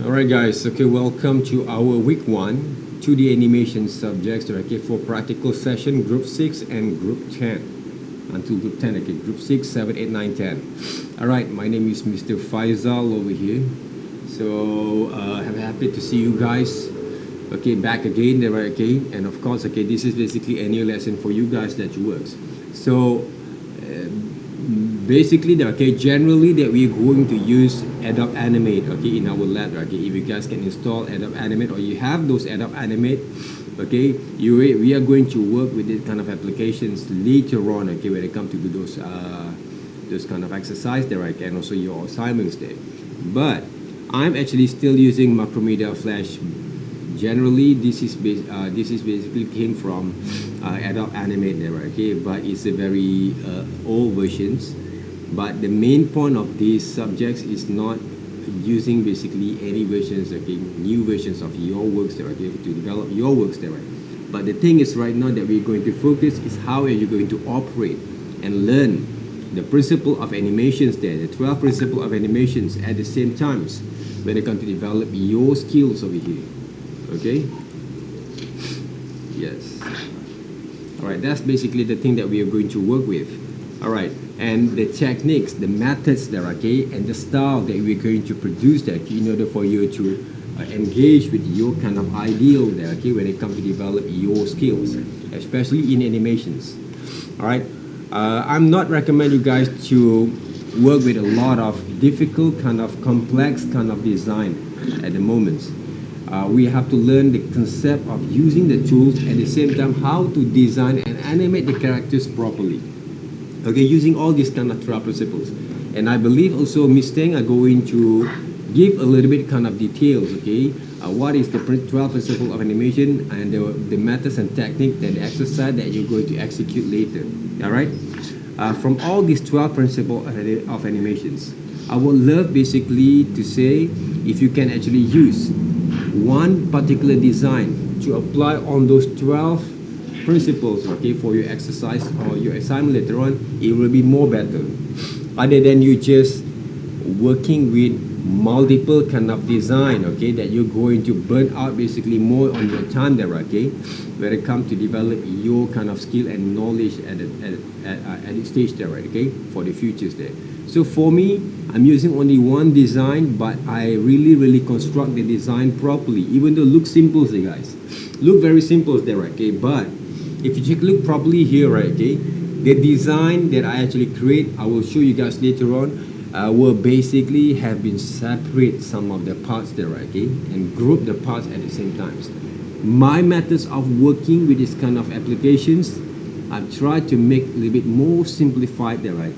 Alright guys, okay, welcome to our week 1 2D animation subjects, okay, for practical session group 6 and group 10 until group 10, okay, group 6, 7, 8, 9, 10. Alright, my name is Mr. Faisal over here. So I'm happy to see you guys, okay, back again, right, okay, and of course, okay, this is basically a new lesson for you guys that works. So basically, okay, generally that we're going to use Adobe Animate, okay, in our lab, okay. If you guys can install Adobe Animate or you have those Adobe Animate, okay, we are going to work with this kind of applications later on, okay, when it comes to do those kind of exercise there, right, and also your assignments there. But I'm actually still using Macromedia Flash. Generally, this is basically came from Adobe Animate there, right, okay, but it's a very old versions. But the main point of these subjects is not using basically any versions, okay, new versions of your works there, okay, to develop your works there, right. But the thing is right now that we're going to focus is how are you going to operate and learn the principle of animations there, the 12 principle of animations at the same times when it comes to develop your skills over here, okay. Yes. All right, that's basically the thing that we are going to work with. All right, and the techniques, the methods there, okay, and the style that we're going to produce that in order for you to engage with your kind of ideal there, okay, when it comes to develop your skills, especially in animations. All right, I'm not recommend you guys to work with a lot of difficult kind of complex kind of design at the moment. We have to learn the concept of using the tools at the same time how to design and animate the characters properly, okay, using all these kind of 12 principles. And I believe also Miss Teng are going to give a little bit kind of details, okay, what is the 12 principle of animation and the methods and technique and the exercise that you're going to execute later. All right, from all these 12 principles of animations, I would love basically to say if you can actually use one particular design to apply on those 12 principles, okay, for your exercise or your assignment later on, it will be more better other than you just working with multiple kind of design, okay, that you're going to burn out basically more on your time there, okay, when it comes to develop your kind of skill and knowledge at the stage there, right, okay, for the futures there. So for me, I'm using only one design, but I really construct the design properly, even though it looks simple, guys, look very simple there, right, okay, but if you take a look properly here, right, okay, the design that I actually create, I will show you guys later on, will basically have been separate some of the parts there, right, okay, and group the parts at the same times. My methods of working with this kind of applications, I've tried to make a little bit more simplified there, right,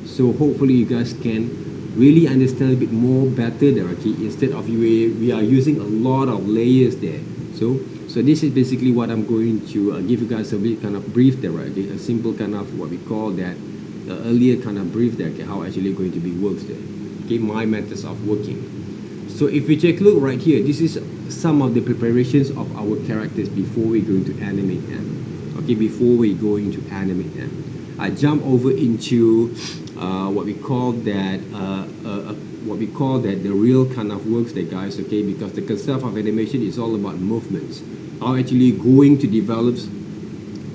so hopefully you guys can really understand a bit more better there, okay, instead of we are using a lot of layers there. So this is basically what I'm going to give you guys a bit kind of brief there, right, okay? A simple kind of what we call that earlier kind of brief there, okay, how actually going to be works there, okay, my methods of working. So if we take a look right here, this is some of the preparations of our characters before we're going to animate them, okay, before we're going to animate them. I jump over into what we call that the real kind of works there, guys, okay, because the concept of animation is all about movements, are actually going to develop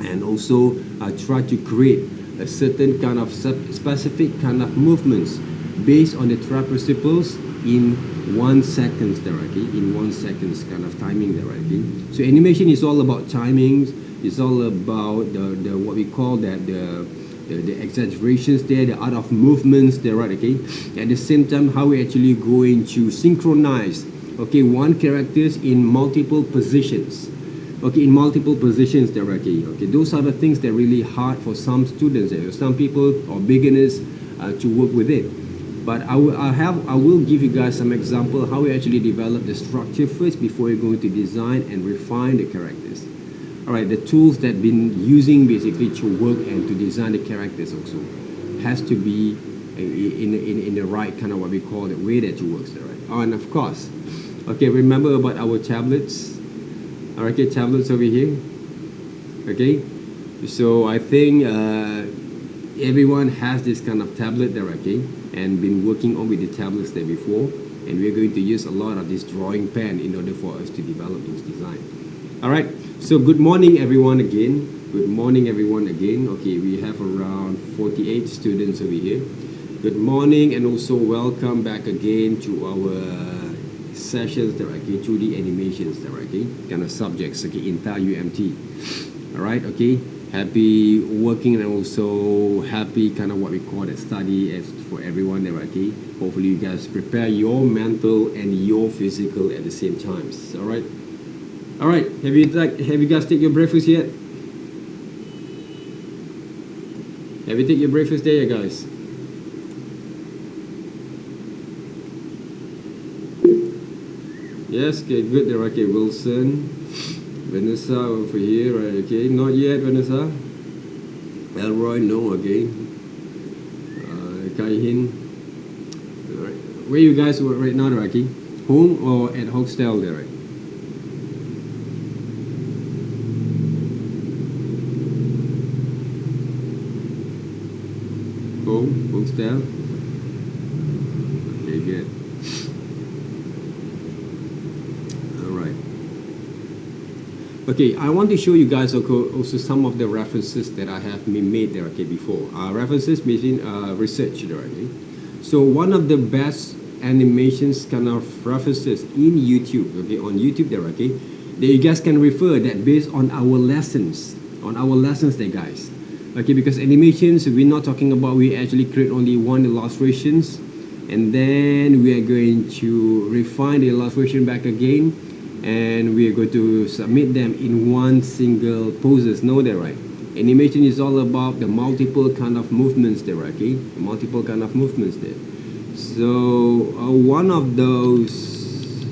and also try to create a certain kind of specific kind of movements based on the 12 principles in 1 second there, okay, in 1 second kind of timing there, okay. So animation is all about timings, it's all about the what we call that the exaggerations there, the art of movements there, right, okay. At the same time, how we actually going to synchronize, okay, one characters in multiple positions, okay, in multiple positions there, okay. Those are the things that are really hard for some students, some people or beginners to work with it. But I will give you guys some example how we actually develop the structure first before you're going to design and refine the characters. All right, the tools that been using basically to work and to design the characters also has to be in the right kind of what we call the way that you work there, right? Oh, and of course, okay, remember about our tablets. All right, tablets over here. Okay, so I think everyone has this kind of tablet there, okay, and been working on with the tablets there before, and we're going to use a lot of this drawing pen in order for us to develop this design. All right, so good morning everyone again. Good morning everyone again. Okay, we have around 48 students over here. Good morning, and also welcome back again to our sessions there, okay, 2D animations there, okay, kind of subjects, okay, in TAR UMT. All right, okay, happy working and also happy kind of what we call it study as for everyone there, okay. Hopefully you guys prepare your mental and your physical at the same times. All right. All right, have you guys take your breakfast yet? Have you take your breakfast there, guys? Yes, okay, good there, okay. Wilson, Vanessa over here, right, okay. Not yet, Vanessa. Elroy, no, okay. Kai Hin. All right. Where you guys right now, okay? Home or at hostel there, right? Hostel. Okay, good. All right. Okay, I want to show you guys also some of the references that I have made there, okay, before. References meaning research there, okay. So one of the best animations kind of references in YouTube, okay, on YouTube there, okay, that you guys can refer that based on our lessons there, guys. Okay, because animations, we're not talking about we actually create only one illustrations and then we are going to refine the illustration back again and we are going to submit them in one single poses. No, they're right. Animation is all about the multiple kind of movements there, okay? Multiple kind of movements there. So one of those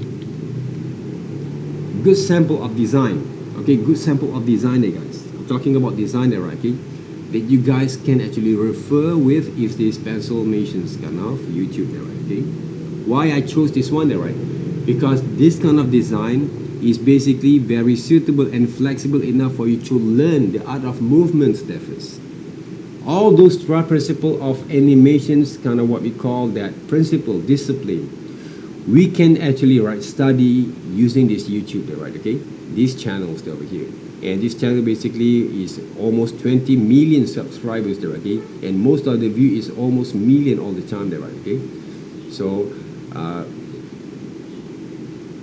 good sample of design, okay, good sample of design there, guys. I'm talking about design there, okay? That you guys can actually refer with if this pencilmations kind of YouTube there, right, okay? Why I chose this one there, right? Because this kind of design is basically very suitable and flexible enough for you to learn the art of movements there first. All those 12 principles of animations, kind of what we call that principle, discipline, we can actually, right, study using this YouTube there, right, okay? These channels over here. And this channel basically is almost 20 million subscribers there, okay? And most of the view is almost million all the time there, right, okay? So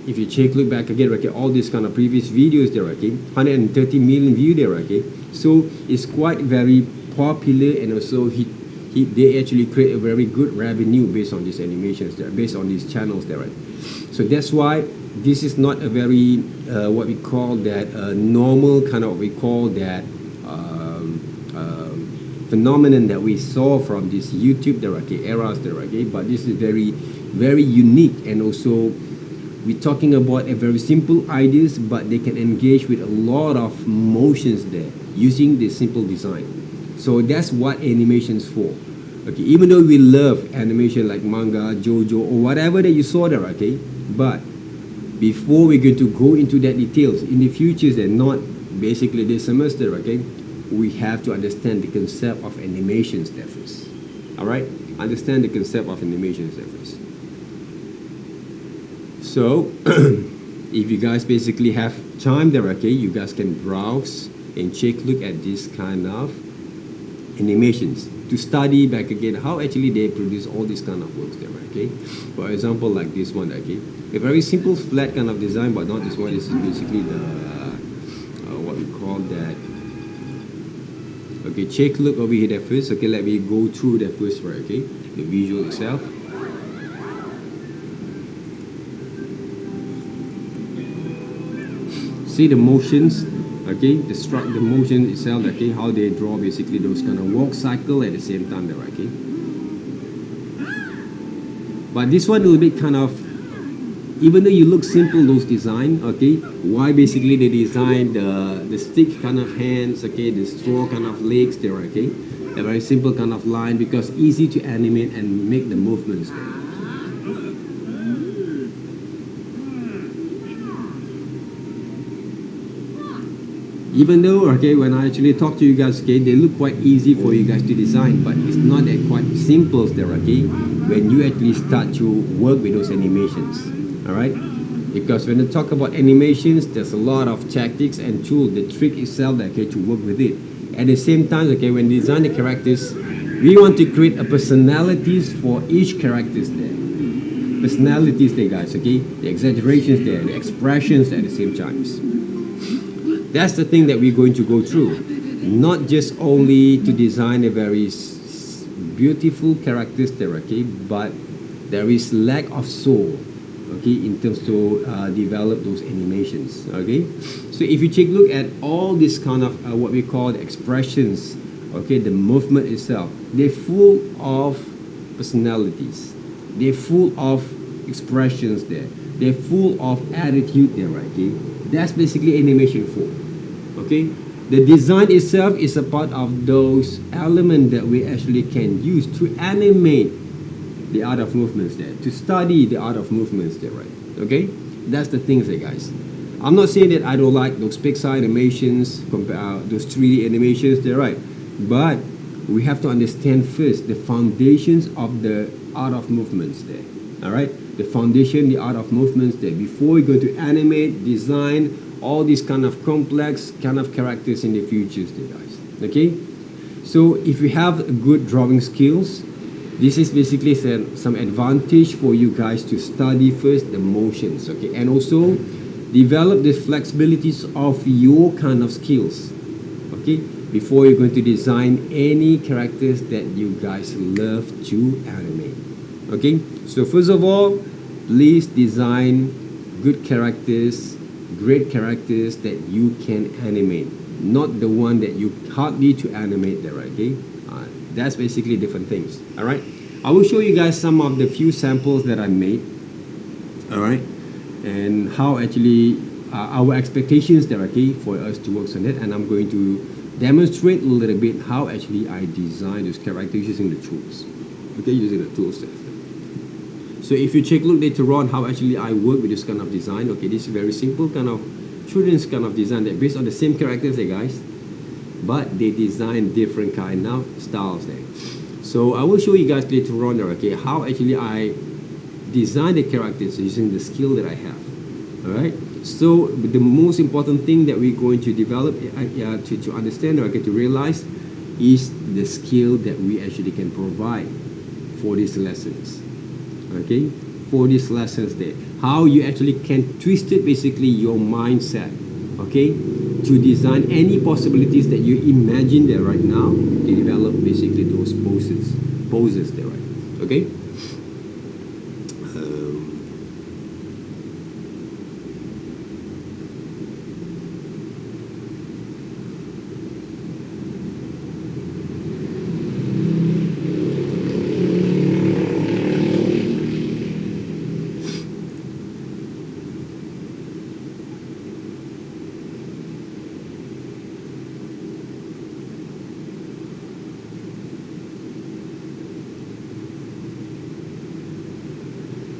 if you look back again, okay, all these kind of previous videos there, okay, 130 million view there, okay? So it's quite very popular, and also they actually create a very good revenue based on these animations there, based on these channels there, right? So that's why this is not a very what we call that normal kind of what we call that phenomenon that we saw from this YouTube there, okay, eras there, okay. But this is very, very unique, and also we're talking about a very simple ideas, but they can engage with a lot of motions there using this simple design. So that's what animation's for. Okay, even though we love animation like manga, JoJo, or whatever that you saw there, okay, but before we're going to go into that details in the futures and not basically this semester, okay, we have to understand the concept of animations there first. All right, understand the concept of animations there first. So if you guys basically have time there, okay, you guys can browse and look at this kind of animations to study back again how actually they produce all these kind of works there, okay. For example, like this one, okay, a very simple flat kind of design, but not this one. This is basically the what we call that. Okay, take a look over here first. Okay, let me go through that first, right, okay, the visual itself. See the motions, okay, the motion itself, okay, how they draw basically those kind of walk cycle at the same time there, okay. But this one will be kind of, even though you look simple, those design, okay, why basically they design the stick kind of hands, okay, the straw kind of legs there, okay, a very simple kind of line, because easy to animate and make the movements there. Even though, okay, when I actually talk to you guys, okay, they look quite easy for you guys to design, but it's not that quite simple there, okay, when you actually start to work with those animations, all right? Because when you talk about animations, there's a lot of tactics and tools, the trick itself, okay, to work with it. At the same time, okay, when design the characters, we want to create a personalities for each characters there. Personalities there, guys, okay? The exaggerations there, the expressions at the same times. That's the thing that we're going to go through. Not just only to design a very beautiful characters there, okay, but there is lack of soul, okay, in terms to develop those animations, okay. So if you take a look at all this kind of what we call the expressions, okay, the movement itself, they're full of personalities, they're full of expressions there, they're full of attitude there, right, okay. That's basically animation for. Okay, the design itself is a part of those elements that we actually can use to animate the art of movements there, to study the art of movements there, right? Okay, that's the things there, guys. I'm not saying that I don't like those Pixar animations, those 3D animations there, right? But we have to understand first the foundations of the art of movements there, all right? The foundation, the art of movements there, before we go to animate, design, all these kind of complex kind of characters in the futures there, guys, okay. So if you have good drawing skills, this is basically some advantage for you guys to study first the motions, okay, and also develop the flexibilities of your kind of skills, okay, before you're going to design any characters that you guys love to animate, okay. So first of all, please design good characters, great characters that you can animate, not the one that you hardly to animate there, okay. That's basically different things, all right. I will show you guys some of the few samples that I made, all right, and how actually our expectations there, okay, for us to work on it, and I'm going to demonstrate a little bit how actually I design those characters using the tools, okay, using the tools there. So if you check look later on how actually I work with this kind of design, okay, this is very simple kind of children's kind of design that based on the same characters there, guys, but they design different kind of styles there. So I will show you guys later on there, okay, how actually I design the characters using the skill that I have, all right. So the most important thing that we're going to develop to understand, or okay, to realize, is the skill that we actually can provide for these lessons, okay, for these lessons there, how you actually can twist it basically your mindset, okay, to design any possibilities that you imagine there right now, to develop basically those poses there, right, okay.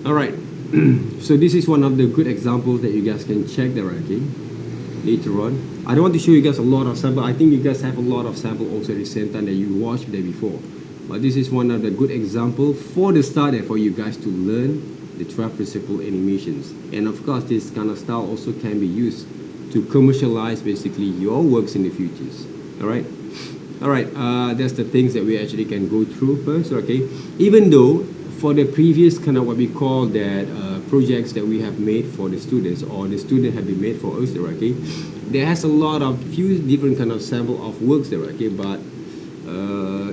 All right, so this is one of the good examples that you guys can check there, okay, later on. I don't want to show you guys a lot of sample. I think you guys have a lot of sample also at the same time that you watched there before. But this is one of the good example for the start and for you guys to learn the 12 principle animations. And of course, this kind of style also can be used to commercialize basically your works in the futures. All right. All right, that's the things that we actually can go through first, okay? Even though for the previous kind of what we call that projects that we have made for the students, or the student have been made for us there, okay, there has a lot of few different kind of sample of works there, okay, but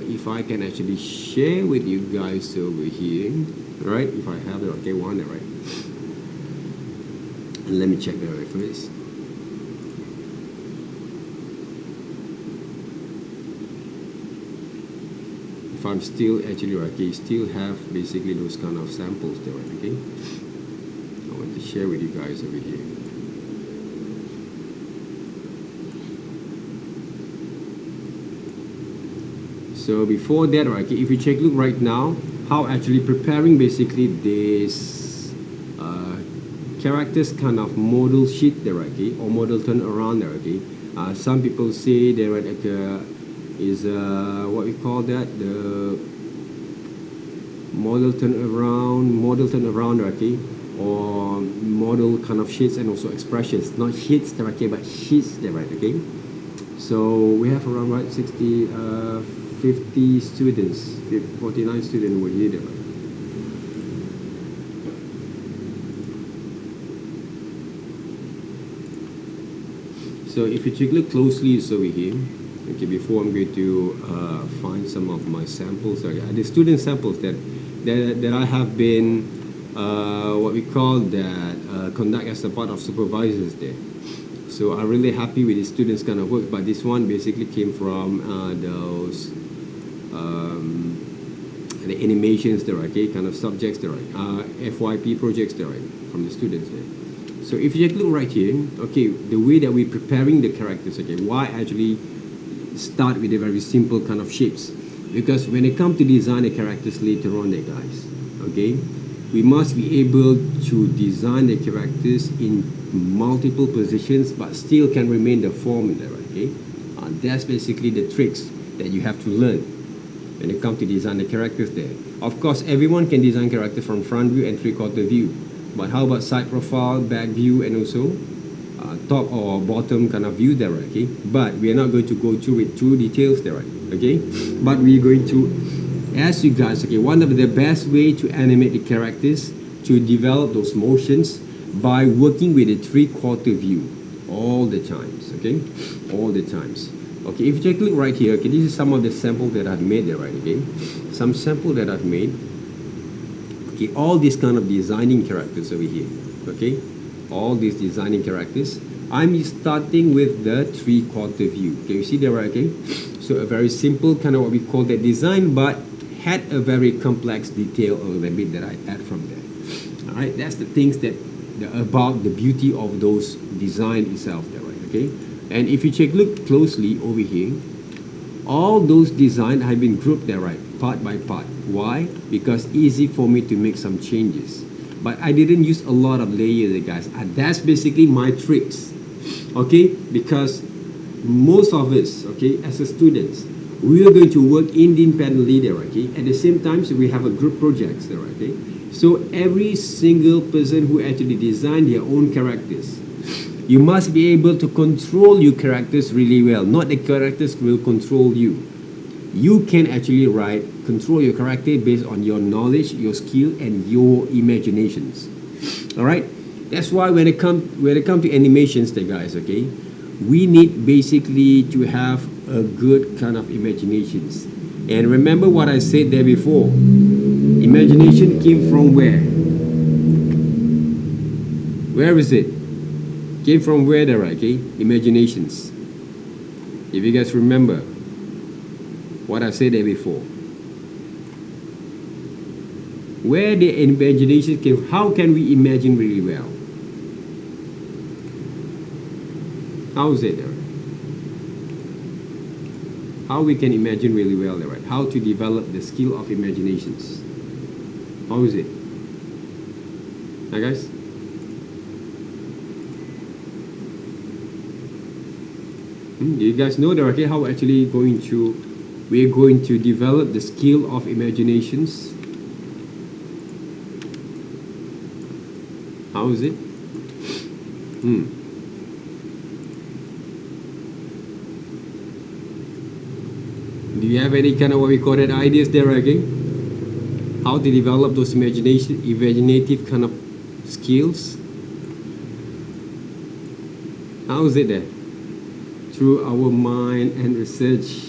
if I can actually share with you guys over here, right, if I have it, okay, one there, right, and let me check the reference. If I'm still actually, okay, still have basically those kind of samples there, okay, I want to share with you guys over here. So before that, okay, if you check look right now, how actually preparing basically this characters kind of model sheet there, okay, or model turn around there, okay, Some people say there are like is what we call that, the model turn around, okay, or model kind of sheets and also expressions, not sheets, okay, but sheets, right, okay. So we have around 60, 50 students, 49 students were here. Right? So if you take a look closely, it's over here. Okay, before I'm going to find some of my samples, the student samples that I have been what we call that conduct as a part of supervisors there. So I'm really happy with the students' kind of work, but this one basically came from those the animations there, okay, kind of subjects there, FYP projects there, from the students there. So if you take a look right here, okay, the way that we're preparing the characters, okay, why actually start with a very simple kind of shapes? Because when it comes to design the characters later on there, guys, okay, we must be able to design the characters in multiple positions but still can remain the form there, okay? That's basically the tricks that you have to learn when it comes to design the characters there. Of course, everyone can design characters from front view and three-quarter view, but how about side profile, back view, and also top or bottom kind of view there, okay? But we are not going to go through it too details there, okay? But we're going to ask you guys, okay, one of the best way to animate the characters, to develop those motions by working with a three-quarter view all the times, okay? All the times. Okay, if you take a look right here, okay, this is some of the samples that I've made there, right, okay? Some sample that I've made. Okay, all these kind of designing characters over here, okay? All these designing characters. I'm starting with the three-quarter view. Can you see there, right, okay? So a very simple kind of what we call that design, but had a very complex detail a little bit that I add from there. All right, that's the things that about the beauty of those design itself there, right, okay? And if you check, look closely over here, all those designs have been grouped there, right, part by part. Why? Because easy for me to make some changes. But I didn't use a lot of layers, guys. That's basically my tricks, okay? Because most of us, okay, as a students, we are going to work independently there, okay? At the same time, so we have a group projects there, okay? So every single person who actually design their own characters, you must be able to control your characters really well. Not the characters will control you. You can actually control your character based on your knowledge, your skill, and your imaginations. All right. That's why when it come to animations, there, guys, okay, we need basically to have a good kind of imaginations. And remember what I said there before. Imagination came from where? Where is it? Came from where there, okay? Imaginations. If you guys remember what I said there before. Where the imagination came, how can we imagine really well? How is it there? How we can imagine really well there, right? How to develop the skill of imaginations. How is it? Hi guys? You guys know that, okay, how we're going to develop the skill of imaginations. How is it? Do you have any kind of what we call it ideas there, okay? How to develop those imaginative kind of skills? How is it there? Through our mind and research.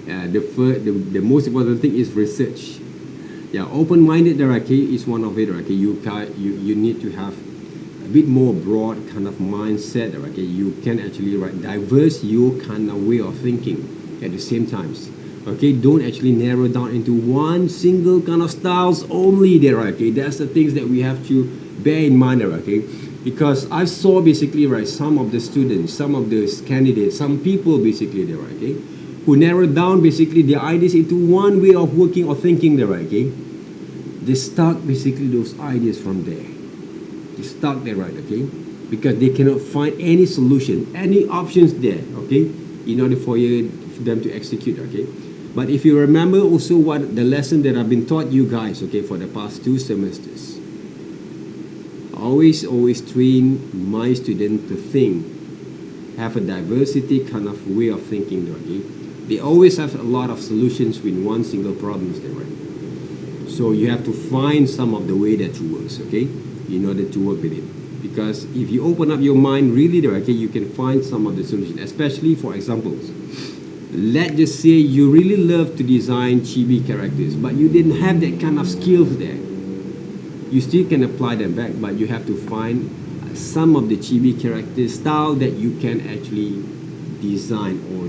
The most important thing is research. Yeah, open-minded there, okay, is one of it. Okay, you need to have a bit more broad kind of mindset. Okay, you can actually diverse your kind of way of thinking at the same times. Okay, don't actually narrow down into one single kind of styles only there. Okay, that's the things that we have to bear in mind there. Okay. Because I saw basically some of the students, some of the candidates, some people basically there, okay, who narrowed down basically their ideas into one way of working or thinking there, okay. They start basically those ideas from there. They start there, right, okay. because they cannot find any solution, any options there, okay, in order for them to execute, okay. But if you remember also what the lesson that I've been taught you guys, okay, for the past 2 semesters, always train my student to think, have a diversity kind of way of thinking, okay. They always have a lot of solutions with one single problem, right? So you have to find some of the way that works, okay, in order to work with it. Because if you open up your mind really there, okay, you can find some of the solutions. Especially for examples, let's just say you really love to design chibi characters, but you didn't have that kind of skills there. You still can apply them back, but you have to find some of the chibi character style that you can actually design or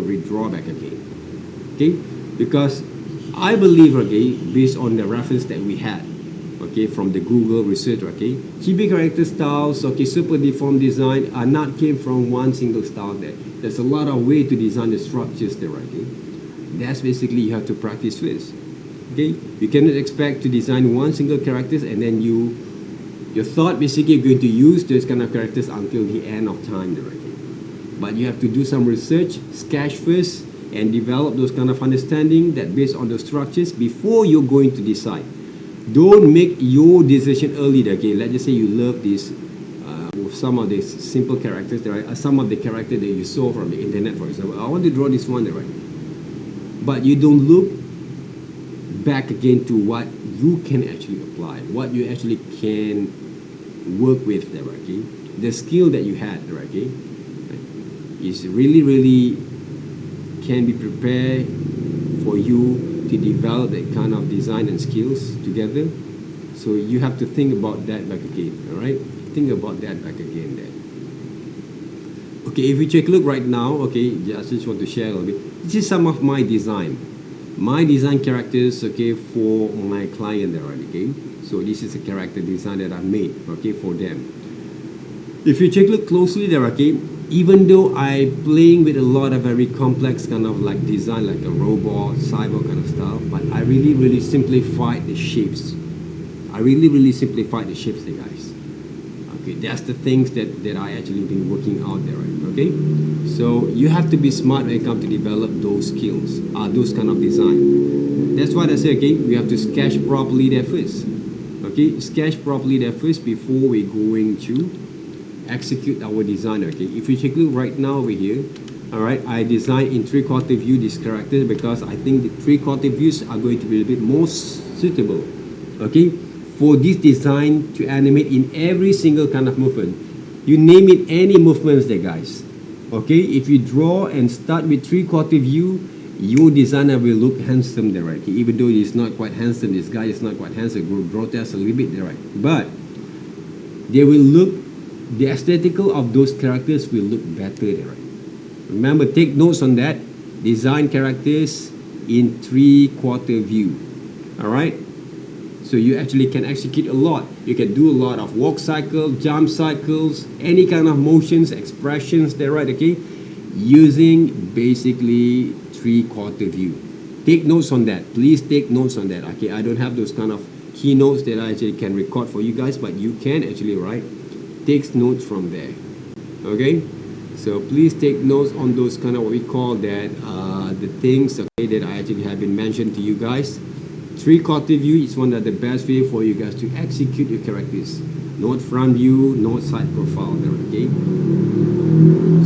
redraw back again, okay. Because I believe, okay, based on the reference that we had, okay, from the Google research, okay, chibi character styles, okay, super deformed design are not came from one single style there. There's a lot of way to design the structures there, okay. That's basically you have to practice first, okay. You cannot expect to design one single characters and then your thought basically going to use those kind of characters until the end of time there, okay. But you have to do some research, sketch first, and develop those kind of understanding that based on the structures before you're going to decide. Don't make your decision early, okay. Let's just say you love this with some of these simple characters, right? Some of the characters that you saw from the internet, for example. I want to draw this one, right? But you don't look back again to what you can actually apply, what you actually can work with there, okay? The skill that you had, okay, is really can be prepared for you to develop that kind of design and skills together. So you have to think about that back again, all right? Think about that back again then. Okay, if you take a look right now, okay, I just want to share a little bit. This is some of my design characters, okay, for my client there, okay. So this is a character design that I made, okay, for them. If you take a look closely there, okay, even though I playing with a lot of very complex kind of like design, like a robot, cyber kind of style, but I really simplified the shapes. I really simplified the shapes there, guys. Okay, that's the things that I actually been working out there, okay? So you have to be smart when it comes to develop those skills, those kind of design. That's why I say, okay, we have to sketch properly there first. Okay, sketch properly there first before we're going to execute our design, okay. If you take a look right now over here, all right, I designed in 3/4 view this character because I think the 3/4 views are going to be a bit more suitable, okay, for this design to animate in every single kind of movement. You name it, any movements there, guys. Okay, if you draw and start with 3/4 view, your designer will look handsome there, right? Even though he's not quite handsome, this guy is not quite handsome, grotesque a little bit there, right? But they will look, the aesthetical of those characters will look better there, right? Remember, take notes on that. Design characters in 3/4 view, all right? So you actually can execute a lot. You can do a lot of walk cycle, jump cycles, any kind of motions, expressions there, right? Okay, using basically 3/4 view. Take notes on that. Please take notes on that. Okay, I don't have those kind of keynotes that I actually can record for you guys, but you can actually write, take notes from there. Okay, so please take notes on those kind of what we call that the things, okay, that I actually have been mentioned to you guys. 3/4 view is one of the best way for you guys to execute your characters. Not front view, not side profile there, okay?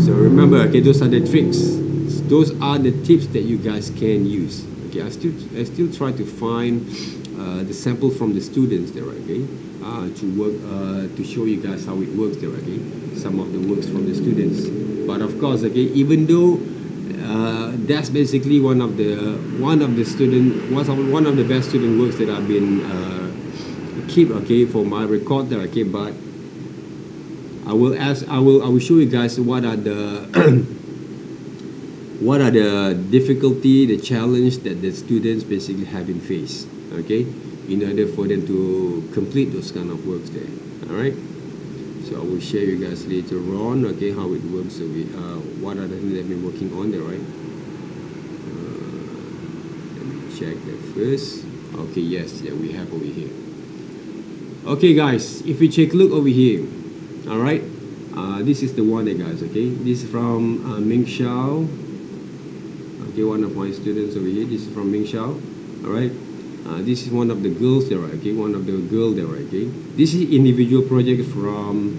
So remember, okay, those are the tricks. Those are the tips that you guys can use. Okay, I still try to find the sample from the students there, okay? To work to show you guys how it works there, okay? Some of the works from the students. But of course, okay, even though that's basically one of the best student works that I've been keep, okay, for my record there, okay. But I will show you guys what are the what are the difficulty, the challenge that the students basically have been faced, okay, in order for them to complete those kind of works there. All right. So I will share you guys later on, okay, how it works. So what are the things that I've been working on there, right? Let me check that first. Okay, yes, yeah, we have over here. Okay, guys, if we take a look over here, All right, this is the one there, guys. Okay, this is from Ming Xiao. Okay, one of my students over here. This is from Ming Xiao. All right, this is one of the girls there. Okay, one of the girl there. Okay, this is individual project from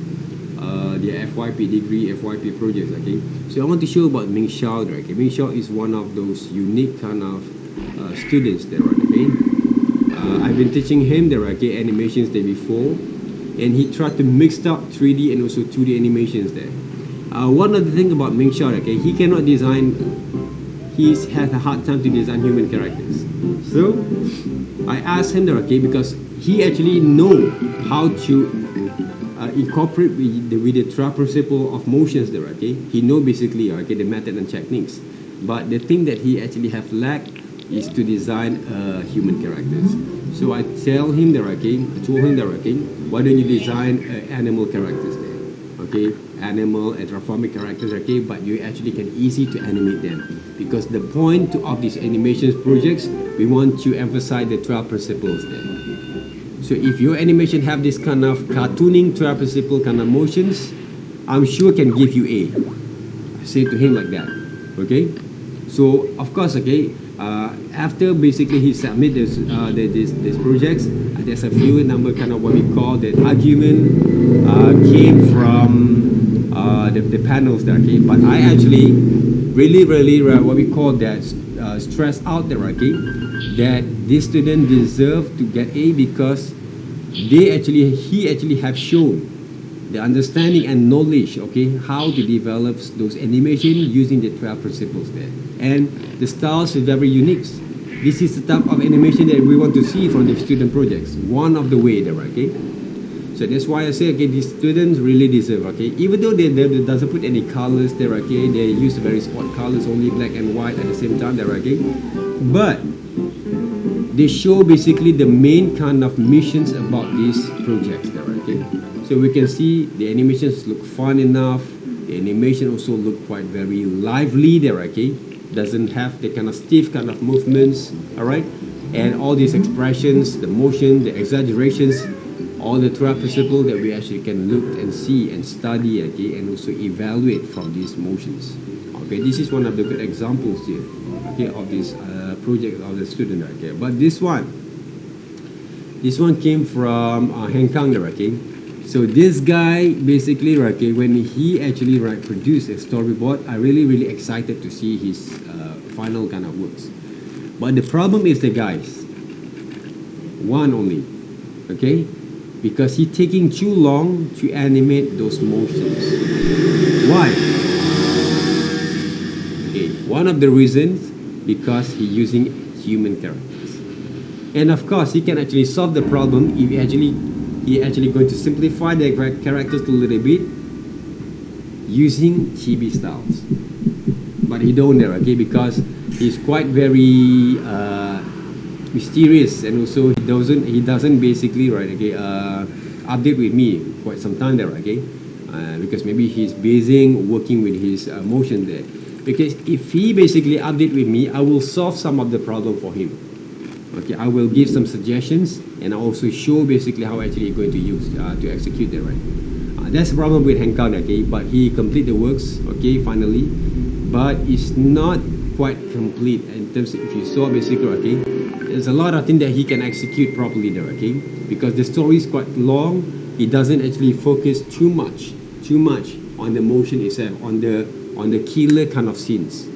the FYP degree FYP projects. Okay, so I want to show about Ming Xiao there. Okay, Ming Xiao is one of those unique kind of students there. Okay, I've been teaching him there. Okay, animations there before, and he tried to mix up 3D and also 2D animations there. One of the thing about Ming Xiao, okay, he cannot design. He's had a hard time to design human characters. So I asked him there, okay, because he actually know how to incorporate with the 12 principle of motions there, okay. He know basically, okay, the method and techniques. But the thing that he actually have lacked is to design human characters. So I tell him there, okay, I told him there, okay, why don't you design animal characters there, okay, animal anthropomorphic characters, okay, but you actually can easy to animate them. Because the point of these animations projects, we want to emphasize the 12 principles there. So if your animation have this kind of cartooning 12 principle kind of motions, I'm sure can give you A. I say to him like that, okay. So of course, okay, after basically he submit these projects, there's a few number kind of what we call the argument came from the panels there, okay. But I actually really what we call that stress out there, okay, that this student deserve to get A because he actually have shown the understanding and knowledge, okay, how to develop those animation using the 12 principles there. And the styles is very unique. This is the type of animation that we want to see from the student projects. One of the way there, okay. So that's why I say, okay, these students really deserve, okay, even though they doesn't put any colors there, okay, they use very spot colors, only black and white at the same time there, okay, but they show basically the main kind of missions about these projects there, okay. So we can see the animations look fun enough, the animation also look quite very lively there, okay, doesn't have the kind of stiff kind of movements, all right, and all these expressions, the motion, the exaggerations, all the 12 principles that we actually can look and see and study, okay, and also evaluate from these motions. Okay, this is one of the good examples here, okay, of this project of the student, okay. But this one came from Heng Kang, okay. So this guy basically, okay, when he actually produced a storyboard, I really excited to see his final kind of works. But the problem is the guys, one only, okay. Because he's taking too long to animate those motions. Why? Okay, one of the reasons, because he's using human characters. And of course, he can actually solve the problem if he actually going to simplify the characters a little bit using chibi styles. But he don't there, okay, because he's quite very mysterious, and also he doesn't basically update with me quite some time there, okay, because maybe he's busy working with his motion there. Because if he basically update with me, I will solve some of the problem for him. Okay, I will give some suggestions, and I also show basically how actually you're going to use to execute that, right. That's the problem with Heng Kang, okay, but he complete the works, okay, finally, but it's not quite complete in terms of, if you saw basically, okay, there's a lot of things that he can execute properly there, okay, because the story is quite long. He doesn't actually focus too much on the motion itself, on the killer kind of scenes.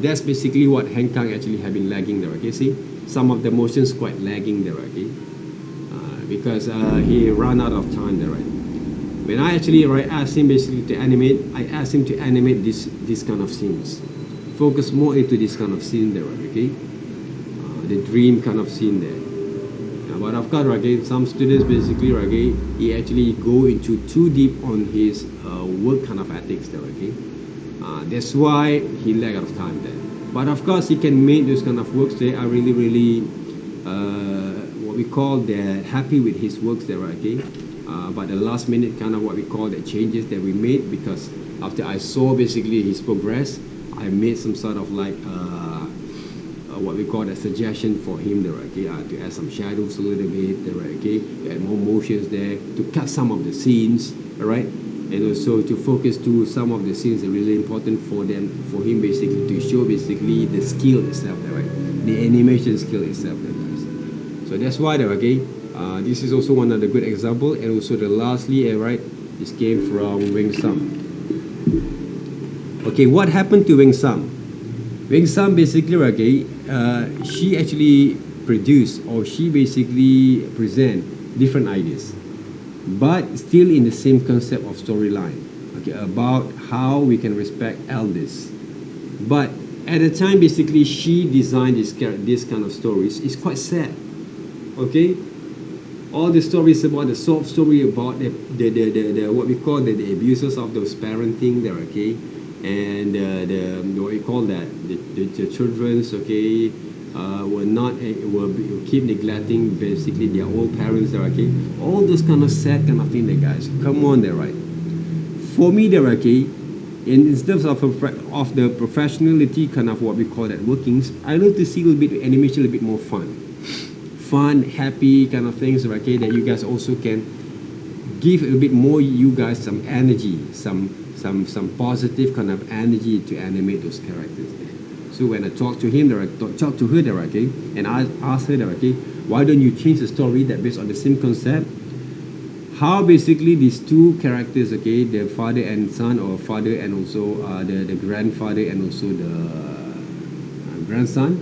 That's basically what Heng Kang actually have been lagging there, okay. See, some of the motions quite lagging there, okay, because he ran out of time there, right. When I actually asked him basically to animate, I asked him to animate this kind of scenes, focus more into this kind of scene there, okay, the dream kind of scene there. But of course, okay, some students basically, okay, he actually go into too deep on his work kind of ethics there, okay. That's why he lag out of time there. But of course, he can make those kind of works there. I really what we call that happy with his works there, okay. But the last minute kind of what we call the changes that we made, because after I saw basically his progress, I made some sort of like what we call a suggestion for him there, okay, to add some shadows a little bit there, okay, to add more motions there, to cut some of the scenes, all right, and also to focus to some of the scenes that are really important for him basically to show basically the skill itself there, right, the animation skill itself there, guys. So that's why there, okay, this is also one of the good example, and also the lastly, right, this came from Wing Sum. Okay, what happened to Wing Sum? Wing Sum basically, okay, she actually produced, or she basically present different ideas, but still in the same concept of storyline, okay, about how we can respect elders. But at the time, basically, she designed this kind of stories. It's quite sad, okay. All the stories about the soft story about the what we call the abuses of those parenting there, okay, and the what we call that the children's, okay, will keep neglecting basically their old parents there, okay. All those kind of sad kind of thing there, guys. Come on there, right? For me there, okay, in terms of the professionality kind of what we call that workings, I love to see a little bit animation, a little bit more fun, happy kind of things, okay, that you guys also can give a bit more, you guys, some energy, some positive kind of energy to animate those characters there. So when I talk to him, talk to her there, okay, and I ask her there, okay, why don't you change the story that based on the same concept? How basically these two characters, okay, the father and son, or father and also the grandfather and also the grandson,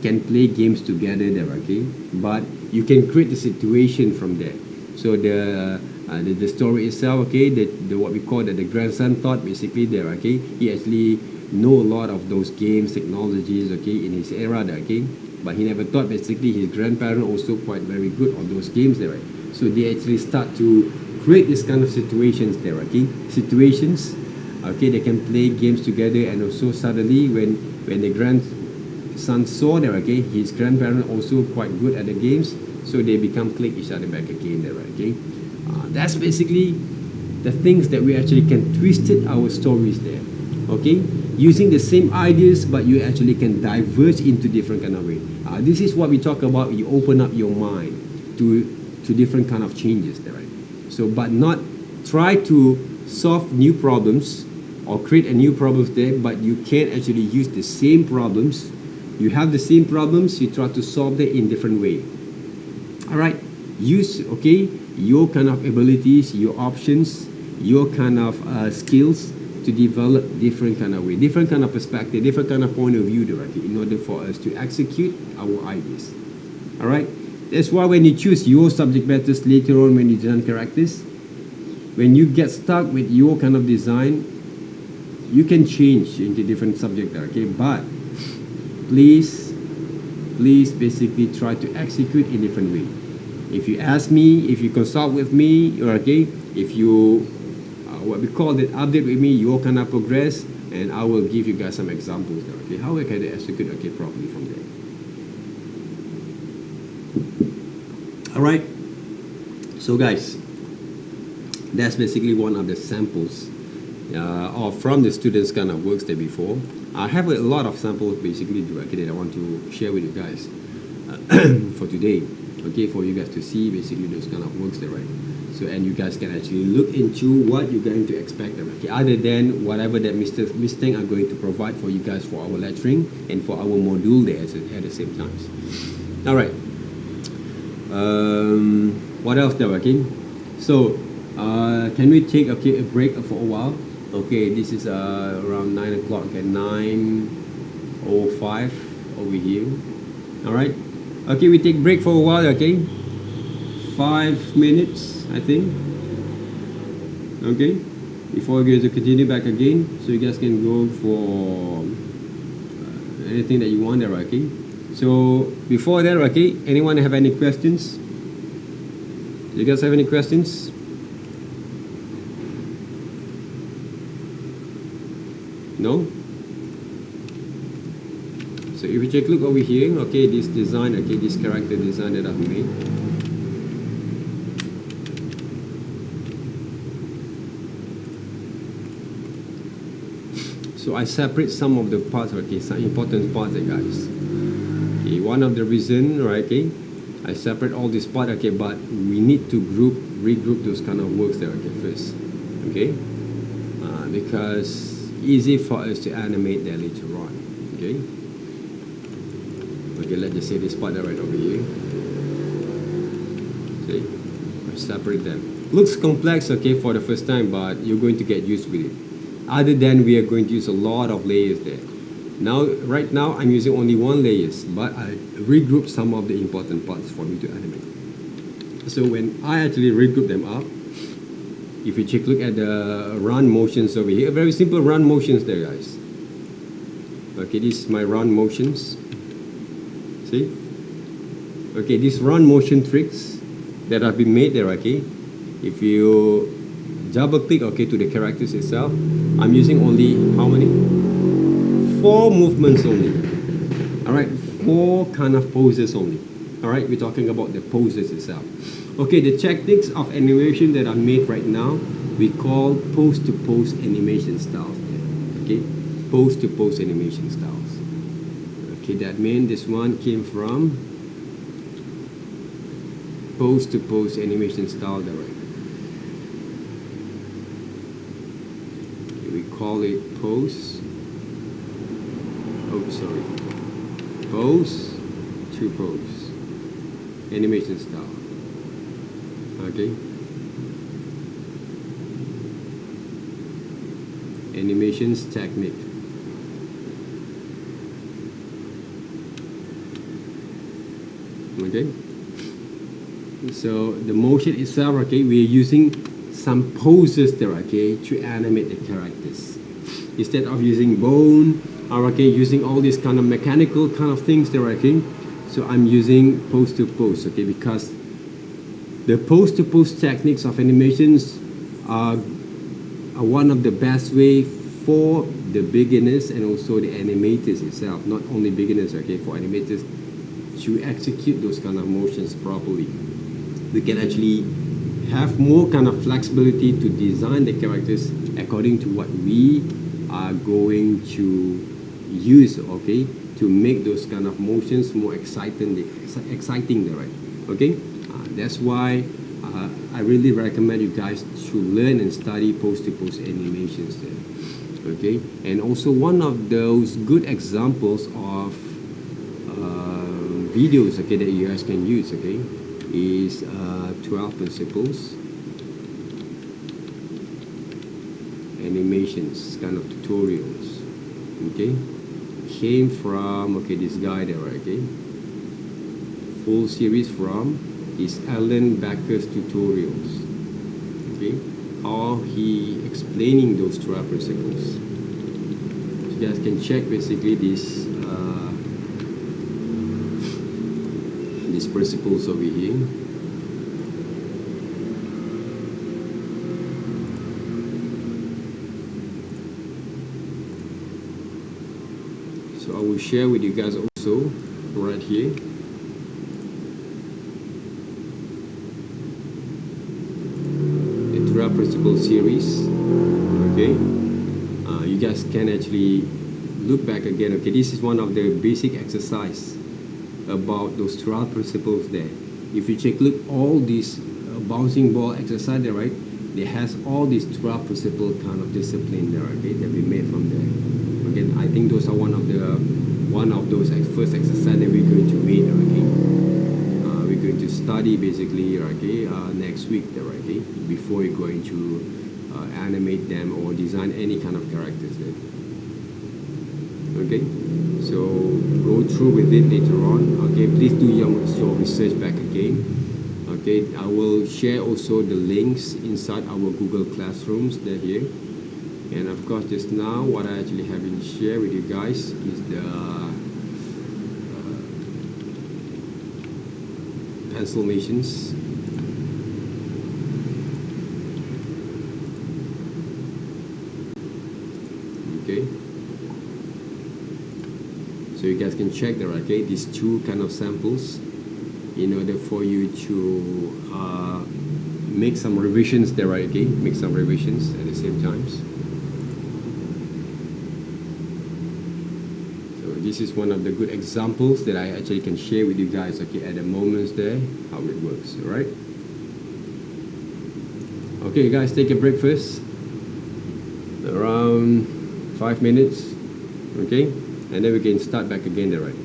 can play games together there, okay, but you can create the situation from there. So the story itself, okay, the what we call that the grandson thought basically there, okay, he actually know a lot of those games technologies, okay, in his era there, okay, but he never thought basically his grandparents also quite very good on those games there, right? So they actually start to create this kind of situations there, okay, situations, okay, they can play games together, and also suddenly when the grandson saw there, okay, his grandparents also quite good at the games, so they become click each other back again there, okay. That's basically the things that we actually can twist it our stories there, okay, using the same ideas, but you actually can diverge into different kind of way. This is what we talk about. You open up your mind to different kind of changes there, right? So, but not try to solve new problems or create a new problems there, but you can actually use the same problems. You have the same problems, you try to solve them in different way. All right, use, okay, your kind of abilities, your options, your kind of skills to develop different kind of way, different kind of perspective, different kind of point of view directly in order for us to execute our ideas. All right, that's why when you choose your subject matters later on when you design characters, when you get stuck with your kind of design, you can change into different subject there, okay, but please basically try to execute in different way. If you ask me, if you consult with me, okay, if you what we call it update with me, you can progress, and I will give you guys some examples there, okay, how we can execute, okay, properly from there. All right, so guys, that's basically one of the samples or from the students kind of works there before. I have a lot of samples basically directly that I want to share with you guys for today, okay, for you guys to see basically those kind of works there, right? So, and you guys can actually look into what you're going to expect them, okay, other than whatever that Mr. Teng are going to provide for you guys for our lecturing and for our module there at the same time. All right. What else there, okay? So, can we take, okay, a break for a while? Okay, this is around 9 o'clock, at 9:05 over here. All right. Okay, we take break for a while, okay? 5 minutes, I think. Okay, before we go to continue back again, so you guys can go for anything that you want there, okay? So before that, okay, anyone have any questions? You guys have any questions? No? So if you take a look over here, okay, this design, okay, this character design that I've made. So I separate some of the parts, okay, some important parts there, guys. Okay, one of the reason, right? Okay, I separate all this part. Okay, but we need to regroup those kind of works there. Okay, first. Okay, because easy for us to animate that later on. Okay. Okay, let's just say this part right over here. See, I separate them. Looks complex, okay, for the first time, but you're going to get used with it. Other than we are going to use a lot of layers there. Now, right now, I'm using only one layers, but I regroup some of the important parts for me to animate. So when I actually regroup them up, if you take a look at the run motions over here, very simple run motions there, guys. Okay, this is my run motions. See? Okay, these run motion tricks that have been made there, okay? If you double click, okay, to the characters itself, I'm using only how many? 4 movements only. Alright, 4 kind of poses only. Alright, we're talking about the poses itself. Okay, the techniques of animation that are made right now, we call pose-to-pose animation styles. Okay, pose-to-pose animation styles. Okay, that means this one came from pose-to-pose animation style direct. Okay, we call it pose. Oh, sorry. Pose-to-pose animation style. Okay. Animations technique. Okay. So the motion itself, okay, we are using some poses there, okay, to animate the characters. Instead of using bone, or okay, using all these kind of mechanical kind of things there, okay. So I'm using pose to pose, okay, because the pose to pose techniques of animations are one of the best way for the beginners and also the animators itself. Not only beginners, okay, for animators to execute those kind of motions properly. We can actually have more kind of flexibility to design the characters according to what we are going to use, okay, to make those kind of motions more exciting there, right? Okay, that's why I really recommend you guys to learn and study pose-to-pose animations there. Okay, and also one of those good examples of videos, okay, that you guys can use, okay, is 12 principles animations kind of tutorials. Okay, came from, okay, this guy there, okay, full series from is Alan Becker's tutorials. Okay, how he explaining those 12 principles. So you guys can check basically these principles over here. So I will share with you guys also right here. The 12 principle series. Okay, you guys can actually look back again. Okay, this is one of the basic exercise about those 12 principles there. If you take a look, all these bouncing ball exercise there, right, it has all these 12 principle kind of discipline there, okay, that we made from there. Again, I think those are one of those first exercise that we're going to make, okay. We're going to study basically, okay, next week there, okay, before you're going to animate them or design any kind of characters there. Okay, so go through with it later on. Okay, please do your research back again. Okay, I will share also the links inside our Google Classrooms. They're here. And of course, just now, what I actually have been share with you guys is the pencilmations. Okay. So you guys can check there, okay, these 2 kind of samples in order for you to make some revisions there, right, okay, make some revisions at the same times. So this is one of the good examples that I actually can share with you guys, okay, at the moments there, how it works, alright? Okay guys, take a break first, around 5 minutes, okay, and then we can start back again, alright?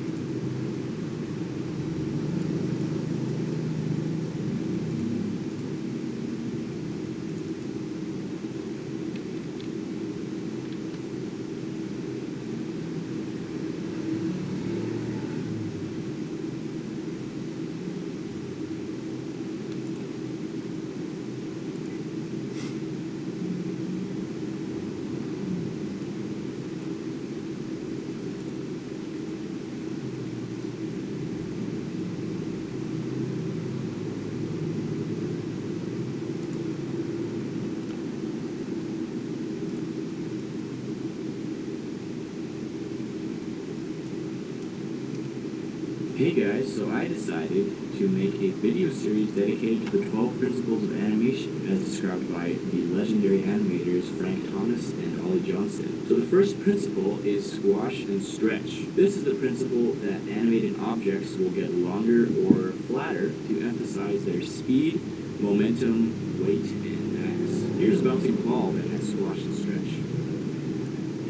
Hey guys, so I decided to make a video series dedicated to the 12 principles of animation as described by the legendary animators Frank Thomas and Ollie Johnston. So the first principle is squash and stretch. This is the principle that animated objects will get longer or flatter to emphasize their speed, momentum, weight, and mass. Here's a bouncing ball that has squash and stretch.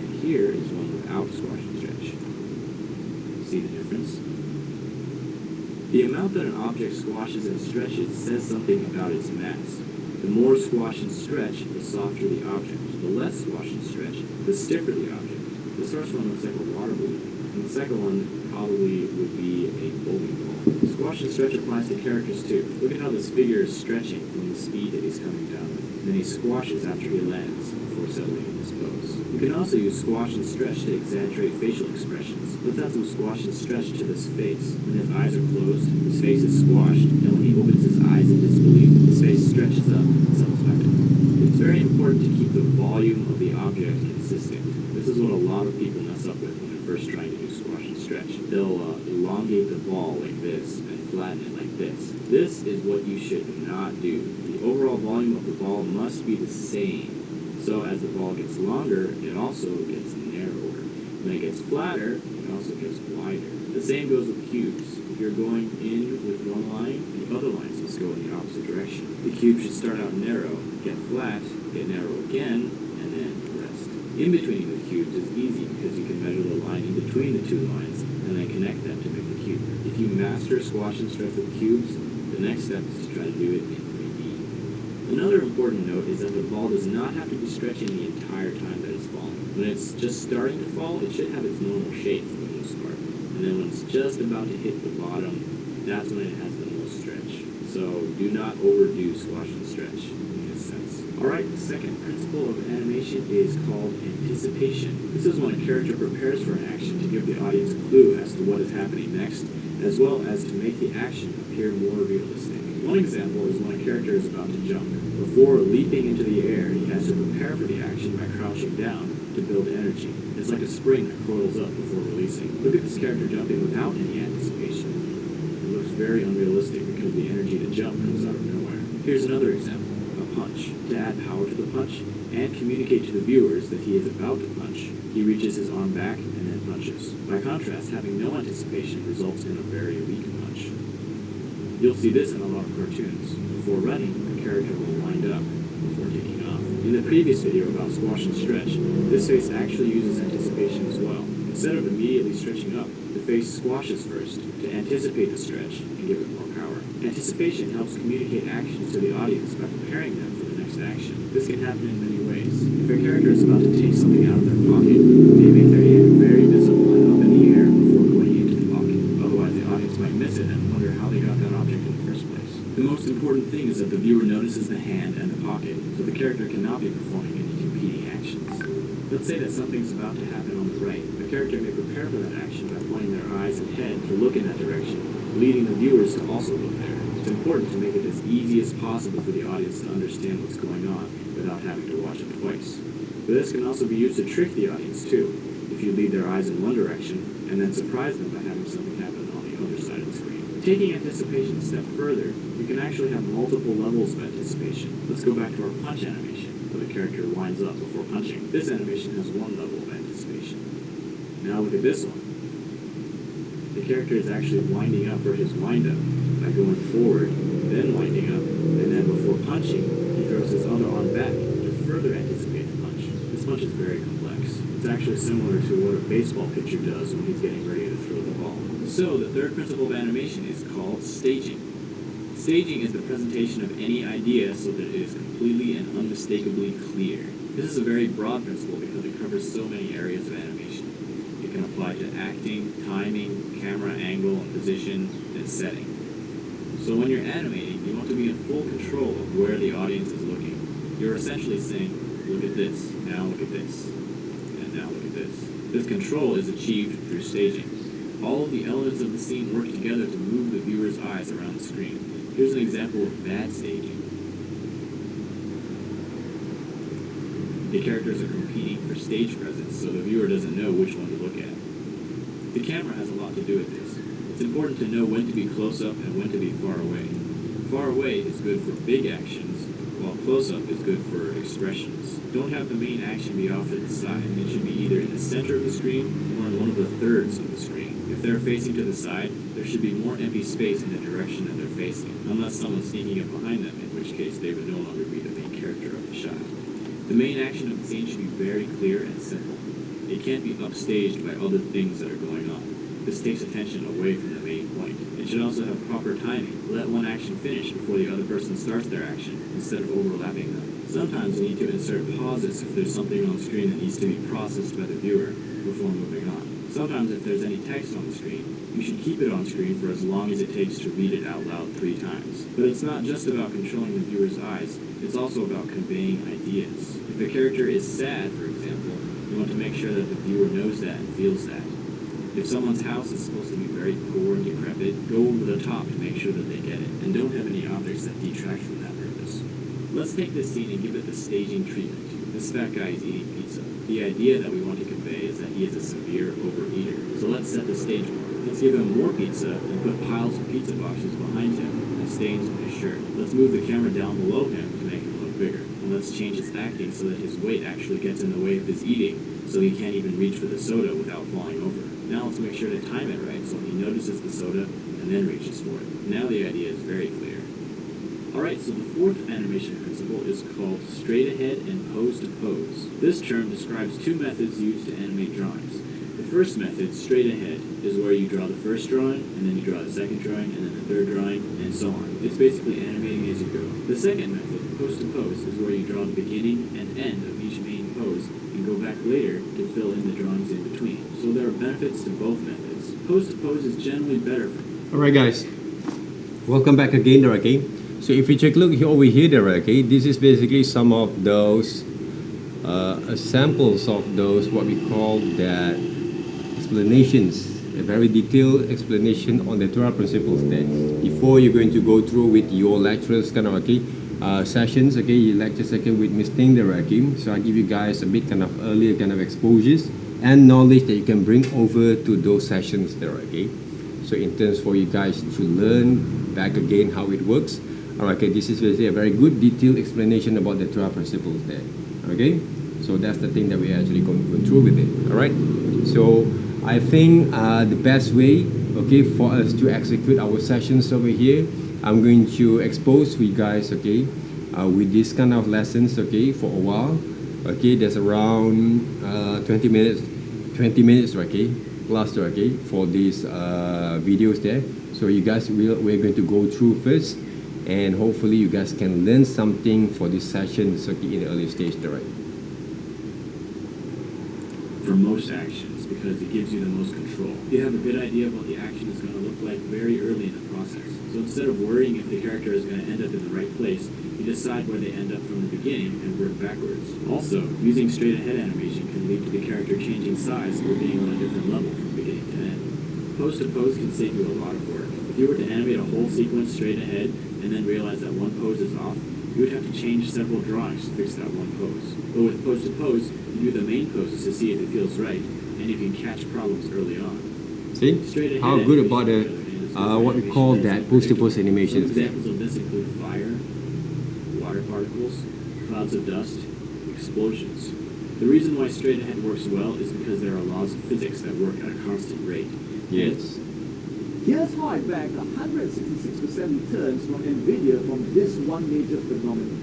And here is one without squash and stretch. See the difference? The amount that an object squashes and stretches says something about its mass. The more squash and stretch, the softer the object. The less squash and stretch, the stiffer the object. This first one looks like a water balloon, and the second one probably would be a bowling ball. Squash and stretch applies to characters too. Look at how this figure is stretching from the speed that he's coming down with. And then he squashes after he lands before settling in his pose. You can also use squash and stretch to exaggerate facial expressions. Let's add some squash and stretch to this face. When his eyes are closed, his face is squashed, and when he opens his eyes in disbelief, his face stretches up and settles back down. It's very important to keep the volume of the object consistent. This is what a lot of people mess up with when they're first trying to do squash and stretch. They'll elongate the ball like this and flatten it like this. This is what you should not do. The overall volume of the ball must be the same. So as the ball gets longer, it also gets narrower. When it gets flatter, it also gets wider. The same goes with cubes. If you're going in with one line, the other lines must go in the opposite direction. The cube should start out narrow, get flat, get narrow again, and then rest. In between the cubes is easy because you can measure the line in between the two lines and then connect them to make the cube. If you master squash and stretch with cubes, the next step is to try to do it in 3D. Another important note is that the ball does not have to be stretching the entire time that it's falling. When it's just starting to fall, it should have its normal shape for the most part. And then when it's just about to hit the bottom, that's when it has the most stretch. So do not overdo squash and stretch in this sense. Alright, the second principle of animation is called anticipation. This is when a character prepares for an action to give the audience a clue as to what is happening next, as well as to make the action appear more realistic. One example is when a character is about to jump. Before leaping into the air, he has to prepare for the action by crouching down to build energy. It's like a spring that coils up before releasing. Look at this character jumping without any anticipation. It looks very unrealistic because the energy to jump comes out of nowhere. Here's another example, a punch. To add power to the punch and communicate to the viewers that he is about to punch, he reaches his arm back and then punches. By contrast, having no anticipation results in a very weak punch. You'll see this in a lot of cartoons. Before running, a character will wind up before taking off. In the previous video about squash and stretch, this face actually uses anticipation as well. Instead of immediately stretching up, the face squashes first to anticipate the stretch and give it more power. Anticipation helps communicate actions to the audience by preparing them for the next action. This can happen in many ways. If a character is about to take something out of their pocket, they make their hand very visible and up in the air before going into the pocket. Otherwise, the audience might miss it and wonder how they got that object in the first place. The most important thing is that the viewer notices the hand and the pocket, so the character cannot be performing any competing actions. Let's say that something's about to happen on the right. The character may prepare for that action by pointing their eyes and head to look in that direction, leading the viewers to also look there. It's important to make it as easy as possible for the audience to understand what's going on without having to watch it twice. But this can also be used to trick the audience too, if you lead their eyes in one direction and then surprise them by having something happen on the other side of the screen. Taking anticipation a step further, you can actually have multiple levels of anticipation. Let's go back to our punch animation, where the character winds up before punching. This animation has one level of anticipation. Now look at this one. The character is actually winding up for his wind-up by going forward, then winding up, and then before punching, he throws his other arm back to further anticipate the punch. This punch is very complex. It's actually similar to what a baseball pitcher does when he's getting ready to throw the ball. So, the third principle of animation is called staging. Staging is the presentation of any idea so that it is completely and unmistakably clear. This is a very broad principle because it covers so many areas of animation. It can apply to acting, timing, camera angle, and position, and setting. So when you're animating, you want to be in full control of where the audience is looking. You're essentially saying, look at this, now look at this, and now look at this. This control is achieved through staging. All of the elements of the scene work together to move the viewer's eyes around the screen. Here's an example of bad staging. The characters are competing for stage presence, so the viewer doesn't know which one to look at. The camera has a lot to do with this. It's important to know when to be close up and when to be far away. Far away is good for big actions, while close up is good for expressions. Don't have the main action be off to the side. It should be either in the center of the screen or in one of the thirds of the screen. If they're facing to the side, there should be more empty space in the direction that they're facing, unless someone's sneaking up behind them, in which case they would no longer be the main character of the shot. The main action of the scene should be very clear and simple. It can't be upstaged by other things that are going on. This takes attention away from the main point. It should also have proper timing. Let one action finish before the other person starts their action, instead of overlapping them. Sometimes you need to insert pauses if there's something on the screen that needs to be processed by the viewer before moving on. Sometimes if there's any text on the screen, you should keep it on screen for as long as it takes to read it out loud 3 times. But it's not just about controlling the viewer's eyes, it's also about conveying ideas. If a character is sad, for example, you want to make sure that the viewer knows that and feels that. If someone's house is supposed to be very poor and decrepit, go over the top to make sure that they get it, and don't have any objects that detract from that purpose. Let's take this scene and give it the staging treatment. This fat guy is eating pizza. The idea that we want to convey is that he is a severe overeater. So let's set the stage more. Let's give him more pizza and put piles of pizza boxes behind him and stains on his shirt. Let's move the camera down below him to make him look bigger. And let's change his acting so that his weight actually gets in the way of his eating, so he can't even reach for the soda without falling over. Now let's make sure to time it right so he notices the soda and then reaches for it. Now the idea is very clear. Alright, so the fourth animation principle is called straight ahead and pose to pose. This term describes 2 methods used to animate drawings. The first method, straight ahead, is where you draw the first drawing, and then you draw the second drawing, and then the third drawing, and so on. It's basically animating as you go. The second method, pose to pose, is where you draw the beginning and end of each main pose, and go back later to fill in the drawings in between. So there are benefits to both methods. Pose to pose is generally better for... Alright guys, welcome back again there, okay? So if you take a look over here there, okay, this is basically some of those samples of those what we call that explanations, a very detailed explanation on the 12 principles there. Before you're going to go through with your lecturers kind of sessions, okay, your lecture second with Ms. Ting there, okay. So I give you guys a bit kind of earlier kind of exposures and knowledge that you can bring over to those sessions there, okay. So in terms for you guys to learn back again how it works. Alright, okay, this is basically a very good detailed explanation about the 12 principles there. Okay, so that's the thing that we're actually going through with it. Alright, so I think the best way, okay, for us to execute our sessions over here, I'm going to expose you guys, okay, with this kind of lessons, okay, for a while. Okay, there's around 20 minutes, okay, plus, okay, for these videos there. So you guys we're going to go through first, and hopefully you guys can learn something for this session, okay, in the early stage, right? For most actions, because it gives you the most control. You have a good idea of what the action is going to look like very early in the process. So instead of worrying if the character is going to end up in the right place, you decide where they end up from the beginning and work backwards. Also, using straight ahead animation can lead to the character changing size or being on a different level from beginning to end. Pose to pose can save you a lot of work. If you were to animate a whole sequence straight ahead and then realize that one pose is off, you would have to change several drawings to fix that one pose. But with pose to pose, you do the main poses to see if it feels right, and you can catch problems early on. See? How good about the what we call that pose to pose animation. Examples of this include fire, water particles, clouds of dust, explosions. The reason why straight ahead works well is because there are laws of physics that work at a constant rate. Yes. Here's how I bagged 166% returns from NVIDIA from this one major phenomenon.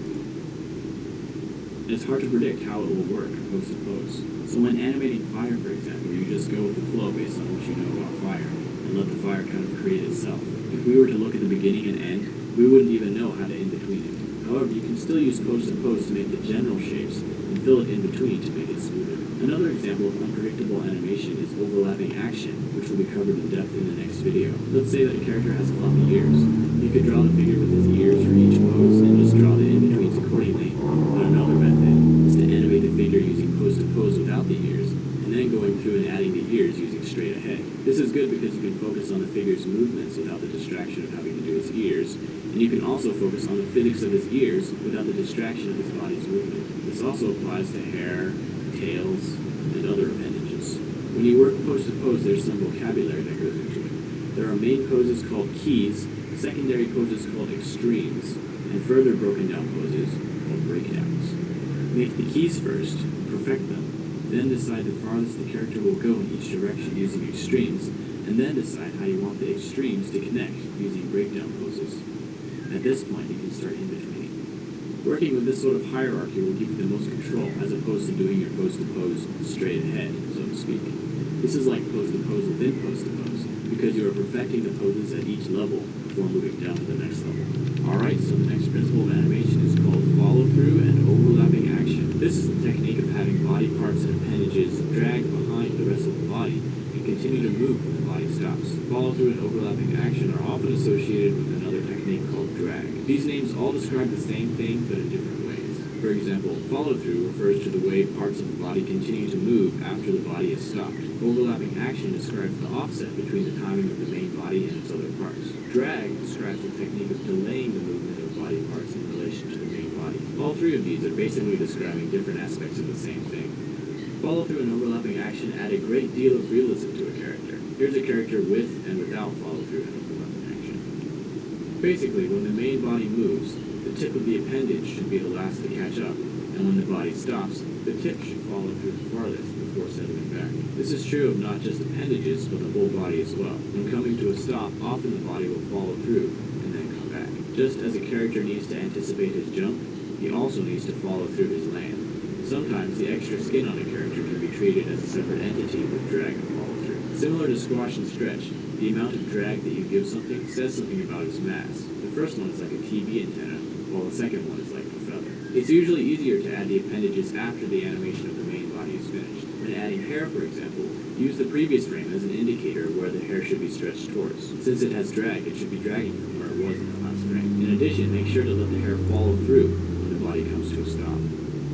It's hard to predict how it will work pose to pose. So when animating fire, for example, you just go with the flow based on what you know about fire and let the fire kind of create itself. If we were to look at the beginning and end, we wouldn't even know how to in between it. However, you can still use pose to pose to make the general shapes and fill it in between to make it smoother. Another example of unpredictable animation is overlapping action, which will be covered in depth in the next video. Let's say that a character has floppy ears. You could draw the figure with his ears for each pose and just draw the in-betweens accordingly. But another method is to animate the figure using pose to pose without the ears, and then going through and adding the ears using straight ahead. This is good because you can focus on the figure's movements without the distraction of having to do his ears, and you can also focus on the physics of his ears without the distraction of his body's movement. This also applies to hair, tails, and other appendages. When you work pose to pose, there's some vocabulary that goes into it. There are main poses called keys, secondary poses called extremes, and further broken down poses called breakdowns. Make the keys first, perfect them, then decide the farthest the character will go in each direction using extremes, and then decide how you want the extremes to connect using breakdown poses. At this point, you can start in between. Working with this sort of hierarchy will give you the most control, as opposed to doing your pose to pose straight ahead, so to speak. This is like pose to pose within pose to pose, because you are perfecting the poses at each level before moving down to the next level. Alright, so the next principle of animation is called follow through and overlapping action. This is the technique of having body parts and appendages drag behind the rest of the body and continue to move when the body stops. Follow through and overlapping action are often associated with another technique called drag. These names all describe the same thing but in different ways. For example, follow through refers to the way parts of the body continue to move after the body is stopped. Overlapping action describes the offset between the timing of the main body and its other parts. Drag describes the technique of delaying the movement of body parts in relation to the main body. All three of these are basically describing different aspects of the same thing. Follow through and overlapping action add a great deal of realism to a character. Here's a character with and without follow through and overlapping action. Basically, when the main body moves, the tip of the appendage should be the last to catch up, and when the body stops, the tip should follow through the farthest before settling back. This is true of not just appendages, but the whole body as well. When coming to a stop, often the body will follow through and then come back. Just as a character needs to anticipate his jump, he also needs to follow through his land. Sometimes the extra skin on a character can be treated as a separate entity with drag and follow through. Similar to squash and stretch, the amount of drag that you give something says something about its mass. The first one is like a TV antenna, while the second one is like a feather. It's usually easier to add the appendages after the animation of the main body is finished. When adding hair, for example, use the previous frame as an indicator of where the hair should be stretched towards. Since it has drag, it should be dragging from where it was in the last frame. In addition, make sure to let the hair follow through when the body comes to a stop.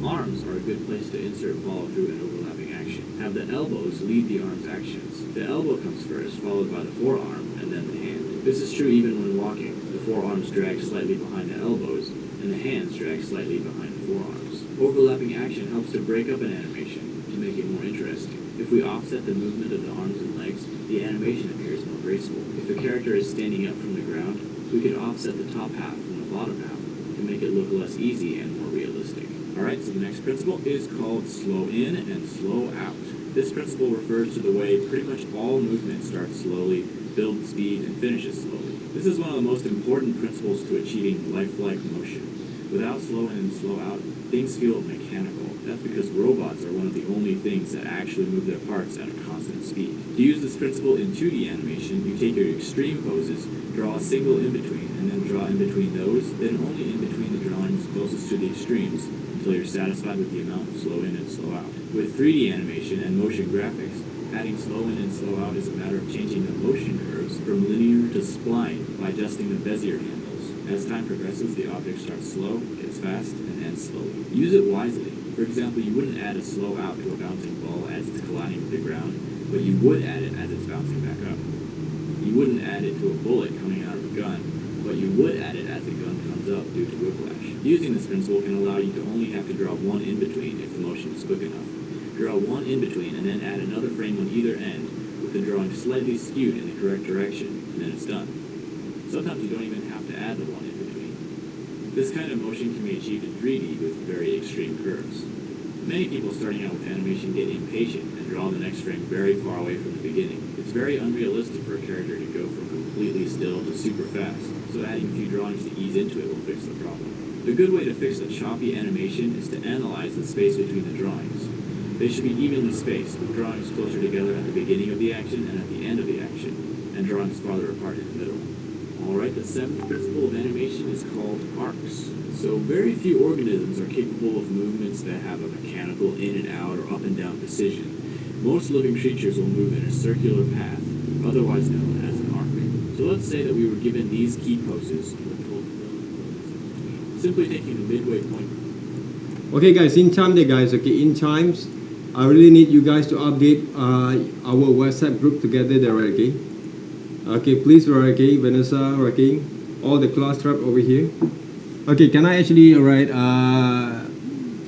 Arms are a good place to insert follow-through and overlapping action. Have the elbows lead the arm's actions. The elbow comes first, followed by the forearm, and then the hand. This is true even when walking. The forearms drag slightly behind the elbows, and the hands drag slightly behind the forearms. Overlapping action helps to break up an animation to make it more interesting. If we offset the movement of the arms and legs, the animation appears more graceful. If a character is standing up from the ground, we could offset the top half from the bottom half to make it look less easy and more realistic. Alright, so the next principle is called slow in and slow out. This principle refers to the way pretty much all movement starts slowly, builds speed, and finishes slowly. This is one of the most important principles to achieving lifelike motion. Without slow in and slow out, things feel mechanical. That's because robots are one of the only things that actually move their parts at a constant speed. To use this principle in 2D animation, you take your extreme poses, draw a single in-between, and then draw in between those, then only in between the drawings closest to the extremes, until you're satisfied with the amount of slow in and slow out. With 3D animation and motion graphics, adding slow in and slow out is a matter of changing the motion curves from linear to spline by adjusting the Bezier handles. As time progresses, the object starts slow, gets fast, and ends slowly. Use it wisely. For example, you wouldn't add a slow out to a bouncing ball as it's colliding with the ground, but you would add it as it's bouncing back up. You wouldn't add it to a bullet coming out of a gun, but you would add it as the gun comes up due to whiplash. Using this principle can allow you to only have to draw one in-between if the motion is quick enough. Draw one in-between and then add another frame on either end, with the drawing slightly skewed in the correct direction, and then it's done. Sometimes you don't even have to add the one in-between. This kind of motion can be achieved in 3D with very extreme curves. Many people starting out with animation get impatient and draw the next frame very far away from the beginning. The It's very unrealistic for a character to go from completely still to super fast, so adding a few drawings to ease into it will fix the problem. The good way to fix a choppy animation is to analyze the space between the drawings. They should be evenly spaced, with drawings closer together at the beginning of the action and at the end of the action, and drawings farther apart in the middle. Alright, the seventh principle of animation is called arcs. So very few organisms are capable of movements that have a mechanical in and out or up and down decision. Most living creatures will move in a circular path, otherwise known as an arc. So let's say that we were given these key poses and were told to fill in the between. Simply taking the midway point. Okay guys, in time there guys, okay, in times, I really need you guys to update our WhatsApp group together there, okay? Okay, please, okay, Vanessa, okay, all the class trap over here. Okay, can I actually, alright,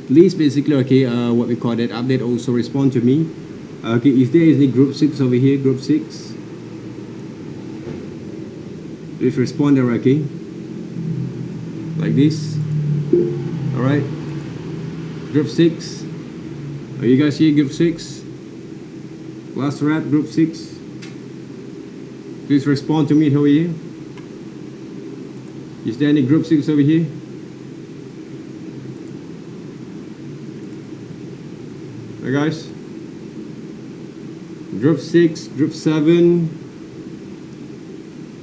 please basically, okay, what we call that, update also respond to me. Okay, is there any group 6 over here, group 6? Please respond there, okay? Like this. Alright. Group 6. Are you guys here, group 6? Last rap, group 6. Please respond to me over here. Is there any group 6 over here? Hey guys. Group 6, group 7,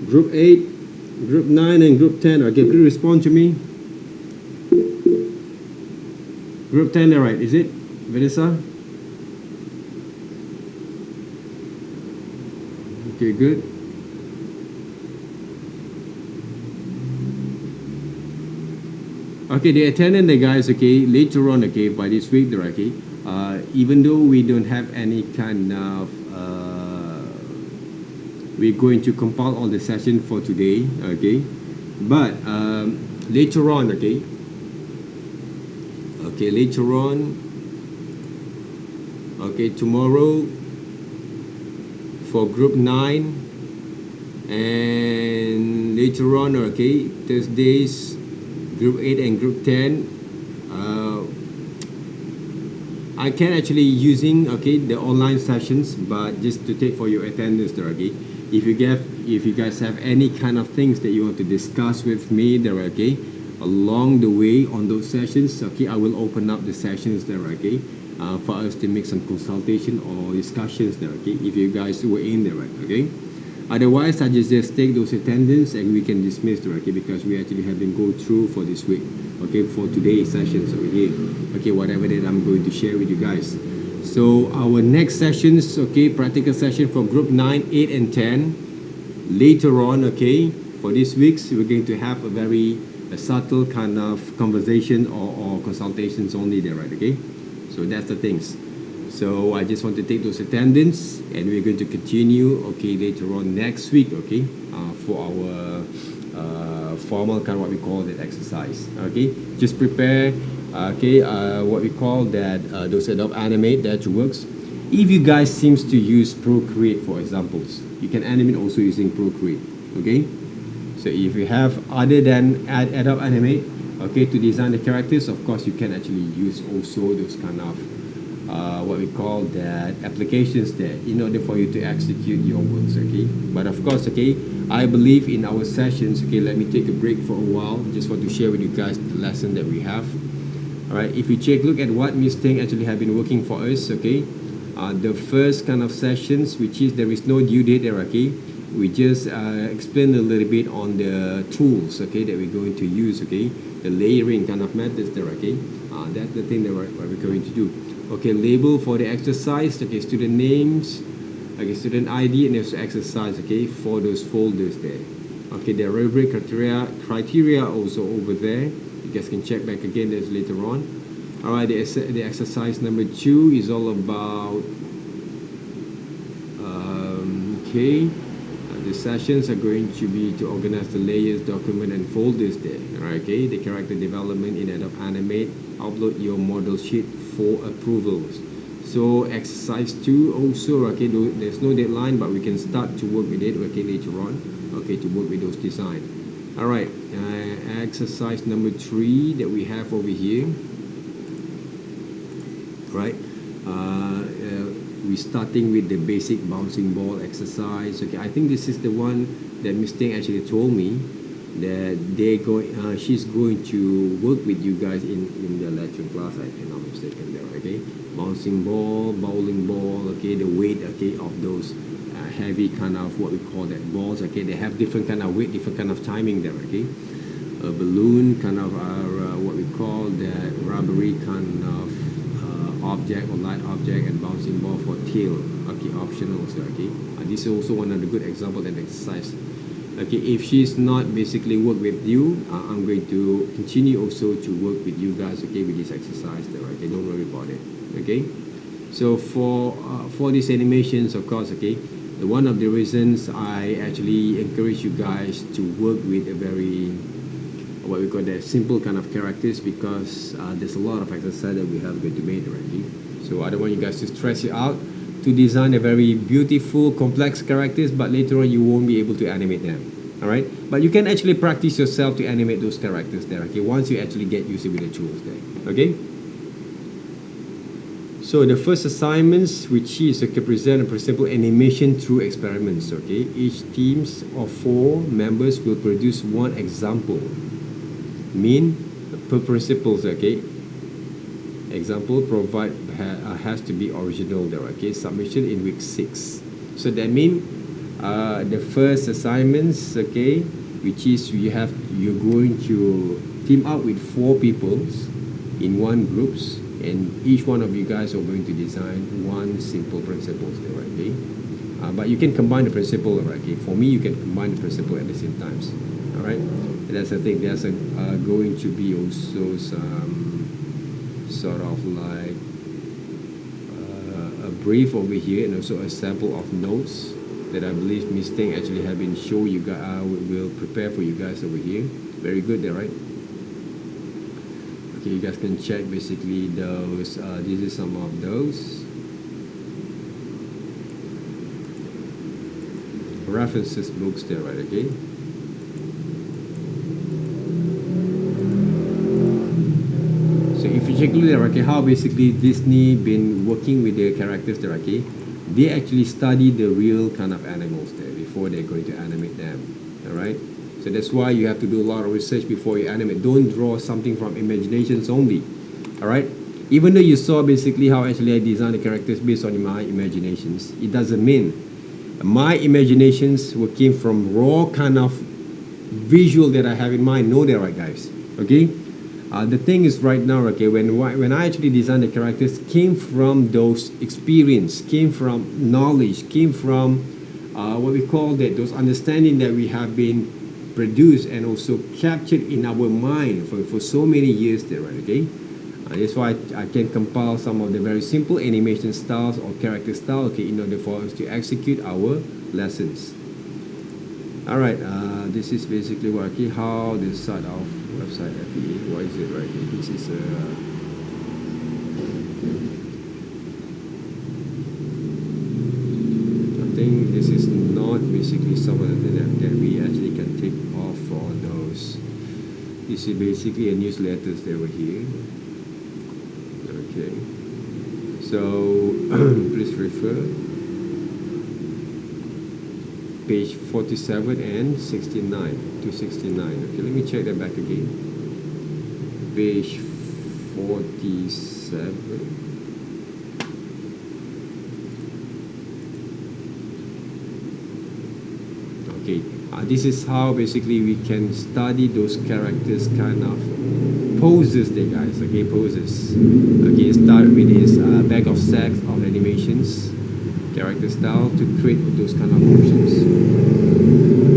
group 8, group 9 and group 10. Okay, please respond to me. Group 10, alright, is it? Vanessa? Okay, good. Okay, the attendant, the guys, okay, later on, okay, by this week, they're okay. Even though we don't have any kind of, we're going to compile all the session for today, okay. But later on, okay. Okay, later on, okay, tomorrow for group 9, and later on, okay, Thursdays, group 8 and group 10. I can actually using, okay, the online sessions, but just to take for your attendance there, okay. If you guys have any kind of things that you want to discuss with me there, okay, along the way on those sessions, okay, I will open up the sessions there, okay, for us to make some consultation or discussions there, okay, if you guys were in there, right, okay. Otherwise, I just take those attendance and we can dismiss there, okay, because we actually have been go through for this week, okay, for today's sessions over here, okay, whatever that I'm going to share with you guys. So our next sessions, okay, practical session for group 9, 8 and 10 later on, okay, for this week's we're going to have a subtle kind of conversation or consultations only there, right, okay. So that's the things. So I just want to take those attendance and we're going to continue, okay, later on next week, okay, for our formal kind of what we call that exercise, okay. Just prepare, okay, what we call that, those Adobe Animate that works. If you guys seems to use Procreate for examples, you can animate also using Procreate, okay. So if you have other than Adobe Animate, okay, to design the characters, of course you can actually use also those kind of what we call that applications there in order for you to execute your works, okay. But of course, okay, I believe in our sessions, okay, let me take a break for a while, just want to share with you guys the lesson that we have. All right, if you look at what Ms. Teng actually have been working for us, okay, the first kind of sessions, which is there is no due date there, okay, we just explain a little bit on the tools, okay, that we're going to use, okay, the layering kind of methods there, okay. That's the thing that we're going to do. Okay, label for the exercise, okay, student names, okay, student ID, and also exercise, okay, for those folders there. Okay, the rubric criteria also over there. You guys can check back again, that's later on. Alright, the exercise number 2 is all about, okay, the sessions are going to be to organize the layers, document, and folders there. Alright, okay, the character development in Adobe Animate, upload your model sheet for approvals. So exercise 2 also, okay, there's no deadline, but we can start to work with it, okay, later on, okay, to work with those design. All right, exercise number 3 that we have over here, right? we starting with the basic bouncing ball exercise. Okay, I think this is the one that Miss Ting actually told me that she's going to work with you guys in the lecture class, if I'm not mistaken there. Okay, bouncing ball, bowling ball. Okay, the weight, okay, of those heavy kind of what we call that balls. Okay, they have different kind of weight, different kind of timing there. Okay, a balloon kind of what we call that rubbery kind of object or light object, and bouncing ball for tail. Okay, optional. So okay, this is also one of the good example and exercise. Okay, if she's not basically work with you, I'm going to continue also to work with you guys. Okay, with this exercise there. Okay, don't worry about it. Okay, so for these animations, of course, okay, one of the reasons I actually encourage you guys to work with a very what we call the simple kind of characters, because there's a lot of exercise that we have going to make already. So I don't want you guys to stress you out to design a very beautiful, complex characters, but later on you won't be able to animate them. All right, but you can actually practice yourself to animate those characters there. Okay, once you actually get used to with the tools there. Okay. So the first assignments, which is okay, present a simple animation through experiments. Okay, each teams of 4 members will produce one example. Mean per principles. Okay, example provide has to be original there. Okay, submission in week 6. So that means the first assignments, okay, which is you're going to team up with 4 people in one groups, and each one of you guys are going to design one simple principles there. Okay, but you can combine the principle. Okay, for me you can combine the principle at the same times. All right, and that's the thing. There's going to be also some sort of like a brief over here, and also a sample of notes that I believe Miss Ting actually have been show you guys. Will prepare for you guys over here. Very good there, right? Okay, you guys can check basically those. This is some of those references books there, right? Okay. So if you check there, okay, how basically Disney been working with their characters there, okay, they actually study the real kind of animals there before they're going to animate them. All right. So that's why you have to do a lot of research before you animate. Don't draw something from imaginations only. All right. Even though you saw basically how actually I designed the characters based on my imaginations, it doesn't mean my imaginations came from raw kind of visual that I have in mind. No, they're right, guys. Okay. The thing is right now, okay, when I actually designed the characters, came from those experience, came from knowledge, came from what we call that those understanding that we have been produced and also captured in our mind for so many years there, right? Okay, that's why I can compile some of the very simple animation styles or character style, okay, in order for us to execute our lessons. All right, this is basically what, okay, how this side of website actually, what is it, right? This is I think this is not basically some of the things that we actually can take off for those. This is basically a newsletters that were here. Okay, so please refer page 47 and 69 to 69. Okay, let me check that back again. Page 47. Okay, this is how basically we can study those characters kind of poses there, guys. Okay, poses. Okay, start with this bag of sex of animations, character style to create those kind of motions.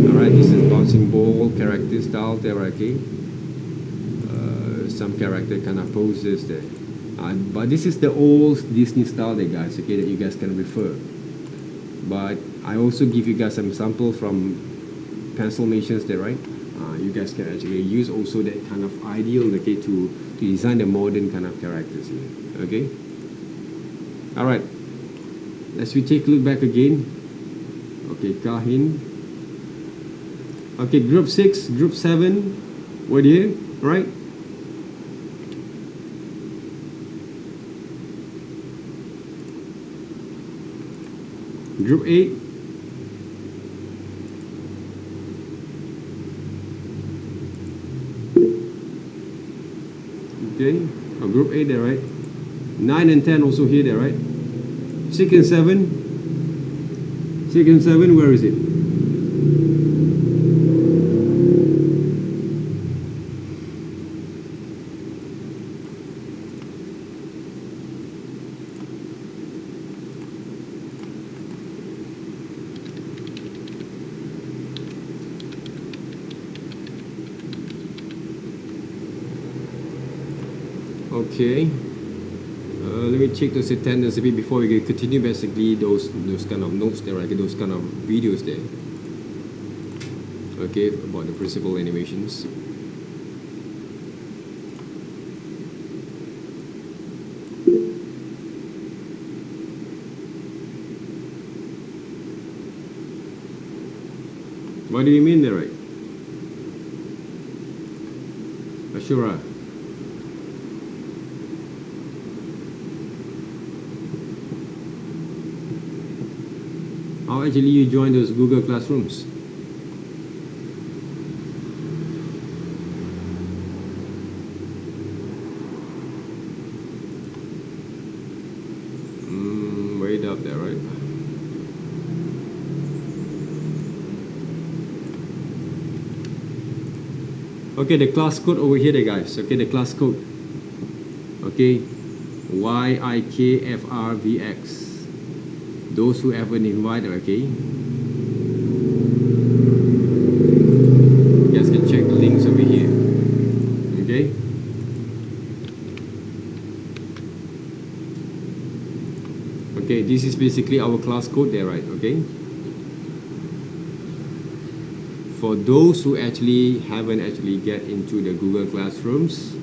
Alright, this is bouncing ball character style there. Okay, some character kind of poses there. But this is the old Disney style there, guys. Okay, that you guys can refer. But I also give you guys some sample from Pencilmations there, right? You guys can actually use also that kind of ideal, okay, to design the modern kind of characters here. Okay. All right. Let's we take a look back again. Okay, Kahin. Okay, group 6, group 7, we're here, right? Group 8. Okay, group 8 there, right? 9 and 10 also here there, right? 6 and 7. 6 and 7, where is it? Okay. Let me check those attendance a bit before we continue. Basically, those kind of notes there, right? Those kind of videos there. Okay, about the principal animations. What do you mean there, right? Ashura. How actually you join those Google Classrooms? Way up there, right? Okay, the class code over here, there, guys. Okay, the class code. Okay, YIKFRVX. Those who have an invite, okay. You guys can check the links over here. Okay. Okay, this is basically our class code there, right? Okay. For those who actually haven't actually get into the Google Classrooms,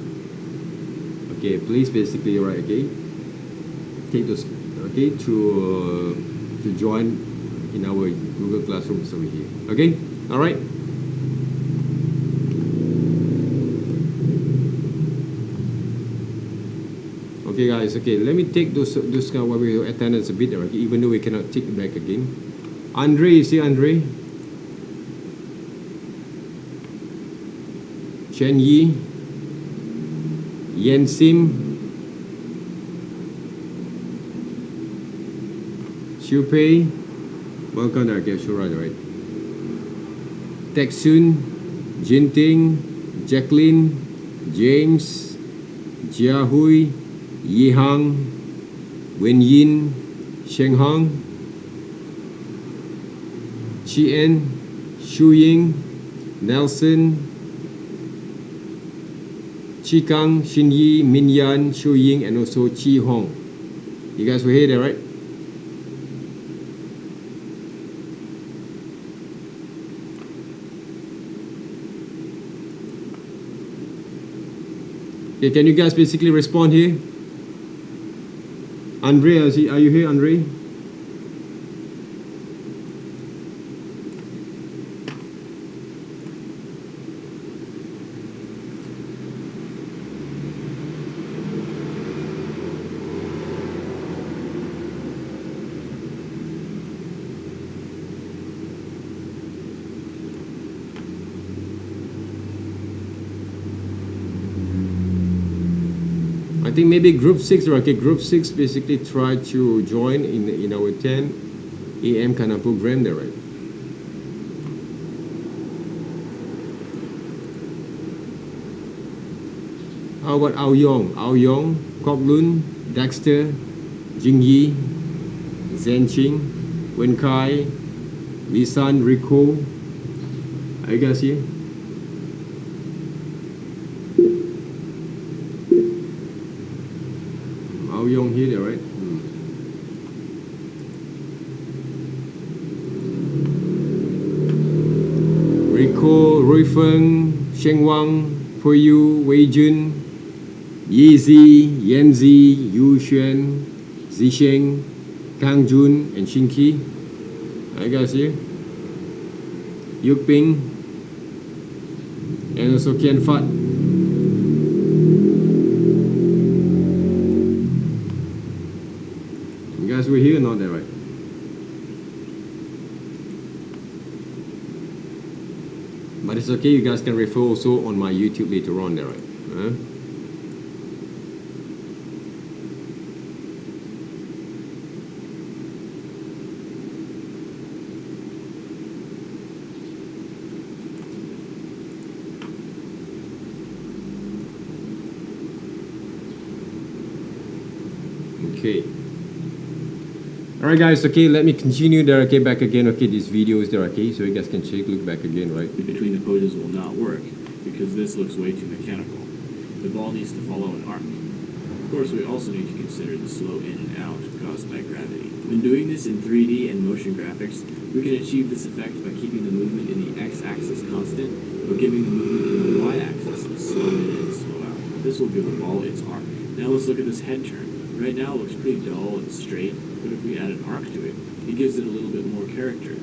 okay, please basically, right, okay, take those, okay, to join in our Google Classrooms over here. Okay, all right. Okay, guys. Okay, let me take those kind of attendance a bit, okay, even though we cannot take it back again. Andre, you see Andre? Chen Yi, Yen Sim, Xiu Pei, welcome there, okay, sure, right. Texun, Jinting, Jacqueline, James, Jia Hui, Yi Hang, Wen Yin, Sheng Hong, Chi En, Shu Ying, Nelson, Chi Kang, Xin Yi, Min Yan, Shu Ying, and also Chi Hong. You guys were here there, right? Okay, can you guys basically respond here? Andre, are you here, Andre? I think maybe group 6, okay, group 6 basically try to join in our 10 AM kind of program there, right? How about Ao Yong, Kok Lun, Dexter, Jing Yi, Zhen Qing, Wen Kai, Lisan, Rico? Are you guys here? Ao Yong here there, right? Rico, Rui Feng, Sheng Wang, Puyu, Wei Jun, Yi Zi, Yan Zi, Yu Xuan, Zisheng, Kang Jun, and Xin Qi. Are you guys here? Yuk Ping, and also Kian Fat. You guys were here or not there, right? That's okay. You guys can refer also on my YouTube later on there, right? Okay. Alright guys, okay, let me continue there, okay, back again, okay, this video is there, okay, so you guys can check, look back again, right? Between the poses will not work because this looks way too mechanical. The ball needs to follow an arc. Of course, we also need to consider the slow in and out caused by gravity. When doing this in 3D and motion graphics, we can achieve this effect by keeping the movement in the x-axis constant, but giving the movement in the y-axis a slow in and slow out. This will give the ball its arc. Now let's look at this head turn. Right now it looks pretty dull and straight, but if we add an arc to it, it gives it a little bit more character.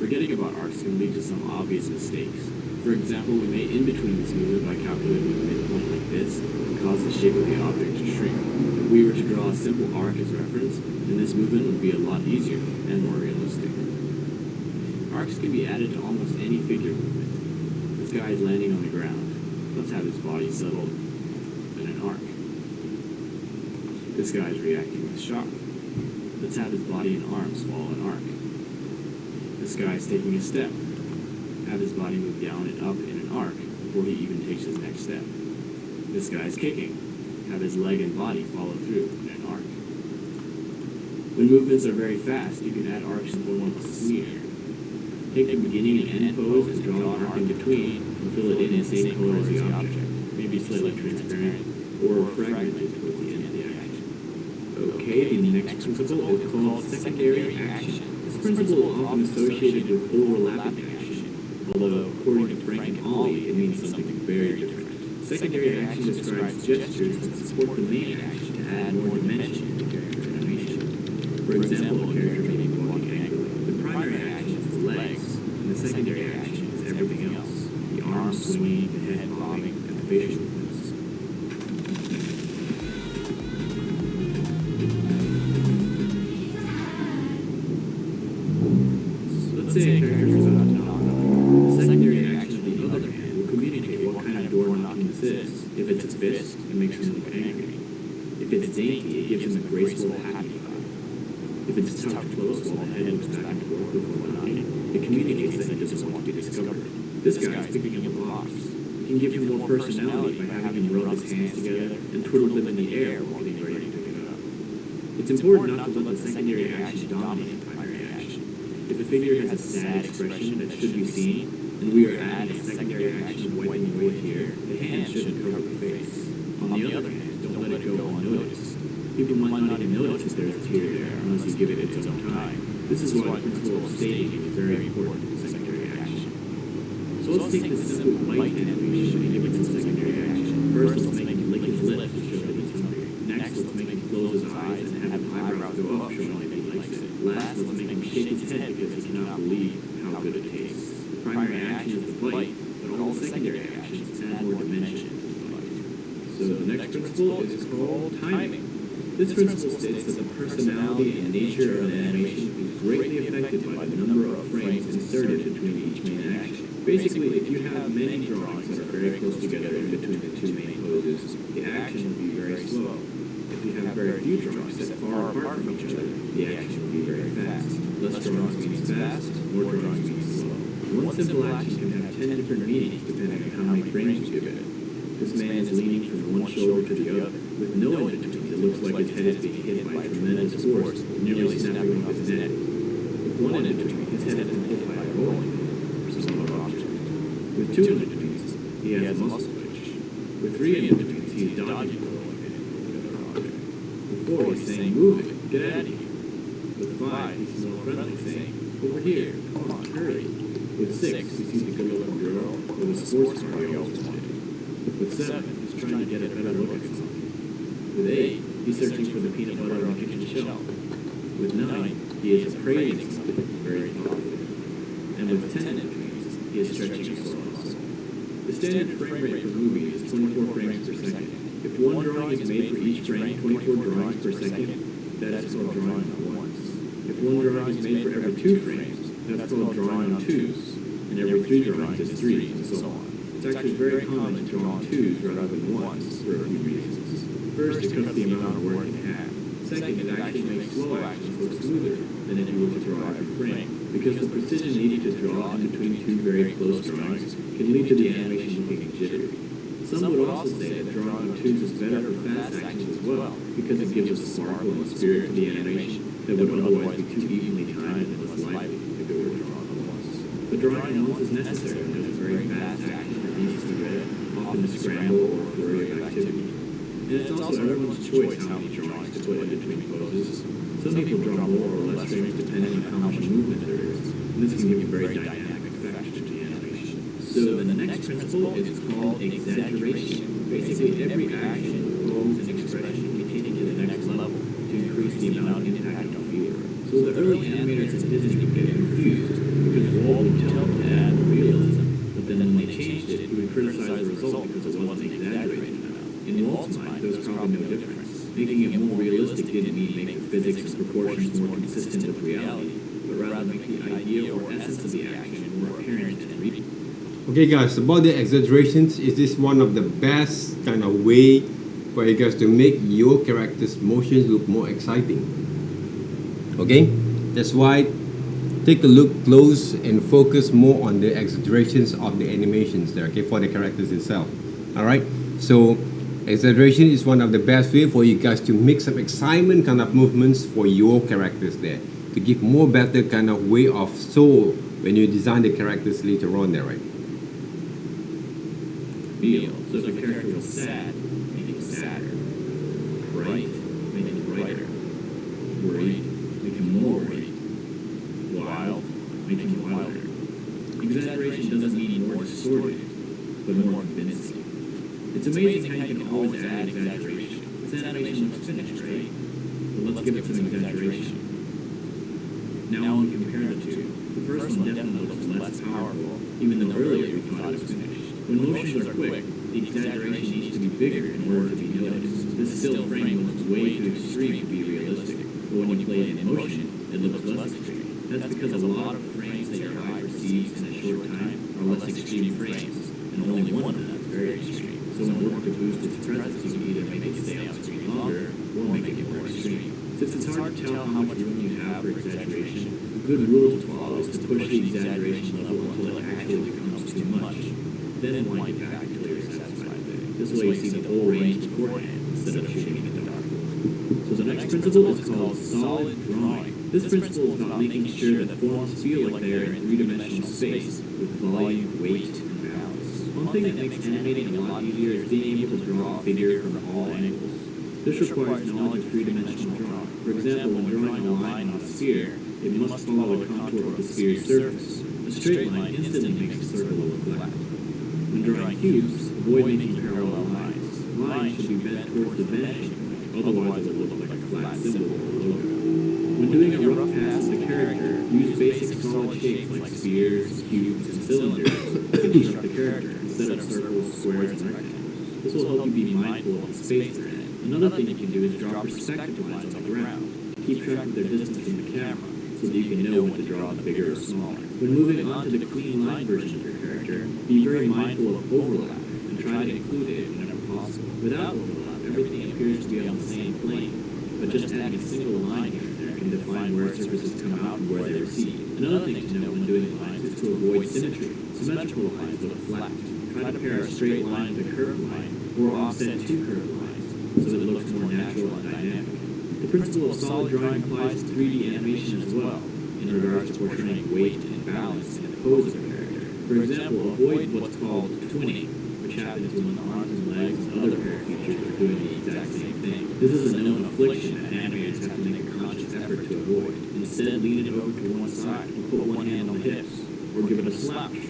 Forgetting about arcs can lead to some obvious mistakes. For example, we may in between this movement by calculating a midpoint like this and cause the shape of the object to shrink. If we were to draw a simple arc as reference, then this movement would be a lot easier and more realistic. Arcs can be added to almost any figure movement. This guy is landing on the ground. Let's have his body settled in an arc. This guy is reacting with shock. Let's have his body and arms follow an arc. This guy is taking a step. Have his body move down and up in an arc before he even takes his next step. This guy is kicking. Have his leg and body follow through in an arc. When movements are very fast, you can add arcs in form of a smear. Take the beginning and end pose and draw an arc in between and fill it in the same color as the object, maybe slightly transparent, or fragmented towards the end of the action. Okay, the next principle is called secondary action. This principle is often associated with overlapping action, although according to Frank and Ollie, it means something very different. Secondary action describes gestures that support the main action to add more dimension to the character animation. For example, a character may be walking angrily. The primary action is the legs, and the secondary action is everything else. The arms swinging, the head bobbing, and the facial movements. Let's say a character is about to knock on a door. The secondary action, on the other hand, will communicate what kind of door knocking this is. If it's a fist, it makes him look angry. If it's dainty, it gives him a graceful, happy vibe. If it's tucked close while the head looks back and forth before knocking, it communicates that he doesn't want to be discovered. This guy is picking up a box. You can give him more personality by having him rub his hands together and twiddle them in the air while getting ready to pick it up. It's important not to let the secondary action dominate the primary action. If a figure has a sad expression that should be seen, and we are adding a secondary action of wiping away here, the hand shouldn't cover the face. On the other hand, don't let it go unnoticed. People might not even notice if there's a tear there unless you give it its own time. This is why the principle of staging is very important in secondary action. So let's take this simple bite animation and give it some secondary action. First, let's make him lick his lips to show that he's hungry. Next, let's make him close his eyes and have his eyebrows go up, showing that he likes it. Last, let's make him shake his head because he cannot believe how good it tastes. The primary action is the bite, but all the secondary actions add more dimension to the bite. So the next principle is called timing. This principle states that the personality and nature of the animation is greatly affected by the number of frames inserted between each main action. Basically, if you have many drawings that are very close together in between the two main poses, the action will be very slow. If you have very few drawings that are far apart from each other, the action will be very fast. Less drawings means fast, more drawings means slow. One simple action can have 10 different meanings depending on how many frames you give it. This man is leaning from one shoulder to the other, with no in between. It looks like his head is being hit by tremendous force, nearly snapping off his neck. With one in between, his head has been hit by a rolling pin or some other object. With two in between, he has a muscle twitch. With three in between, he is dodging the rolling pin or the other object. With four, he's saying, "Move it, get out of here." With five, he's more friendly, saying, "Over here, come on, hurry." With six, he sees a good-looking girl with a sports car he always wanted. With seven, he's trying to get a better look at something. With eight, he's searching for the peanut butter on the kitchen shelf. With nine, he is appraising something very thoughtfully. And with 10 entries, he is stretching a sore muscle. The standard frame rate for movies is 24 frames per second. If one drawing is made for each frame, 24 drawings per second, that is called drawing on ones. If one drawing is made for every 2 frames, that's called drawing on twos. and every 3 drawings is 3, and so on. It's actually very common to draw on 2s rather than 1s for a few reasons. First, it cuts the amount of work in half. Second, it actually makes slow actions look smoother than if you were to draw every frame, because the precision needed to draw in between 2 very close drawings can lead to the animation looking jittery. Some would also say that drawing on 2s is better for fast actions as well, because it gives a sparkle and spirit to the animation that would otherwise be too evenly timed and less lively if it were drawn on 1s. But drawing on 1s is necessary when there's a very fast action that needs to be read, often a scramble or a flurry of activity. And it's also everyone's choice how many drawings to put in between poses. Some people draw more or less frames depending on how much movement there is, and this can give a very dynamic effect to the animation. So the next principle is called exaggeration. Basically, every action, pose, and expression can be taken to the next level to increase the amount of impact on the viewer. So the early animators at Disney would get confused because Walt would tell them to add realism, but then when they changed it, he would criticize the result because it wasn't exaggerated enough. In Walt's mind, there was probably no difference. Making it more realistic didn't mean make the physics and proportions more consistent with reality, but rather make the idea or essence of the action more apparent and readable. Okay guys, about the exaggerations, is this one of the best kind of way for you guys to make your characters' motions look more exciting? Okay, that's why take a look close and focus more on the exaggerations of the animations there, okay, for the characters itself. Alright, so exaggeration is one of the best way for you guys to make some excitement kind of movements for your characters there, to give more better kind of way of soul when you design the characters later on there, right? Feel. So if a character was sad, make it sadder. Bright, make it brighter. Worried, make him more worried. Wild, make him wilder. Exaggeration doesn't mean more distorted, but more convincing. It's amazing how you can always add exaggeration. This animation looks finished, right? But let's give it some exaggeration. Now we'll compare the two. The first one definitely looks less powerful, even though earlier we thought it was finished. When motions are quick, the exaggeration needs to be bigger in order to be noticed. This still frame looks way too extreme to be realistic, but when you play it in motion, it looks less extreme. That's because a lot of the frames that your eye perceives in a short time are less extreme frames, and only one of them is very extreme. So in order to boost its presence, you can either make it stay on screen longer, or make it more extreme. Since it's hard to tell how much room you have for exaggeration, a good rule to follow is to push the exaggeration level until it actually becomes too much. Then wind it back until you're satisfied with it. This way you see the whole range beforehand instead of shooting in the dark. So the next principle is called solid drawing. This principle is about making sure that forms feel like they are in three-dimensional space with volume, weight, and balance. One thing that makes animating a lot easier is being able to draw a figure from all angles. This requires knowledge of three-dimensional drawing. For example, when drawing a line on a sphere, it must follow the contour of the sphere's surface. A straight line instantly makes a circle look flat. When drawing cubes, avoid making parallel lines. Lines should be bent towards the vanishing point, otherwise it will look like a flat symbol or logo. When doing a rough pass of the character, use basic solid shapes like spheres, cubes, and cylinders to construct the character instead of circles, squares, and rectangles. This will help you be mindful of the space they're in. Another thing you can do is draw perspective lines on the ground. Keep track of their distance from the camera, so that you can know when to draw them bigger or smaller. When moving on to the clean line version of your character, be very mindful of overlap and try to include it whenever possible. Without overlap, everything appears to be on the same plane, but just adding a single line here and there can define where surfaces come out and where they recede. Another thing to know when doing lines is to avoid symmetry. Symmetrical lines look flat. Try to pair a straight line with a curved line, or offset two curved lines, so that it looks more natural and dynamic. The principle of solid drawing applies to 3D animation as well, in regards to portraying weight and balance in the pose of a character. For example, avoid what's called twinning, which happens when the arms and legs and other character features are doing the exact same thing. This is a known affliction that animators have to make a conscious effort to avoid. Instead, lean it over to one side, or put one hand on the hips, or give it a slouch,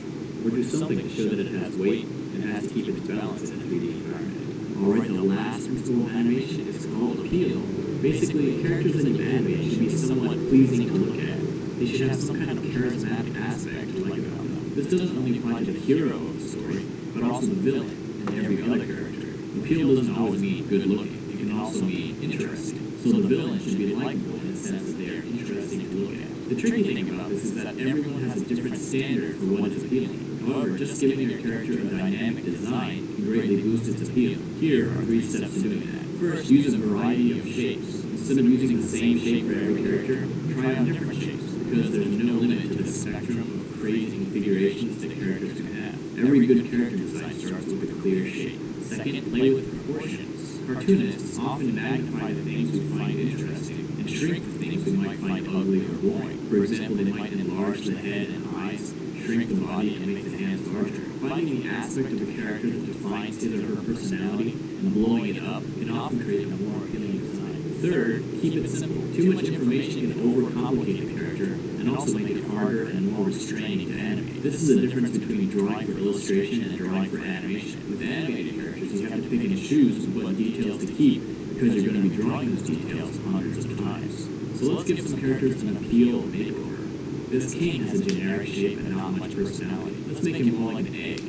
or do something to show that it has weight and has to keep its balance in a 3D environment. Alright, the last principle of animation is called appeal. Basically, characters in your anime should be somewhat pleasing to look at. They should have some kind of charismatic aspect you like about them. This doesn't only apply to the hero of the story, but also the villain and every other character. Appeal doesn't always mean good looking. It can also mean interesting, so the villain should be likable in the sense that they are interesting to look at. The tricky thing about this is that everyone has a different standard for what is appealing. However, just giving your character a dynamic design can greatly boost its appeal. Here are 3 steps to doing that. First, use a variety of shapes. Instead of using the same shape for every character, try on different shapes, because there's no limit to the spectrum of crazy configurations that characters can have. Every good character design starts with a clear shape. Second, play with proportions. Cartoonists often magnify the things we find interesting and shrink the things we might find ugly or boring. For example, they might enlarge the head and eyes, shrink the body, and make the hands larger. Finding the aspect of a character that defines his or her personality and blowing it up can often create a more appealing design. Third, keep it simple. Too much information can overcomplicate the character and also make it harder and more restraining to animate. This is the difference between drawing for illustration and drawing for animation. With animated characters, you have to pick and choose what details to keep because you're going to be drawing those details hundreds of times. So let's give some characters an appeal makeover. This king has a generic shape and not much personality. Let's make him more like an egg.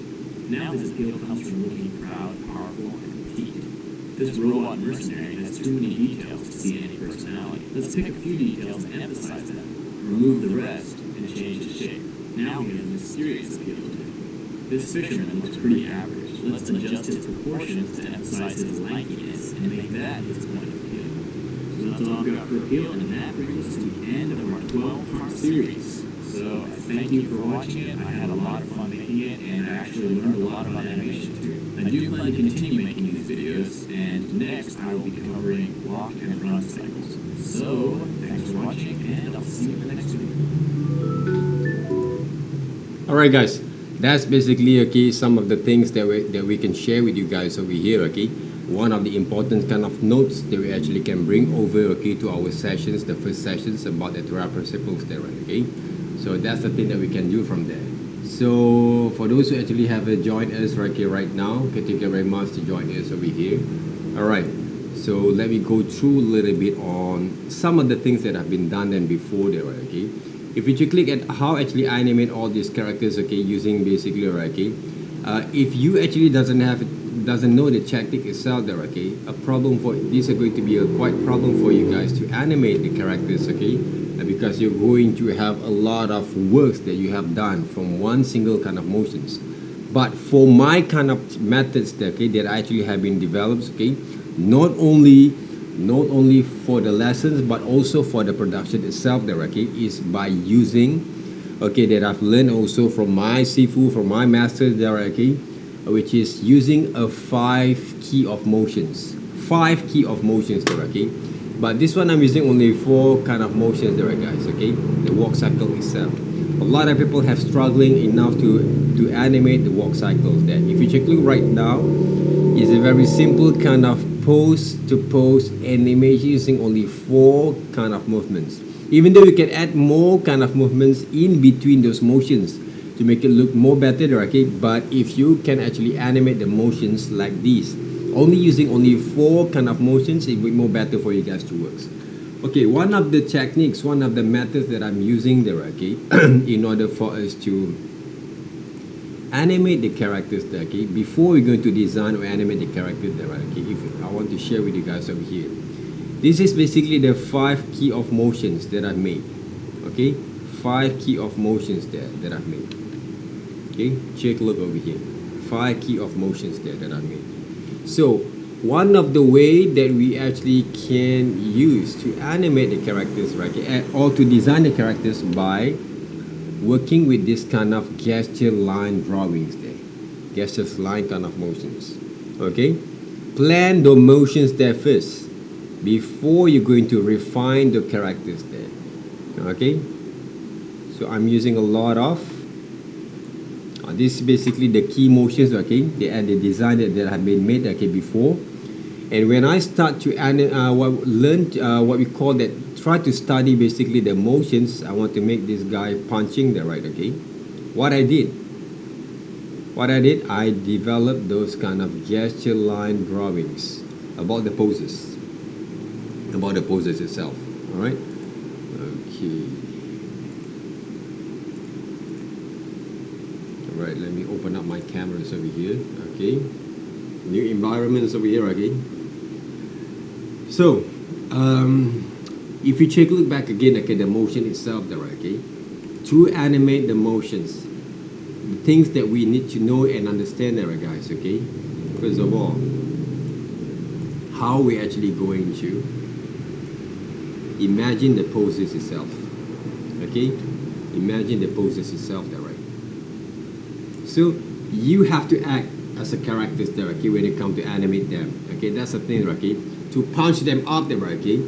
Now his appeal comes from looking proud, powerful, and petite. This robot mercenary has too many details to see any personality. Let's pick a few details and emphasize them. Remove the rest and change his shape. Now he has a mysterious appeal to him. This fisherman looks pretty average. Let's adjust his proportions to emphasize his lankiness and make that his point of appeal. So that's all I've got for appeal, and that brings us to the end of our 12-part series. So thank you for watching it. I had a lot of fun making it, and I actually learned a lot about animation too. I do plan to continue making these videos, and next I will be covering walk and run cycles. So thanks for watching, and I'll see you in the next video. Alright guys, that's basically okay some of the things that we can share with you guys over here, okay. One of the important kind of notes that we actually can bring over, okay, to our sessions, the first sessions about the Terra principles there, okay. So that's the thing that we can do from there. So for those who actually have joined us right here right now, okay, thank you very much to join us over here. Alright, so let me go through a little bit on some of the things that have been done then before there, okay. If you click at how actually animate all these characters, okay, using basically, okay, if you actually doesn't know the technique itself there, okay, a problem for this is going to be a quite problem for you guys to animate the characters, okay, because you're going to have a lot of works that you have done from one single kind of motions. But for my kind of methods that, okay, that actually have been developed, okay, not only for the lessons but also for the production itself there, okay, is by using, okay, that I've learned also from my Sifu, from my master there, okay, which is using a 5 key of motions. 5 key of motions there, okay. But this one I'm using only 4 kind of motions there, guys, okay, the walk cycle itself. A lot of people have struggling enough to animate the walk cycles there. If you check look right now, it's a very simple kind of pose to pose animation using only 4 kind of movements. Even though you can add more kind of movements in between those motions to make it look more better, okay, but if you can actually animate the motions like this, only using only 4 kind of motions, it will be more better for you guys to work. Okay, one of the techniques, one of the methods that I'm using there, okay, in order for us to animate the characters there, okay, before we're going to design or animate the characters there, okay, if I want to share with you guys over here. This is basically the 5 key of motions that I've made, okay, 5 key of motions there that I've made, okay, check look over here, 5 key of motions there that I've made. So one of the way that we actually can use to animate the characters, right, or to design the characters by working with this kind of gesture line drawings there, gestures line kind of motions, okay. Plan the motions there first before you're going to refine the characters there, okay. So I'm using a lot of this is basically the key motions, okay, the design that have been made, okay, before. And when I start to what we call that, try to study basically the motions, I want to make this guy punching there, right, okay. What I did, I developed those kind of gesture line drawings about the poses itself, all right. Okay. Alright, let me open up my cameras over here, okay. New environments over here, okay. So, If you take a look back again, okay, the motion itself there, okay, to animate the motions, the things that we need to know and understand there, guys, okay. First of all, how we actually going to imagine the poses itself, okay. Imagine the poses itself there, right. So you have to act as a characters there, okay, when it comes to animate them, okay. That's the thing, okay. To punch them up there, okay,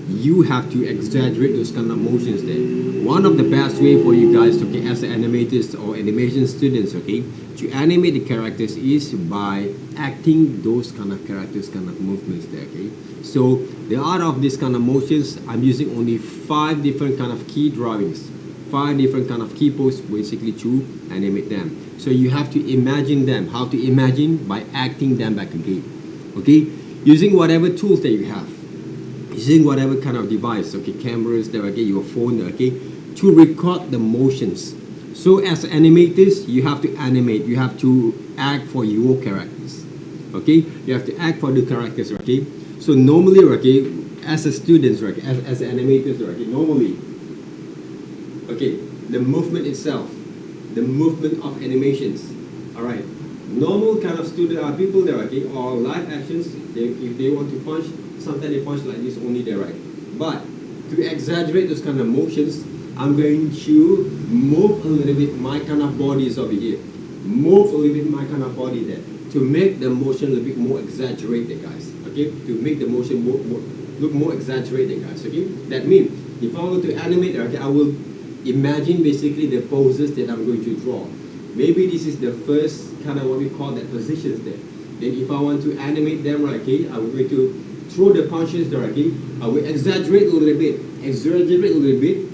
you have to exaggerate those kind of motions there. One of the best way for you guys, okay, as animators or animation students, okay, to animate the characters is by acting those kind of characters, kind of movements there, okay. So the art of this kind of motions, I'm using only 5 different kind of key drawings, 5 different kind of key poses basically to animate them. So you have to imagine them. How to imagine? By acting them back again, okay, using whatever tools that you have, using whatever kind of device, okay, cameras there, okay, your phone, okay, to record the motions. So as animators, you have to animate, you have to act for your characters, okay, you have to act for the characters, okay. So normally, okay, as a students, right, as animators, okay, normally, okay, the movement itself, the movement of animations, all right, normal kind of student people there, okay, or live actions, if they want to punch, sometimes they punch like this only there, right. But to exaggerate those kind of motions, I'm going to move a little bit my kind of bodies over here, move a little bit my kind of body there, to make the motion a little bit more exaggerated, guys, okay, to make the motion look more exaggerated, guys, okay. That means if I want to animate, okay, I will imagine basically the poses that I'm going to draw. Maybe this is the first kind of what we call that positions there. Then if I want to animate them, right, okay, I'm going to throw the punches there, okay, I will exaggerate a little bit, exaggerate a little bit.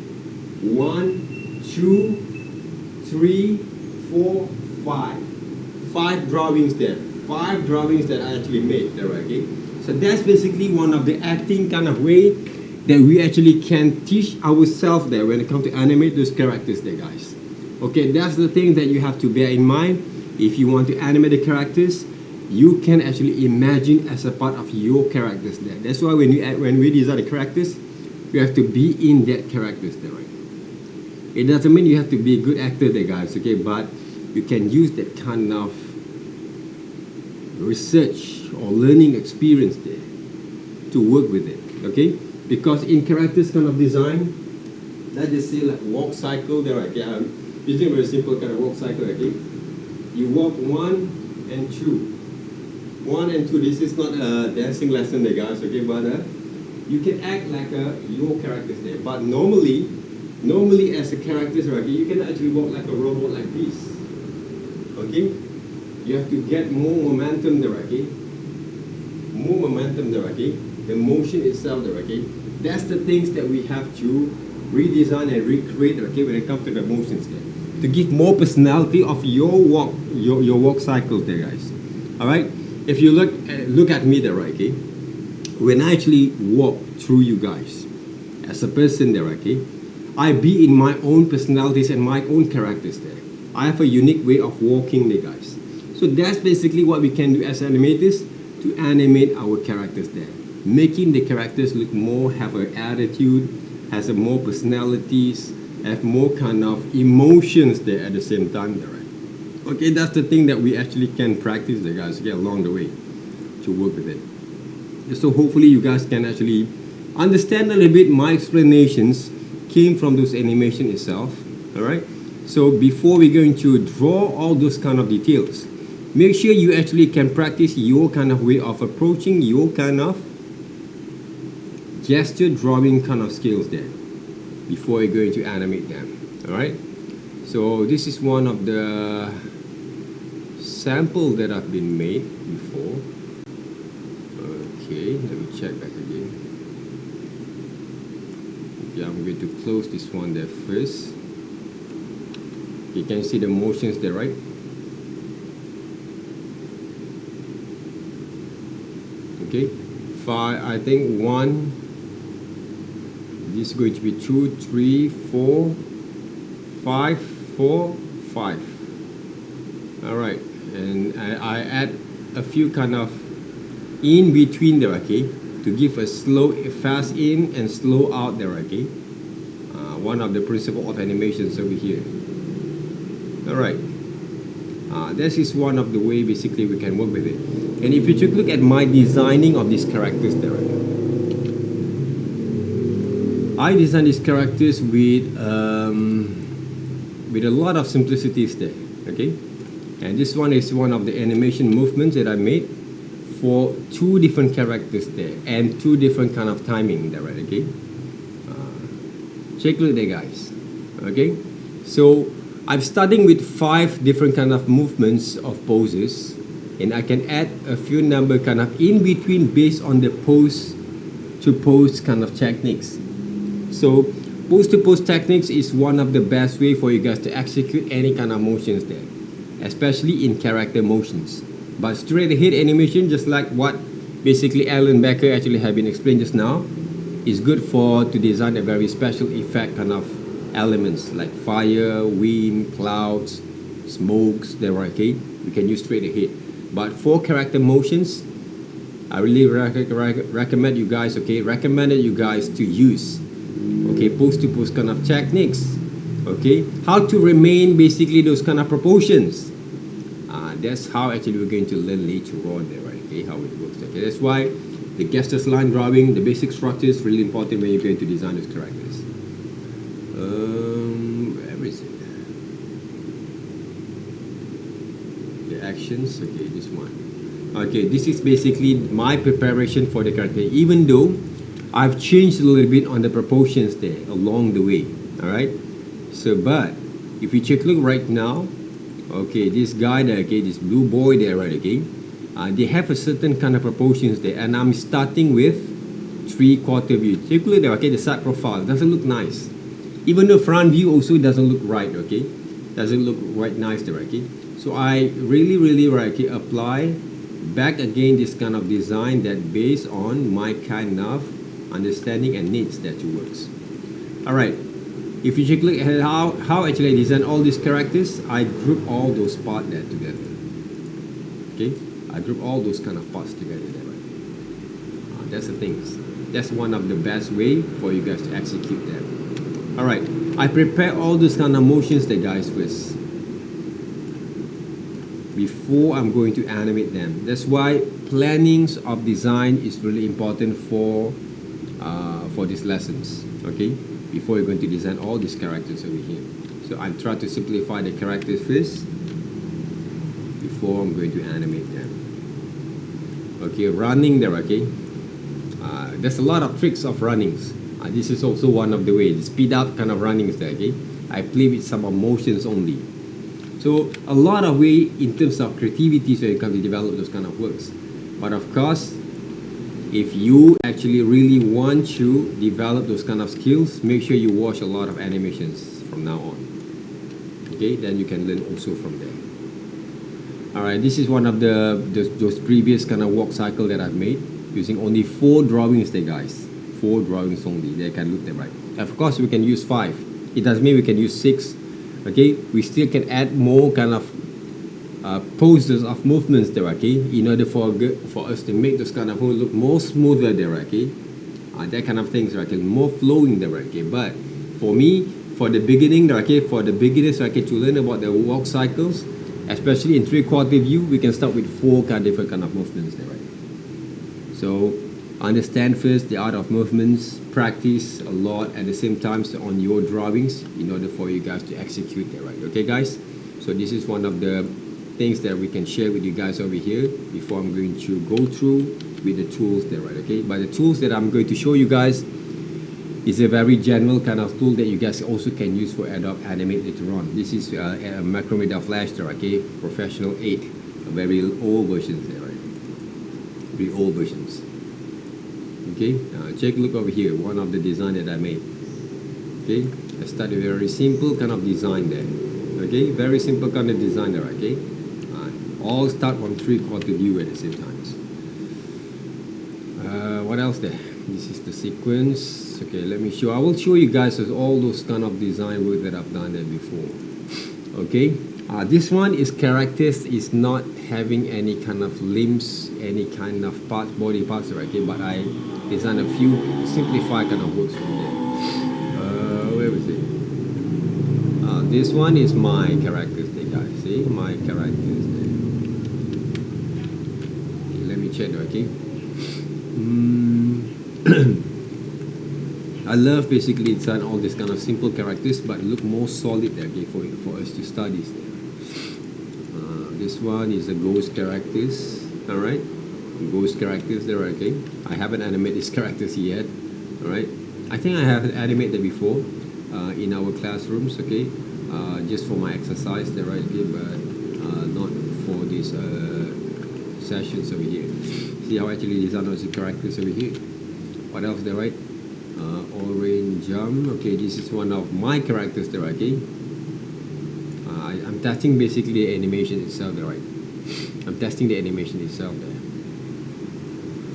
1, 2, 3, 4, 5. 5 drawings there. 5 drawings that I actually made there, okay. So that's basically one of the acting kind of way that we actually can teach ourselves there when it comes to animate those characters there, guys. Okay, that's the thing that you have to bear in mind. If you want to animate the characters, you can actually imagine as a part of your characters there. That's why when we design the characters, you have to be in that characters there, right? It doesn't mean you have to be a good actor there, guys, okay, but you can use that kind of research or learning experience there to work with it, okay. Because in characters kind of design, let's just say like walk cycle there, okay, I'm using a very simple kind of walk cycle, okay. You walk 1 and 2. 1 and 2, this is not a dancing lesson there, guys, okay, but you can act like your characters there. But normally as a characters, okay, you can actually walk like a robot like this, okay. You have to get more momentum there, okay, more momentum there, okay, the motion itself there, okay. That's the things that we have to redesign and recreate, okay, when it comes to the motions there, to give more personality of your walk cycle there, guys. All right, if you look at me there, okay, when I actually walk through you guys as a person there, okay, I be in my own personalities and my own characters there. I have a unique way of walking there, guys. So that's basically what we can do as animators, to animate our characters there, making the characters look more, have an attitude, has a more personalities, have more kind of emotions there at the same time there, right? Okay, that's the thing that we actually can practice there, guys, okay, along the way to work with it. So hopefully you guys can actually understand a little bit my explanations came from those animation itself, all right. So before we're going to draw all those kind of details, make sure you actually can practice your kind of way of approaching your kind of gesture drawing kind of skills there before you're going to animate them, all right. So this is one of the sample that I've been made before. Okay, let me check back again. Yeah, I'm going to close this one there first. You can see the motions there, right? Okay, 5, I think 1, this is going to be 2, 3, 4, 5, 4, 5. All right, and I add a few kind of in between there, okay, to give a slow, fast in and slow out there, okay? One of the principle of animations over here. All right. This is one of the way basically we can work with it. And if you take a look at my designing of these characters there, I designed these characters with a lot of simplicities there, okay? And this one is one of the animation movements that I made for two different characters there and two different kind of timing there, right? Okay. Check a look there, guys. Okay. So I'm starting with 5 different kind of movements of poses, and I can add a few number kind of in between based on the pose to pose kind of techniques. So pose to pose techniques is one of the best way for you guys to execute any kind of motions there, especially in character motions. But straight ahead animation, just like what basically Alan Becker actually have been explained just now, is good for to design a very special effect kind of elements like fire, wind, clouds, smokes, they're okay. We can use straight ahead. But for character motions, I really recommend you guys, okay, recommended you guys to use, okay, pose to pose kind of techniques, okay, how to remain basically those kind of proportions. That's how actually we're going to learn later on there, right? Okay, how it works. Okay, that's why the gestures line drawing, the basic structure is really important when you're going to design those characters. Where is it? The actions. Okay, this one. Okay, this is basically my preparation for the character. Even though I've changed a little bit on the proportions there along the way. All right. So, but if you check a look right now. Okay, this guy there, okay, this blue boy there, right, okay, they have a certain kind of proportions there, and I'm starting with 3/4 view. Take a look there, okay, the side profile doesn't look nice. Even the front view also doesn't look right, okay, doesn't look right nice there, okay. So I really, right, okay, apply back again this kind of design that based on my kind of understanding and needs that it works. All right. If you take a look at how actually I design all these characters, I group all those parts there together. Okay, I group all those kind of parts together there. Right? That's the things. That's one of the best way for you guys to execute that. All right, I prepare all those kind of motions there, guys, first before I'm going to animate them. That's why plannings of design is really important for these lessons. Okay. Before you're going to design all these characters over here. So I'm trying to simplify the characters first before I'm going to animate them. Okay, running there, okay. There's a lot of tricks of runnings. This is also one of the ways, speed up kind of runnings there, okay. I play with some emotions only. So a lot of way in terms of creativity so you can develop those kind of works. But of course, if you actually really want to develop those kind of skills, make sure you watch a lot of animations from now on. Okay, then you can learn also from there. All right, this is one of those previous kind of walk cycle that I've made using only 4 drawings there, guys. 4 drawings only. They can look there, right? Of course, we can use 5. It doesn't mean we can use 6. Okay, we still can add more kind of poses of movements there, okay, in order for us to make those kind of movements look more smoother there, okay, that kind of things, okay, more flowing there, okay. But for me, for the beginning, okay, for the beginners, okay, to learn about the walk cycles, especially in 3/4 view, we can start with 4 different kind of movements there, right? So understand first the art of movements, practice a lot at the same time so on your drawings in order for you guys to execute that, right? Okay, guys. So this is one of the things that we can share with you guys over here before I'm going to go through with the tools there, right? Okay, but the tools that I'm going to show you guys is a very general kind of tool that you guys also can use for Adobe Animate later on. This is a Macromedia Flash there, okay, Professional 8, a very old versions there, right? Very old versions. Okay, take a look over here, one of the design that I made. Okay, I started a very simple kind of design there. Okay, very simple kind of design there, okay. All start on 3/4 view at the same time. What else there? This is the sequence. Okay, let me show. I will show you guys all those kind of design work that I've done there before. Okay, this one is characters is not having any kind of limbs, any kind of parts, body parts, right? Okay, but I designed a few simplified kind of works from there. Where was it? This one is my characters there, guys. See, my characters there. Okay, let me check, okay? I love basically design all these kind of simple characters, but look more solid there, okay, for us to study there. This one is a ghost characters, all right? Ghost characters there, okay? I haven't animated these characters yet, all right? I think I have animated before in our classrooms, okay? Just for my exercise there, right? Okay, but not for these sessions over here. See how I actually design those characters over here. What else there, right? Orange jump. Okay, this is one of my characters there, okay? I'm testing basically the animation itself there, right? I'm testing the animation itself there.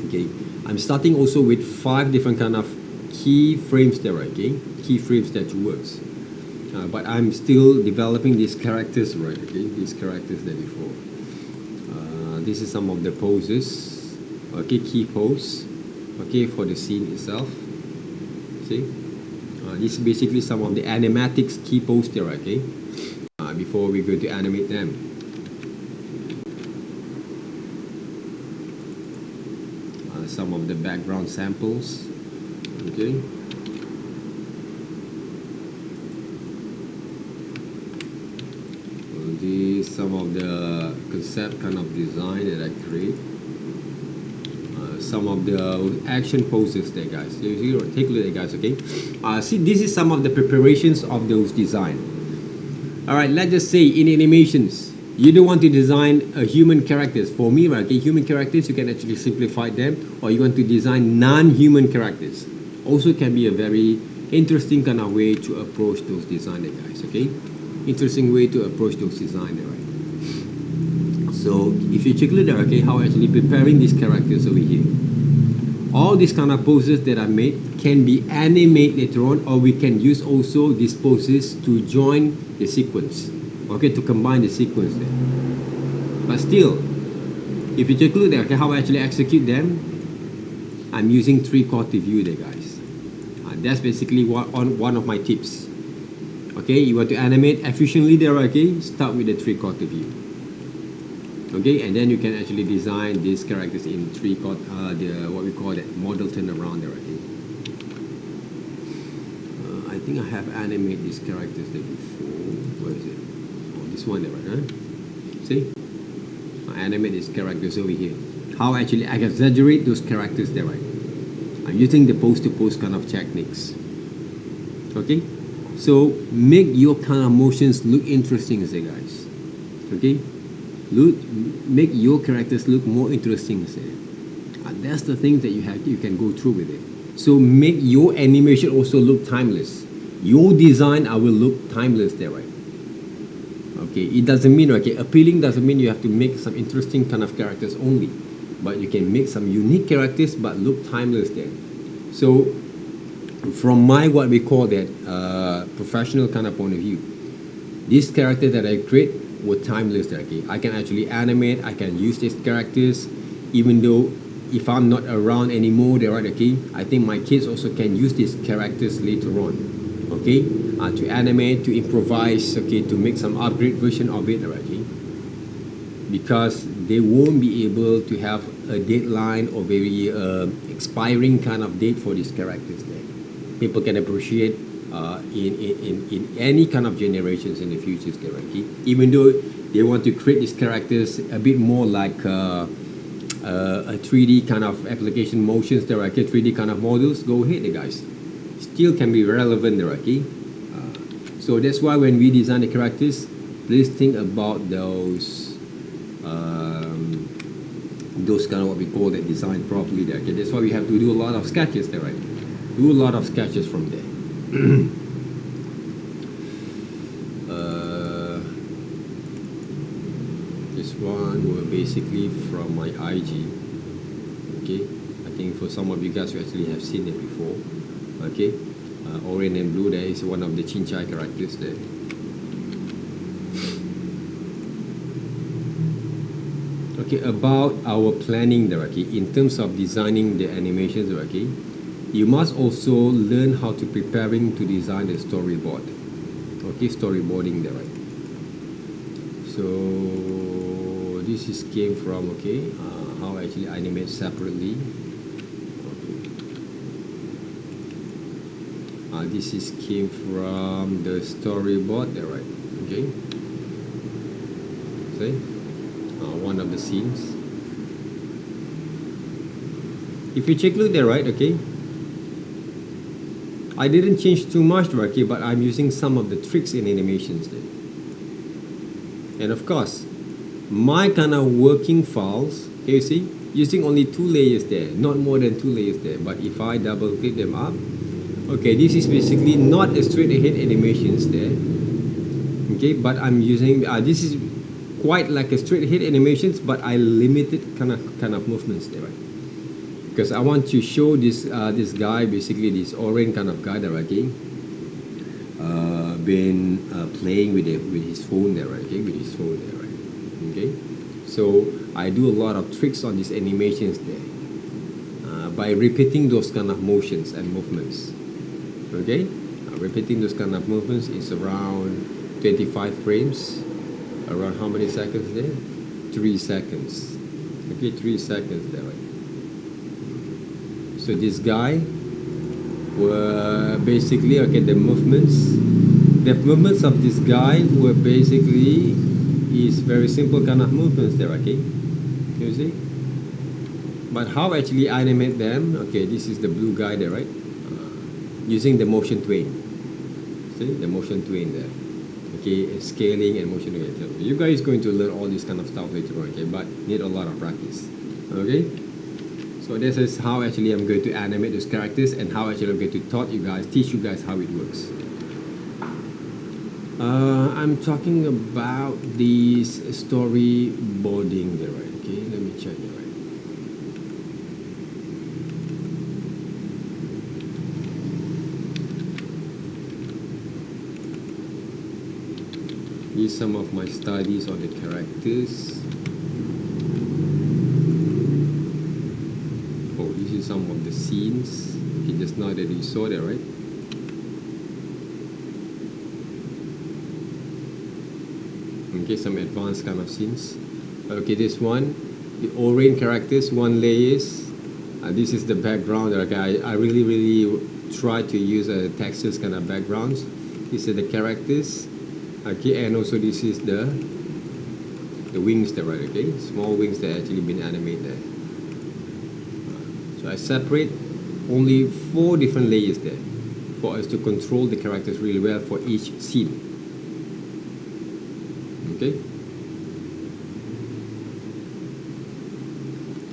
Okay, I'm starting also with 5 different kind of keyframes there, right? Okay, keyframes that works. But I'm still developing these characters, right? Okay, these characters there before. This is some of the poses. Okay, key pose. Okay, for the scene itself. See, this is basically some of the animatics key pose there, okay? Before we go to animate them. Some of the background samples, okay? These some of the concept kind of design that I create. Some of the action poses there, guys. So here, take a look at it, guys, okay? See, this is some of the preparations of those design. All right, let's just say in animations, you don't want to design a human characters. For me, right, okay, human characters, you can actually simplify them, or you want to design non-human characters. Also can be a very interesting kind of way to approach those design, guys, okay? Interesting way to approach those design, right? So if you check it out, okay, how actually preparing these characters over here. All these kind of poses that I made can be animated later on, or we can use also these poses to join the sequence, okay, to combine the sequence there. But still, if you take a look at, okay, how I actually execute them, I'm using 3/4 view there, guys. That's basically one of my tips. Okay, you want to animate efficiently there, okay, start with the 3/4 view. Okay, and then you can actually design these characters in what we call that model turnaround there, okay. I think I have animated these characters there before. Where is it? Oh, this one there, right? Huh? See? I animate these characters over here. How actually I exaggerate those characters there, right? I'm using the pose-to-pose kind of techniques. Okay? So make your kind of motions look interesting, say, guys. Okay? Make your characters look more interesting, say. That's the thing that you can go through with it. So make your animation also look timeless. Your design will look timeless there, right? Okay, it doesn't mean, okay, appealing doesn't mean you have to make some interesting kind of characters only, but you can make some unique characters but look timeless there. So from my what we call that professional kind of point of view, this character that I create were timeless there, okay? I can actually animate, I can use these characters even though if I'm not around anymore there, right, okay? I think my kids also can use these characters later on, okay? To animate, to improvise, okay, to make some upgrade version of it already, because they won't be able to have a deadline or very expiring kind of date for these characters there. People can appreciate in any kind of generations in the future, okay? Even though they want to create these characters a bit more like a 3D kind of application motions there, okay? 3D kind of models, go ahead, guys. Still can be relevant there, okay? So that's why when we design the characters, please think about those kind of what we call that design properly there, okay? That's why we have to do a lot of sketches there, right? Do a lot of sketches from there. This one were basically from my IG, okay? I think for some of you guys who actually have seen it before, okay? Orange and blue, there is one of the Chinchai characters there. okay, about our planning there, okay, in terms of designing the animations, okay, you must also learn how to preparing to design the storyboard. Okay, storyboarding there, right? So this is came from, okay, how I actually animate separately. This is came from the storyboard there, right? Okay, see, one of the scenes. If you check look there, right? Okay, I didn't change too much, okay, but I'm using some of the tricks in animations there. And of course, my kind of working files, okay, you see, using only 2 layers there, not more than 2 layers there. But if I double click them up, okay, this is basically not a straight ahead animations there. Okay, but I'm using this is quite like a straight ahead animations, but I limited kind of movements there, right? Because I want to show this this guy, basically this orange kind of guy there, okay, been playing with his phone there, right? Okay, with his phone there, right? Okay, so I do a lot of tricks on these animations there by repeating those kind of motions and movements. Okay, repeating those kind of movements is around 25 frames. Around how many seconds there? 3 seconds. Okay, 3 seconds there, right? So this guy were basically, okay, the movements of this guy were basically is very simple kind of movements there, okay, you see. But how actually animate them? Okay, this is the blue guy there, right? Using the motion tween. See the motion tween there, okay, scaling and motion tween. You guys going to learn all this kind of stuff later on, okay, but need a lot of practice. Okay, so this is how actually I'm going to animate those characters, and how actually I'm going to teach you guys how it works. I'm talking about this storyboarding there, right? Okay, let me check it, right? Here's some of my studies on the characters. Oh, this is some of the scenes. Okay, just now that you saw that, right? Okay, some advanced kind of scenes. Okay, this one, the orange characters, 1 layers. This is the background. Okay, I really try to use a textures kind of backgrounds. These are the characters. Okay, and also this is the wings there, right? Okay, small wings that actually been animated there. So I separate only 4 different layers there for us to control the characters really well for each scene. Okay.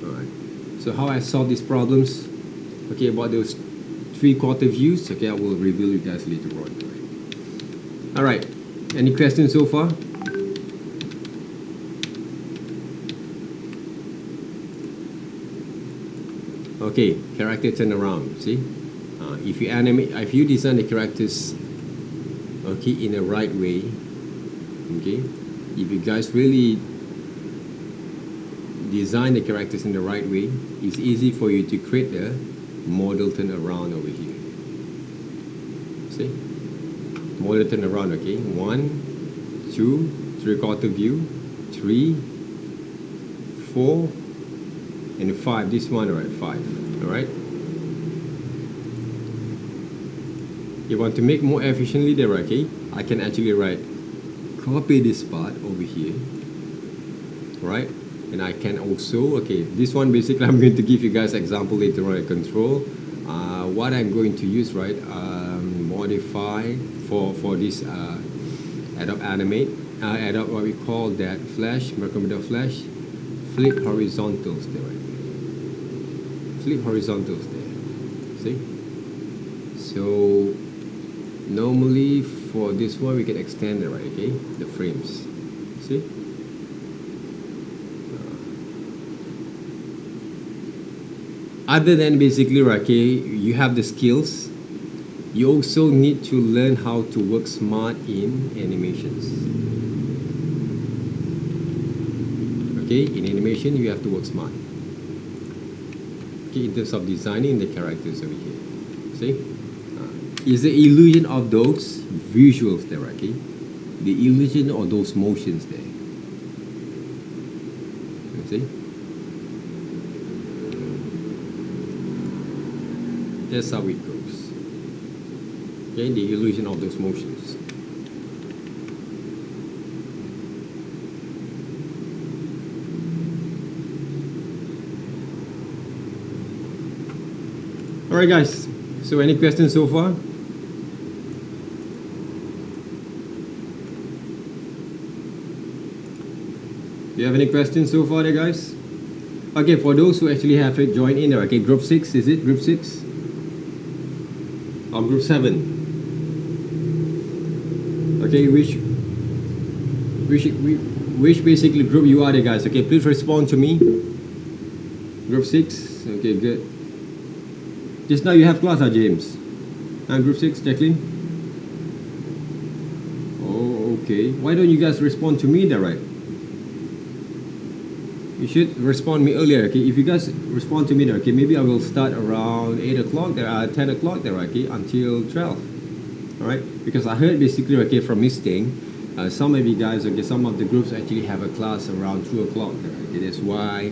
Alright. So how I solve these problems? Okay, about those 3/4 views. Okay, I will reveal you guys later on. Alright. Any questions so far? Okay, character turn around. See, if you design the characters, okay, in the right way, okay, if you guys really design the characters in the right way, it's easy for you to create the model turn around over here. See, model turn around. Okay, 1, 2, 3/4 view, 3, 4, and 5. This one, alright, 5. Alright. You want to make more efficiently there, okay? I can actually copy this part over here, right? And I can also, okay, this one basically I'm going to give you guys example later on. Control. What I'm going to use, right? Modify for this Adobe Animate. Adobe, what we call that Flash, Macromedia Flash. Flip horizontals there, right? Flip horizontals there. See? So normally for this one we can extend it, right? Okay, the frames. See? Other than basically, okay, you have the skills, you also need to learn how to work smart in animations. Okay, in animation you have to work smart. Okay, in terms of designing the characters over here. See? Is the illusion of those visuals there, okay? The illusion of those motions there. You see? That's how it goes. Okay, the illusion of those motions. Alright guys, so any questions so far? Do you have any questions so far there, guys? Okay, for those who actually have joined in there, okay, group 6, is it group 6? Or group 7? Okay, which basically group you are there, guys? Okay, please respond to me. Group 6, okay, good. Just now you have class, James? And group 6, Jacqueline? Oh, okay. Why don't you guys respond to me there, right? You should respond me earlier, okay? If you guys respond to me there, okay, maybe I will start around 8 o'clock there, 10 o'clock there, okay, until 12. Alright? Because I heard basically, okay, from Miss Ting, some of you guys, okay, some of the groups actually have a class around 2 o'clock there, okay? That's why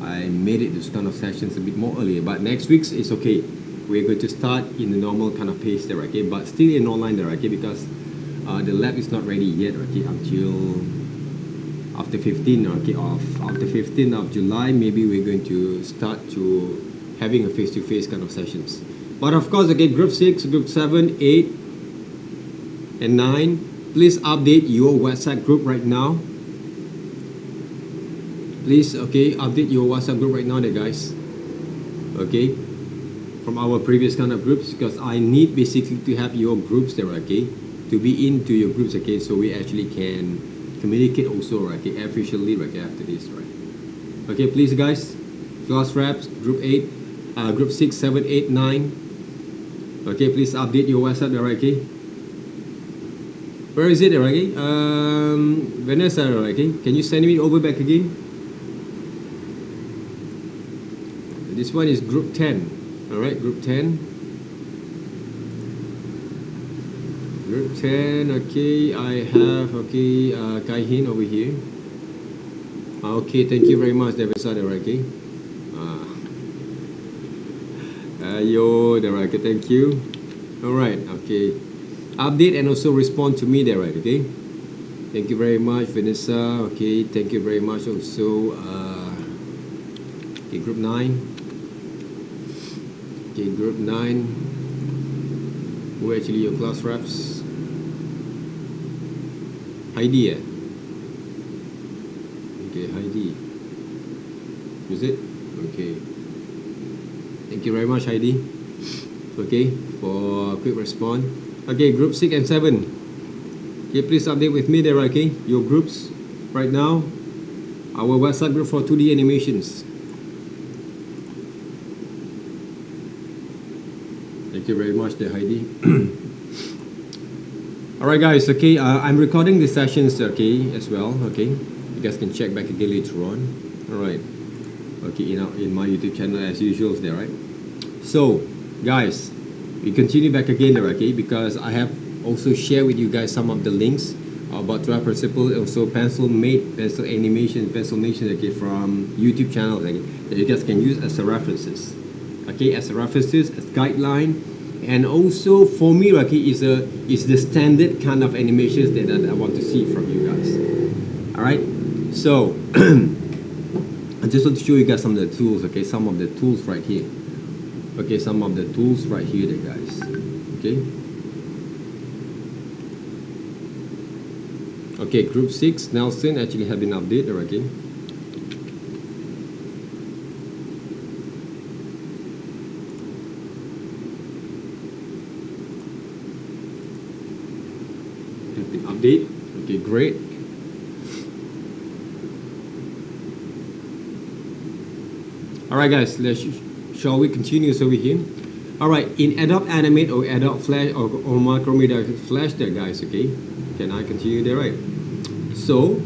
I made it this kind of sessions a bit more earlier. But next week's is okay. We're going to start in the normal kind of pace there, okay? But still in online there, okay? Because the lab is not ready yet, okay, until after 15, okay, after 15th of July, maybe we're going to start to having a face-to-face kind of sessions. But of course, okay, group 6, group 7, 8, and 9, please update your WhatsApp group right now. Please, okay, update your WhatsApp group right now there, guys. Okay, from our previous kind of groups, because I need basically to have your groups there, okay, to be into your groups, okay, so we actually can communicate also, right, okay, officially, right, after this, right. Okay, please guys, class reps, group 8, group 6, 7, 8, 9. Okay, please update your WhatsApp there, right, okay. Where is it, right, okay? Vanessa, right, okay, can you send me over back again? This one is group 10, alright, group 10. Group 10, okay, I have, okay, Kai Hin over here. Okay, thank you very much, Davisa, okay. Yo, okay, thank you. Alright, okay. Update and also respond to me there, right, okay. Thank you very much, Vanessa, okay, thank you very much also. Okay, group 9. Okay, group 9. Who are actually your class reps? Heidi, okay, Heidi, is it? Okay, thank you very much, Heidi, okay, for a quick response. Okay, group 6 and 7, okay, please update with me there, okay, your groups right now, our WhatsApp group for 2D animations. Thank you very much there, Heidi. Alright guys, okay, I'm recording the sessions, okay, as well, okay, you guys can check back again later on. Alright, okay, in my YouTube channel as usual there, right. So guys, we continue back again there, okay, because I have also shared with you guys some of the links about 12 principles, also pencil animation, okay, from YouTube channels, okay, that you guys can use as a references, okay, as guideline. And also for me, okay, is the standard kind of animations that I want to see from you guys. Alright, so I just want to show you guys some of the tools, okay, some of the tools right here. Okay, some of the tools right here there, guys. Okay. Okay, group 6, Nelson actually have been updated, okay. Update. Okay, great. Alright guys, shall we continue over here? Alright, in Adobe Animate or Adobe Flash or Macromedia Flash there, guys, okay? Can I continue there, right? So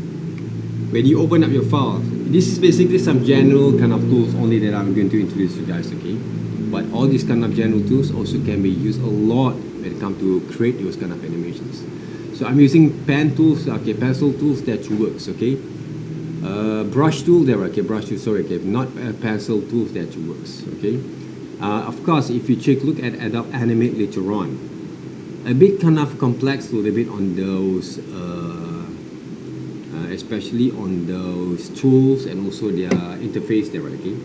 when you open up your file, this is basically some general kind of tools only that I'm going to introduce you guys, okay? But all these kind of general tools also can be used a lot when it comes to create those kind of animations. So I'm using pen tools, okay, pencil tools that works, okay? Brush tool there, okay, brush tool, sorry, okay, not pencil tools that works, okay? Of course, if you take a look at Adobe Animate later on, a bit kind of complex, a little bit on those, especially on those tools and also their interface there, okay?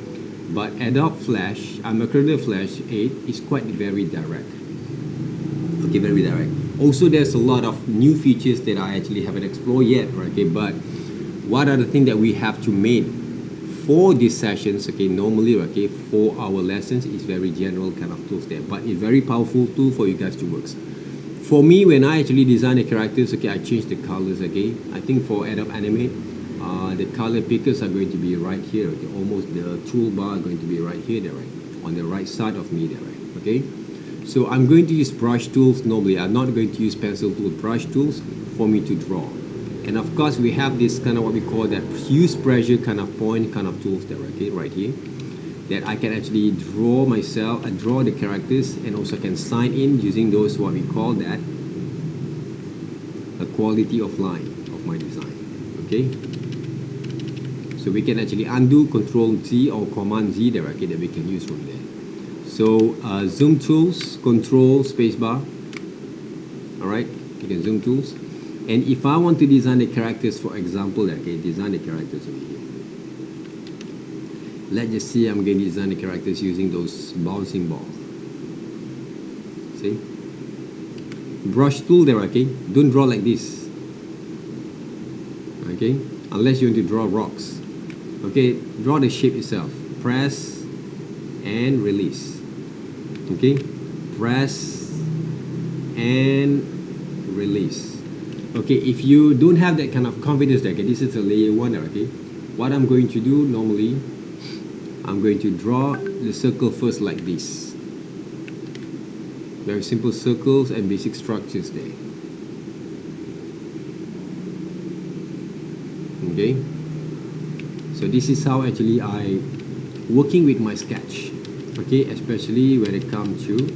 But Adobe Flash, Creative Flash 8 is quite very direct. Okay, very direct. Also, there's a lot of new features that I actually haven't explored yet, okay? But what are the things that we have to make for these sessions, okay? Normally, okay, for our lessons, it's very general kind of tools there, but it's very powerful tool for you guys to work. For me, when I actually design the characters, okay, I change the colors, okay? I think for Adobe Animate, the color pickers are going to be right here, okay? Almost the toolbar are going to be right here, there, right? On the right side of me there, right? Okay? So I'm going to use brush tools normally. I'm not going to use pencil tool, brush tools for me to draw. And of course, we have this kind of what we call that use pressure kind of point kind of tools there, okay? Right here. That I can actually draw myself, draw the characters, and also can sign in using those what we call that a quality of line of my design, okay? So we can actually undo Control Z or Command Z there, okay, that we can use from there. So zoom tools, Control spacebar, all right, you can zoom tools. And if I want to design the characters, for example, okay, design the characters over here. Let's just see, I'm going to design the characters using those bouncing balls. See? Brush tool there, okay? Don't draw like this. Okay? Unless you want to draw rocks. Okay? Draw the shape itself. Press and release. Okay? Press and release. Okay, if you don't have that kind of confidence, okay, this is a layer 1, okay? What I'm going to do normally, I'm going to draw the circle first like this. Very simple circles and basic structures there. Okay? So this is how actually I working with my sketch. Okay, especially when it comes to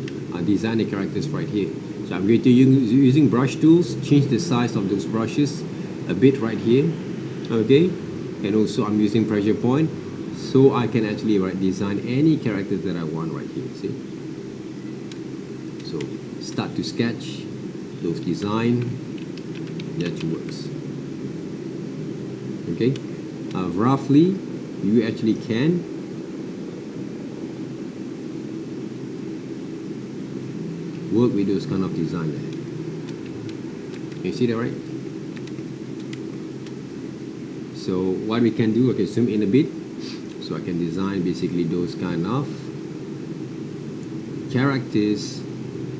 design the characters right here. So I'm going to use using brush tools, change the size of those brushes a bit right here. Okay? And also I'm using pressure point, so I can actually design any characters that I want right here, see? So start to sketch those design, that works. Okay? Roughly, you actually can work with those kind of design there. You see that, right? So what we can do, okay, zoom in a bit. So I can design basically those kind of characters,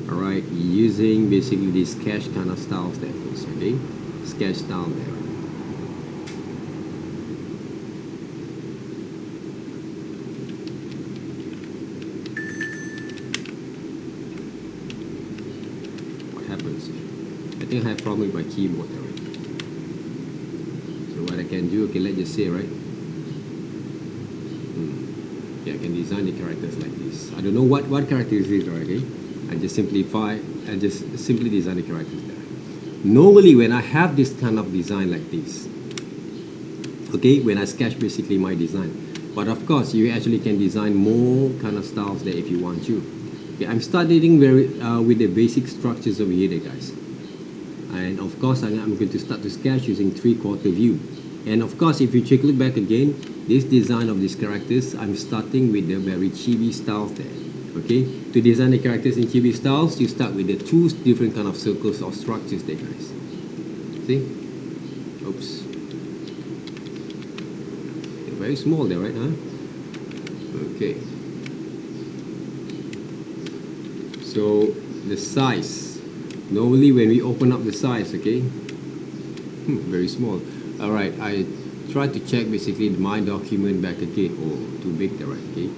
alright, using basically this sketch kind of styles there first, okay? Sketch style there. What happens? I think I have problem with my keyboard there, right? So what I can do, okay, let's just say, right? Yeah, I can design the characters like this. I don't know what character is it, okay? I just simply design the characters there. Normally, when I have this kind of design like this, okay, when I sketch basically my design, but of course, you actually can design more kind of styles there if you want to. Okay, I'm starting with the basic structures over here, there, guys. And of course, I'm going to start to sketch using 3/4 view. And of course, if you take a look back again, this design of these characters, I'm starting with the very chibi styles there. Okay, to design the characters in chibi styles, you start with the two different kind of circles or structures there, guys. See? Oops. They're very small there, right? Huh? Okay. So the size. Normally, when we open up the size, okay, very small. All right, I try to check basically my document back again. Oh, too big there, right? Okay.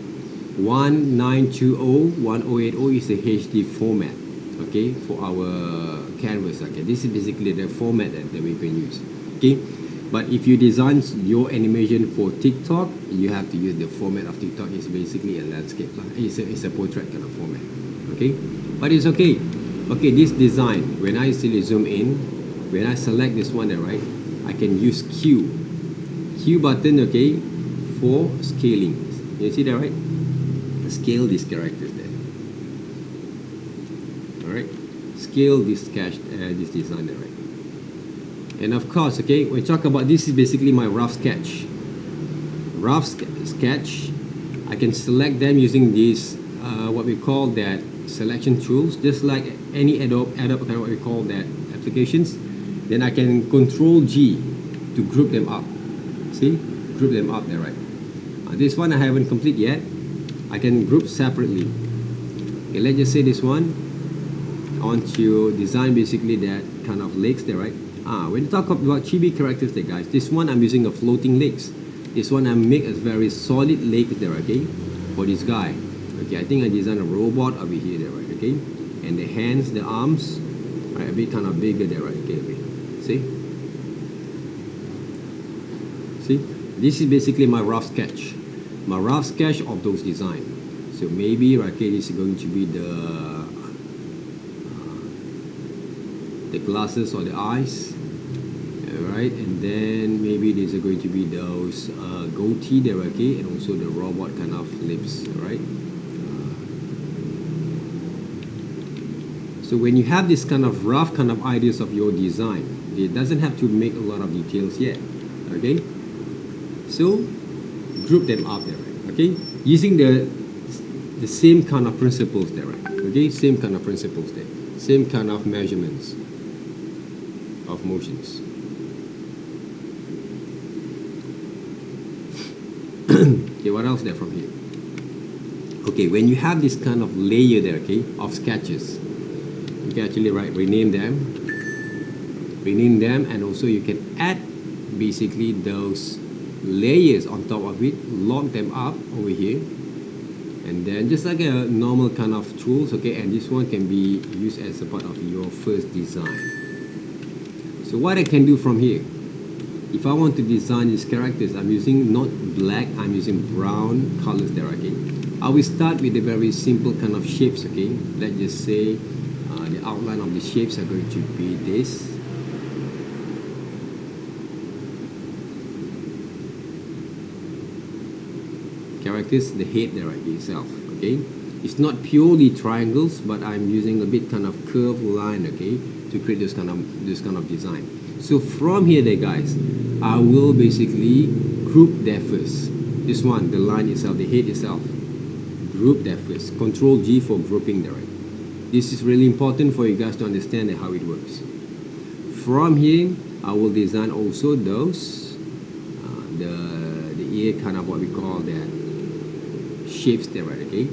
1920-1080 is the HD format, okay, for our canvas. Okay, this is basically the format that we can use. Okay, But if you design your animation for TikTok, you have to use the format of TikTok. It's basically a landscape. It's a portrait kind of format. Okay, but it's okay. Okay, this design, when I still zoom in, when I select this one, right, I can use Q button, okay, for scaling. You see that, right? Scale these characters there. All right, scale this this design there, right? And of course, okay, we talk about this is basically my rough sketch. Sketch. I can select them using these what we call that selection tools, just like any Adobe kind of what we call that applications. Then I can Control G to group them up. See, group them up there, right? This one I haven't complete yet. I can group separately. Okay, let's just say this one. I want to design basically that kind of legs there, right? When you talk about chibi characters there, guys, this one I'm using a floating legs. This one I make a very solid leg there, okay, for this guy. Okay, I think I designed a robot over here there, right? Okay, and the hands, the arms, right, a bit kind of bigger there, right? Okay, see, this is basically my rough sketch of those designs. So maybe, right, okay, this is going to be the glasses or the eyes, right? And then maybe these are going to be those goatee there, okay, and also the robot kind of lips, right? So when you have this kind of rough kind of ideas of your design, it doesn't have to make a lot of details yet, okay? So group them up there, right? Okay, using the same kind of principles there, right? Okay, same kind of principles there, same kind of measurements of motions. Okay, what else there from here? Okay, when you have this kind of layer there, okay, of sketches, you can actually rename them, and also you can add basically those layers on top of it, lock them up over here, and then just like a normal kind of tools, okay, and this one can be used as a part of your first design. So what I can do from here, if I want to design these characters, I'm using not black, I'm using brown colors there, okay. I will start with the very simple kind of shapes, okay. Let's just say the outline of the shapes are going to be this. Characters, the head there, right, itself, okay. It's not purely triangles, but I'm using a bit kind of curved line, okay, to create this kind of design. So from here there, guys, I will basically group that first. This one, the line itself, the head itself, group that first. Control G for grouping there, right. This is really important for you guys to understand how it works. From here, I will design also those the ear kind of what we call that shapes there, right, okay.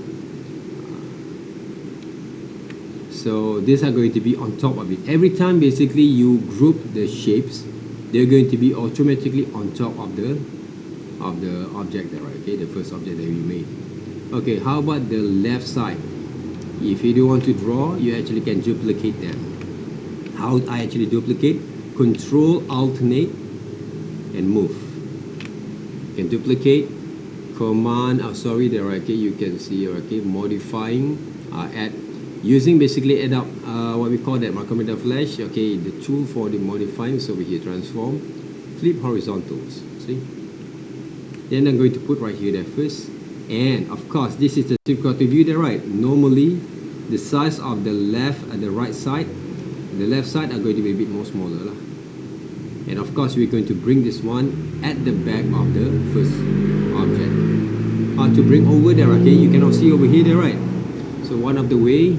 So these are going to be on top of it. Every time basically you group the shapes, they're going to be automatically on top of the object there, right, okay, the first object that we made. Okay, how about the left side? If you do want to draw, you actually can duplicate them. How I actually duplicate? Control, alternate, and move. You can duplicate, command, there, okay, you can see, okay, modifying, add, using basically add up what we call that Macrometer Flash, okay, the tool for the modifying is over here, transform, flip horizontals, see? Then I'm going to put right here there first. And of course, this is the three-quarter view there, right? Normally, the size of the left and the right side, the left side are going to be a bit more smaller. And of course, we're going to bring this one at the back of the first object. To bring over there, okay, you cannot see over here there, right? So one of the way,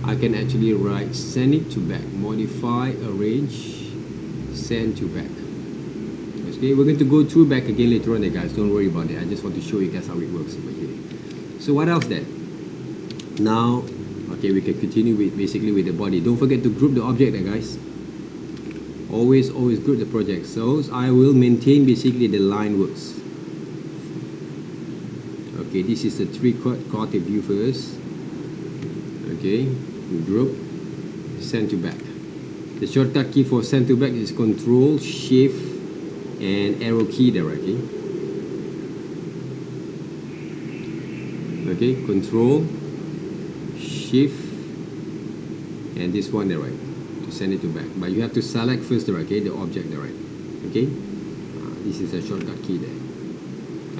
I can actually send it to back, modify, arrange, send to back. Okay, we're going to go through back again later on there, guys. Don't worry about it. I just want to show you guys how it works over here. So what else then? Now, okay, we can continue with basically with the body. Don't forget to group the object there, guys. Always group the project. So I will maintain basically the line works. Okay, this is the three-quarter view first. Okay, group, send to back. The shortcut key for send to back is Control Shift and arrow key there, okay? Okay, control, shift, and this one there, right? To send it to back. But you have to select first there, okay? The object there, right? Okay? This is a shortcut key there.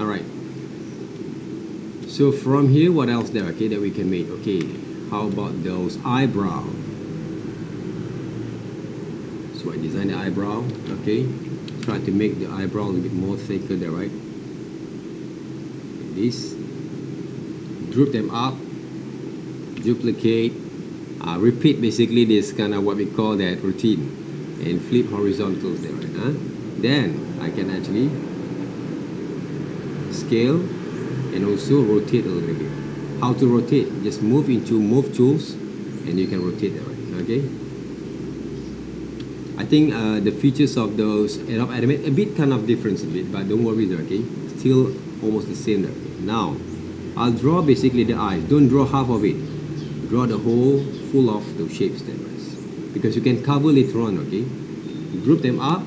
Alright. So from here, what else there, okay, that we can make? Okay, how about those eyebrow? So I design the eyebrow, okay? Try to make the eyebrow a little bit more thicker there, right? Like this. Group them up, duplicate, repeat basically this kind of what we call that routine, and flip horizontals there, right? Then I can actually scale and also rotate a little bit. How to rotate? Just move into move tools and you can rotate it, right? Okay. I think the features of those Adobe Animate a bit kind of different a bit, but don't worry there, okay? Still almost the same there. Okay? Now I'll draw basically the eyes. Don't draw half of it. Draw the whole full of those shapes there, guys. Because you can cover later on, okay? Group them up,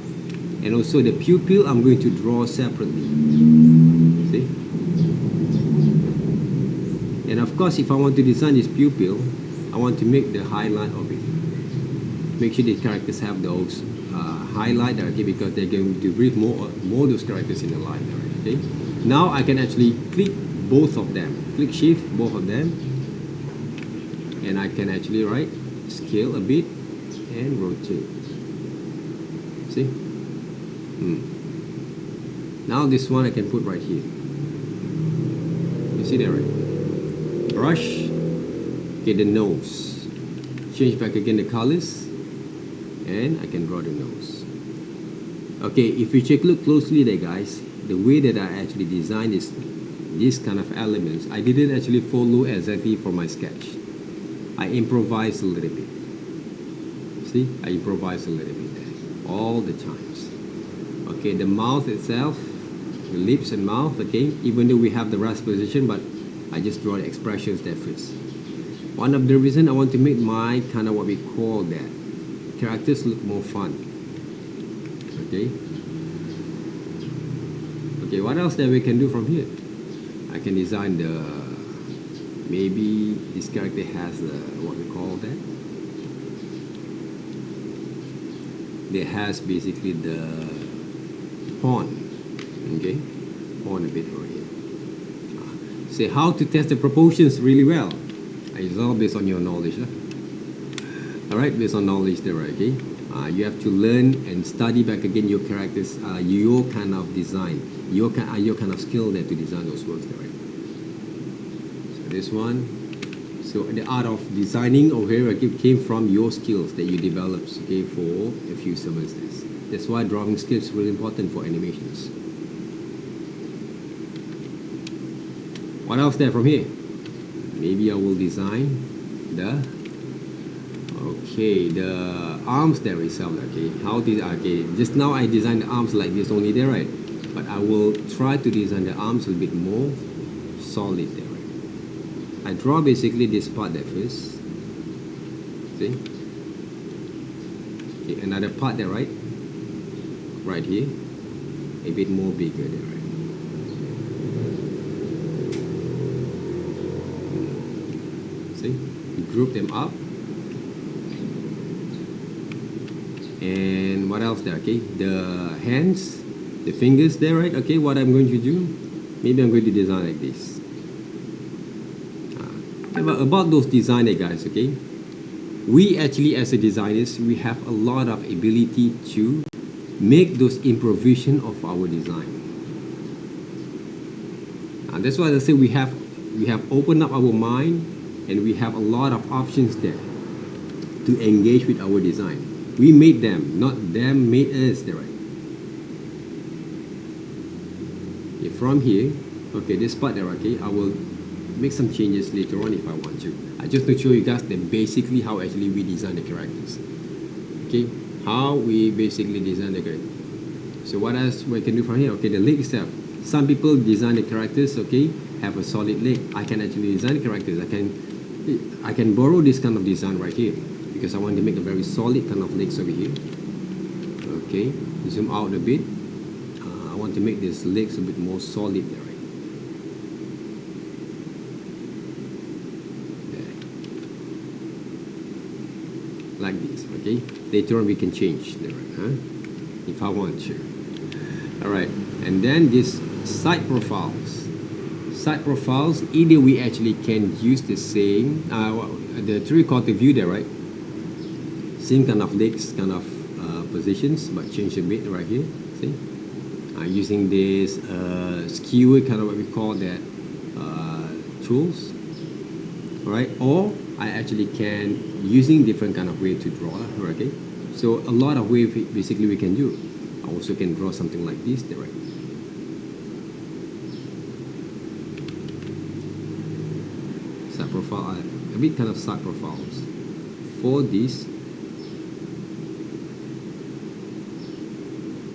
and also the pupil I'm going to draw separately. See? And of course, if I want to design this pupil, I want to make the highlight of it. Make sure the characters have those highlight there, okay? Because they're going to breathe more those characters in the light there, okay? Now I can actually click both of them. Click shift both of them, and I can actually scale a bit and rotate. See? Now this one I can put right here. You see that, right? Brush. Okay, the nose. Change back again the colors, and I can draw the nose. Okay, if you look closely there, guys, the way that I actually designed these kind of elements, I didn't actually follow exactly for my sketch. I improvised a little bit. See, I improvise a little bit there, all the times. Okay, the mouth itself, the lips and mouth, okay, even though we have the rest position, but I just draw the expressions there first. One of the reasons I want to make my kind of what we call that characters look more fun. Okay. Okay, what else that we can do from here? I can design maybe this character has what we call that. It has basically the horn. Okay, horn a bit over here. Say how to test the proportions really well. It's all based on your knowledge. Alright, based on knowledge there, okay? You have to learn and study back again your characters, your kind of design, your kind of skill there to design those works there, right? So this one. So the art of designing over here came from your skills that you developed, okay, for a few semesters. That's why drawing skills is really important for animations. What else there from here? Maybe I will design the arms there itself, okay? Just now I designed the arms like this only there, right? But I will try to design the arms a little bit more solid there, right? I draw basically this part there first. See? Okay, another part there, right? Right here. A bit more bigger there, right? See? Group them up. And what else there, okay? The hands, the fingers there, right? Okay, what I'm going to do, maybe I'm going to design like this. About those designer guys, okay? We actually, as a designers, we have a lot of ability to make those improvisation of our design. And that's why I say we have opened up our mind, and we have a lot of options there to engage with our design. We made them, not them made us, right? Okay, from here, okay, this part there, okay, I will make some changes later on if I want to. I just want to show you guys basically how actually we design the characters. Okay, how we basically design the character. So what else we can do from here? Okay, the leg itself. Some people design the characters, okay, have a solid leg. I can actually design the characters. I can borrow this kind of design right here, because I want to make a very solid kind of legs over here. Okay, zoom out a bit. I want to make these legs a bit more solid there, right? There. Like this, okay? Later on we can change there, right? Huh? If I want to. Alright, and then this side profiles. Side profiles, either we actually can use the same, the three-quarter view there, right? Same kind of legs, kind of positions, but change a bit right here, see? Using this skewer, kind of what we call that, tools, alright? Or I actually can, using different kind of way to draw, okay? So a lot of ways basically we can do. I also can draw something like this there, right? Side profile, a bit kind of side profiles for these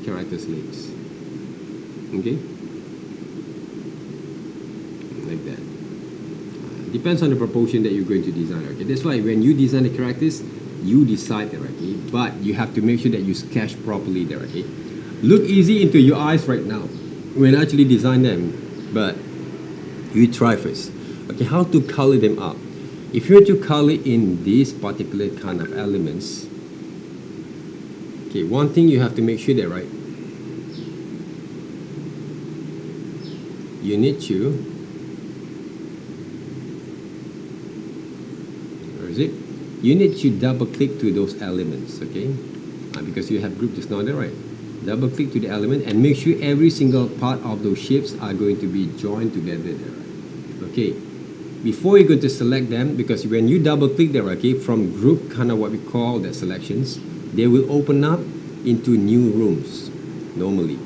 characters' legs. Okay? Like that. Depends on the proportion that you're going to design, okay? That's why when you design the characters, you decide there, okay? But you have to make sure that you sketch properly there, okay? Look easy into your eyes right now when I actually design them, but you try first. Okay, how to color them up? If you're to color in these particular kind of elements, okay, one thing you have to make sure that, right? You need to, where is it? You need to double click to those elements, okay? Because you have grouped this now there, right? Double click to the element and make sure every single part of those shapes are going to be joined together there, right? Okay, before you're going to select them, because when you double click there, okay, from group, kind of what we call the selections, they will open up into new rooms normally.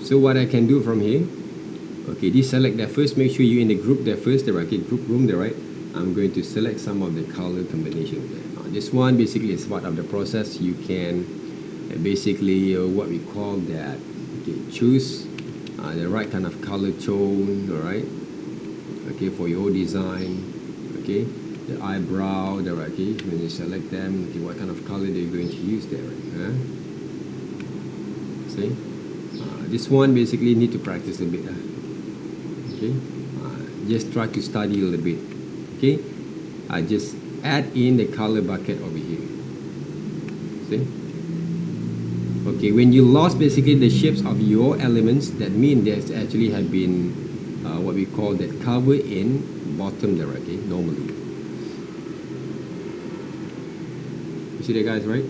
So what I can do from here, okay, deselect that first, make sure you're in the group there first, there, okay, group room there, right? I'm going to select some of the color combination there. This one basically is part of the process. You can basically what we call that, okay, choose the right kind of color tone, all right, okay, for your design, okay, the eyebrow there, okay, when you select them, okay, what kind of color they're going to use there, huh? See, this one basically need to practice a bit, okay, just try to study a little bit, okay. I just add in the color bucket over here, see. Okay, when you lost basically the shapes of your elements, that means there's actually have been what we call that cover in bottom there, okay, normally. You see that, guys, right?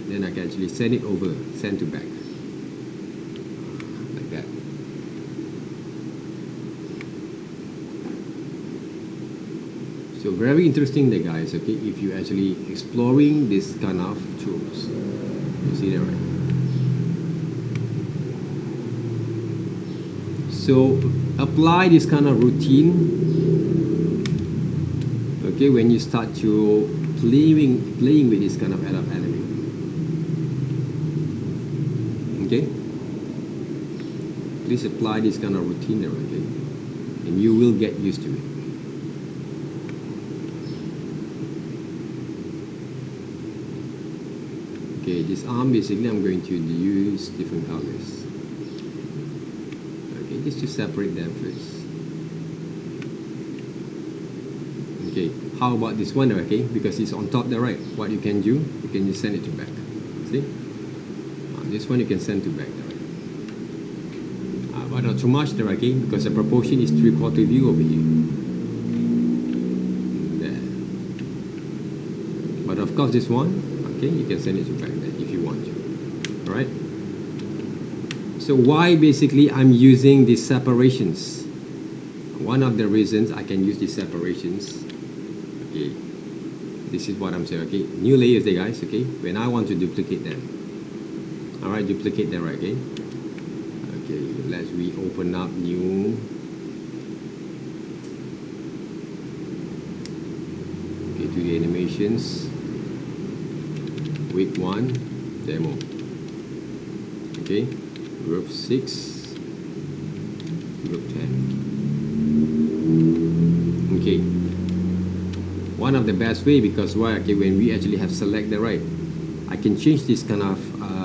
Then I can actually send it over, send to back, like that. So very interesting there, guys, okay, if you actually exploring this kind of tools. You see that, right? So apply this kind of routine, okay, when you start to playing with this kind of element, okay. Please apply this kind of routine there, okay, and you will get used to it. Okay, this arm basically I'm going to use different colors. Okay, just to separate them first. Okay, how about this one, okay? Because it's on top there, right? What you can do, you can just send it to back. See? This one you can send to back there, right? But not too much there, okay? Because the proportion is 3/4 view over here. There. But of course this one, okay, you can send it to back there if you want to. Alright? So why basically I'm using these separations? One of the reasons I can use these separations, okay, this is what I'm saying, okay, new layers there, guys, okay, when I want to duplicate them. Alright, duplicate them, right, okay? Okay, let's we open up new. Okay, to the animations. Week 1 demo. Okay, group 6, group 10. Okay, one of the best way, because why, okay, when we actually have select the right, I can change this kind of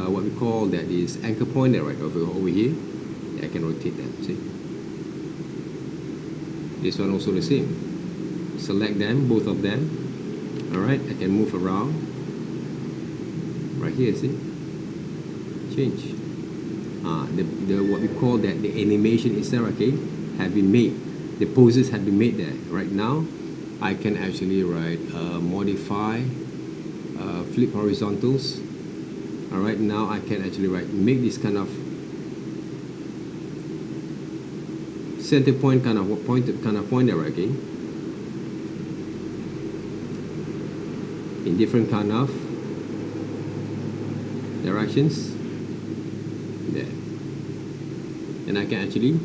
what we call that is anchor point there, right over here. I can rotate that. See, this one also the same. Select them, both of them. All right, I can move around right here. See, change. The what we call that the animation itself, okay, have been made. The poses have been made there. Right now, I can actually modify, flip horizontals. All right, now I can actually make this kind of center point kind of point there, okay, in different kind of directions there, and I can actually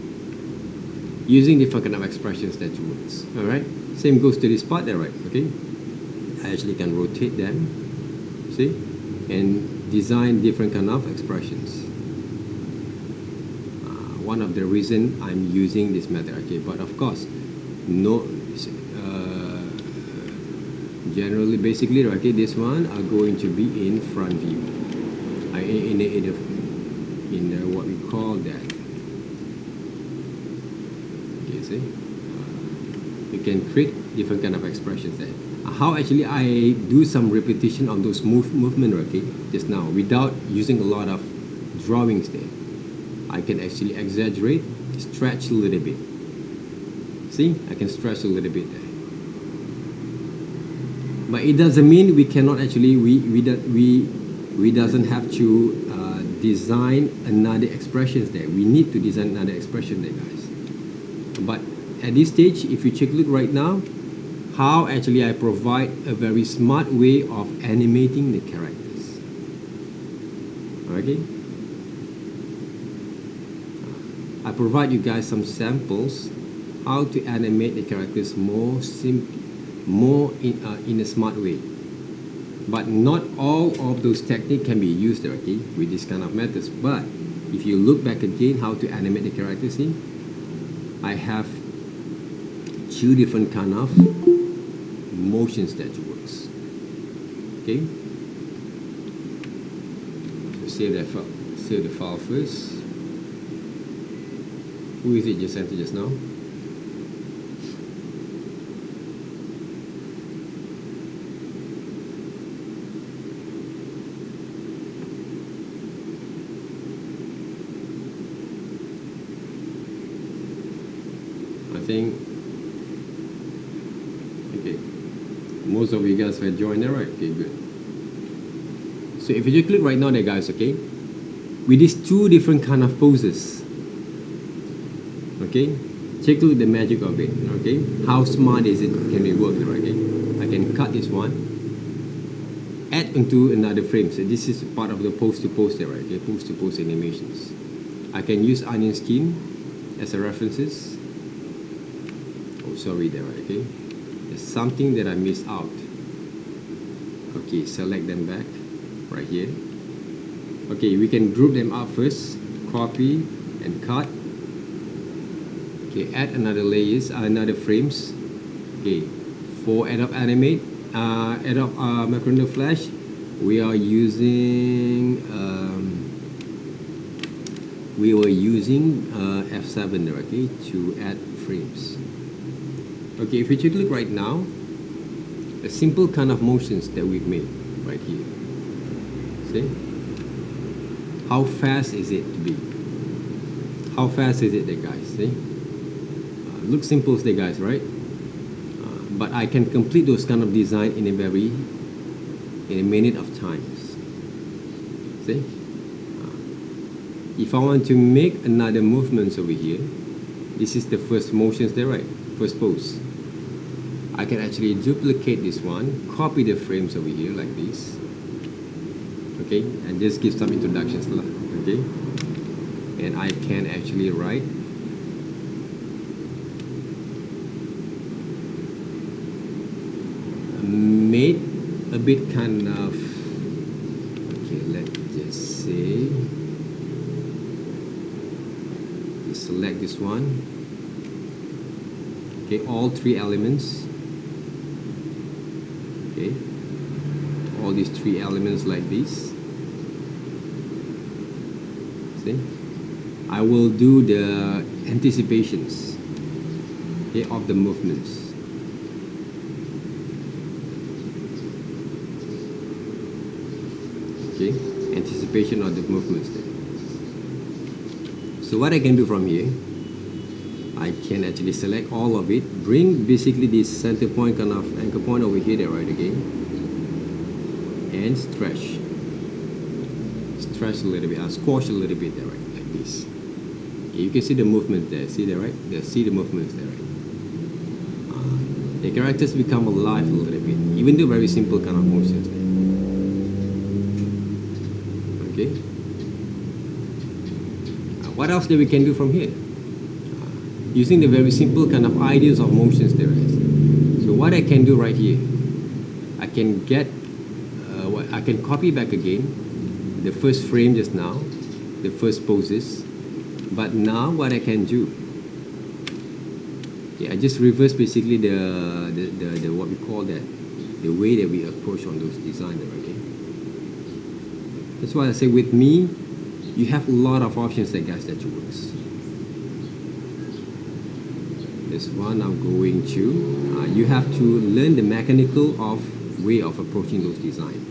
using different kind of expressions that works. All right, same goes to this part there, right? Okay, I actually can rotate them, see, and design different kind of expressions. One of the reason I'm using this method, okay, but of course, no, generally, basically, okay, this one are going to be in front view, in what we call that. Okay, see, you can create different kind of expressions there. How actually I do some repetition on those movement, okay, just now without using a lot of drawings there. I can actually exaggerate, stretch a little bit. See, I can stretch a little bit there. But it doesn't mean we cannot actually, we doesn't have to design another expressions there. We need to design another expression there, guys. But at this stage, if you check look right now, how actually I provide a very smart way of animating the characters. Okay? I provide you guys some samples how to animate the characters more in a smart way. But not all of those techniques can be used, okay, with this kind of methods. But if you look back again how to animate the characters, see, I have two different kind of motions that works. Okay, so save the file first. Who is it just entered just now? I think, okay, most of you guys have joined there, right? Okay, good. So if you just click right now there, guys, okay, with these two different kind of poses, okay, check out the magic of it. Okay, how smart is it? Can it work there? Okay, I can cut this one, add into another frame. So this is part of the post to post there, right? Okay, post to post animations. I can use onion skin as a references. Oh, sorry there, right? Okay, there's something that I missed out. Okay, select them back right here. Okay, we can group them up first, copy and cut. Okay, add another layers, another frames. Okay, for Adobe Animate, Adobe Macro Render Flash, we are using F7 there, okay, to add frames. Okay, if you take a look right now, the simple kind of motions that we've made right here. See? How fast is it to be? How fast is it there, guys? See? Looks simple there, guys, right? But I can complete those kind of design in a minute of times. See? If I want to make another movements over here, this is the first motions there, right? First pose. I can actually duplicate this one, copy the frames over here like this. Okay, and just give some introductions, okay? And I can actually write made a bit kind of, okay, let's just say, select this one. Okay, all three elements. Okay, all these three elements like this. See, I will do the anticipations, okay, of the movements. Okay, anticipation of the movements there. So what I can do from here, I can actually select all of it, bring basically this center point, kind of anchor point over here, there, right, again, and stretch a little bit, squash a little bit there, right, like this. Okay, you can see the movement there, see there, right? See the movements there, right? The characters become alive a little bit, even though very simple kind of motions there. Okay. What else that we can do from here? Using the very simple kind of ideas of motions there is. So what I can do right here, I can get, I can copy back again the first frame just now, the first poses, but now what I can do, I just reverse basically the what we call that, the way that we approach on those designs, okay? That's why I say with me, you have a lot of options that guys that works. This one I'm going to, you have to learn the mechanical of way of approaching those designs.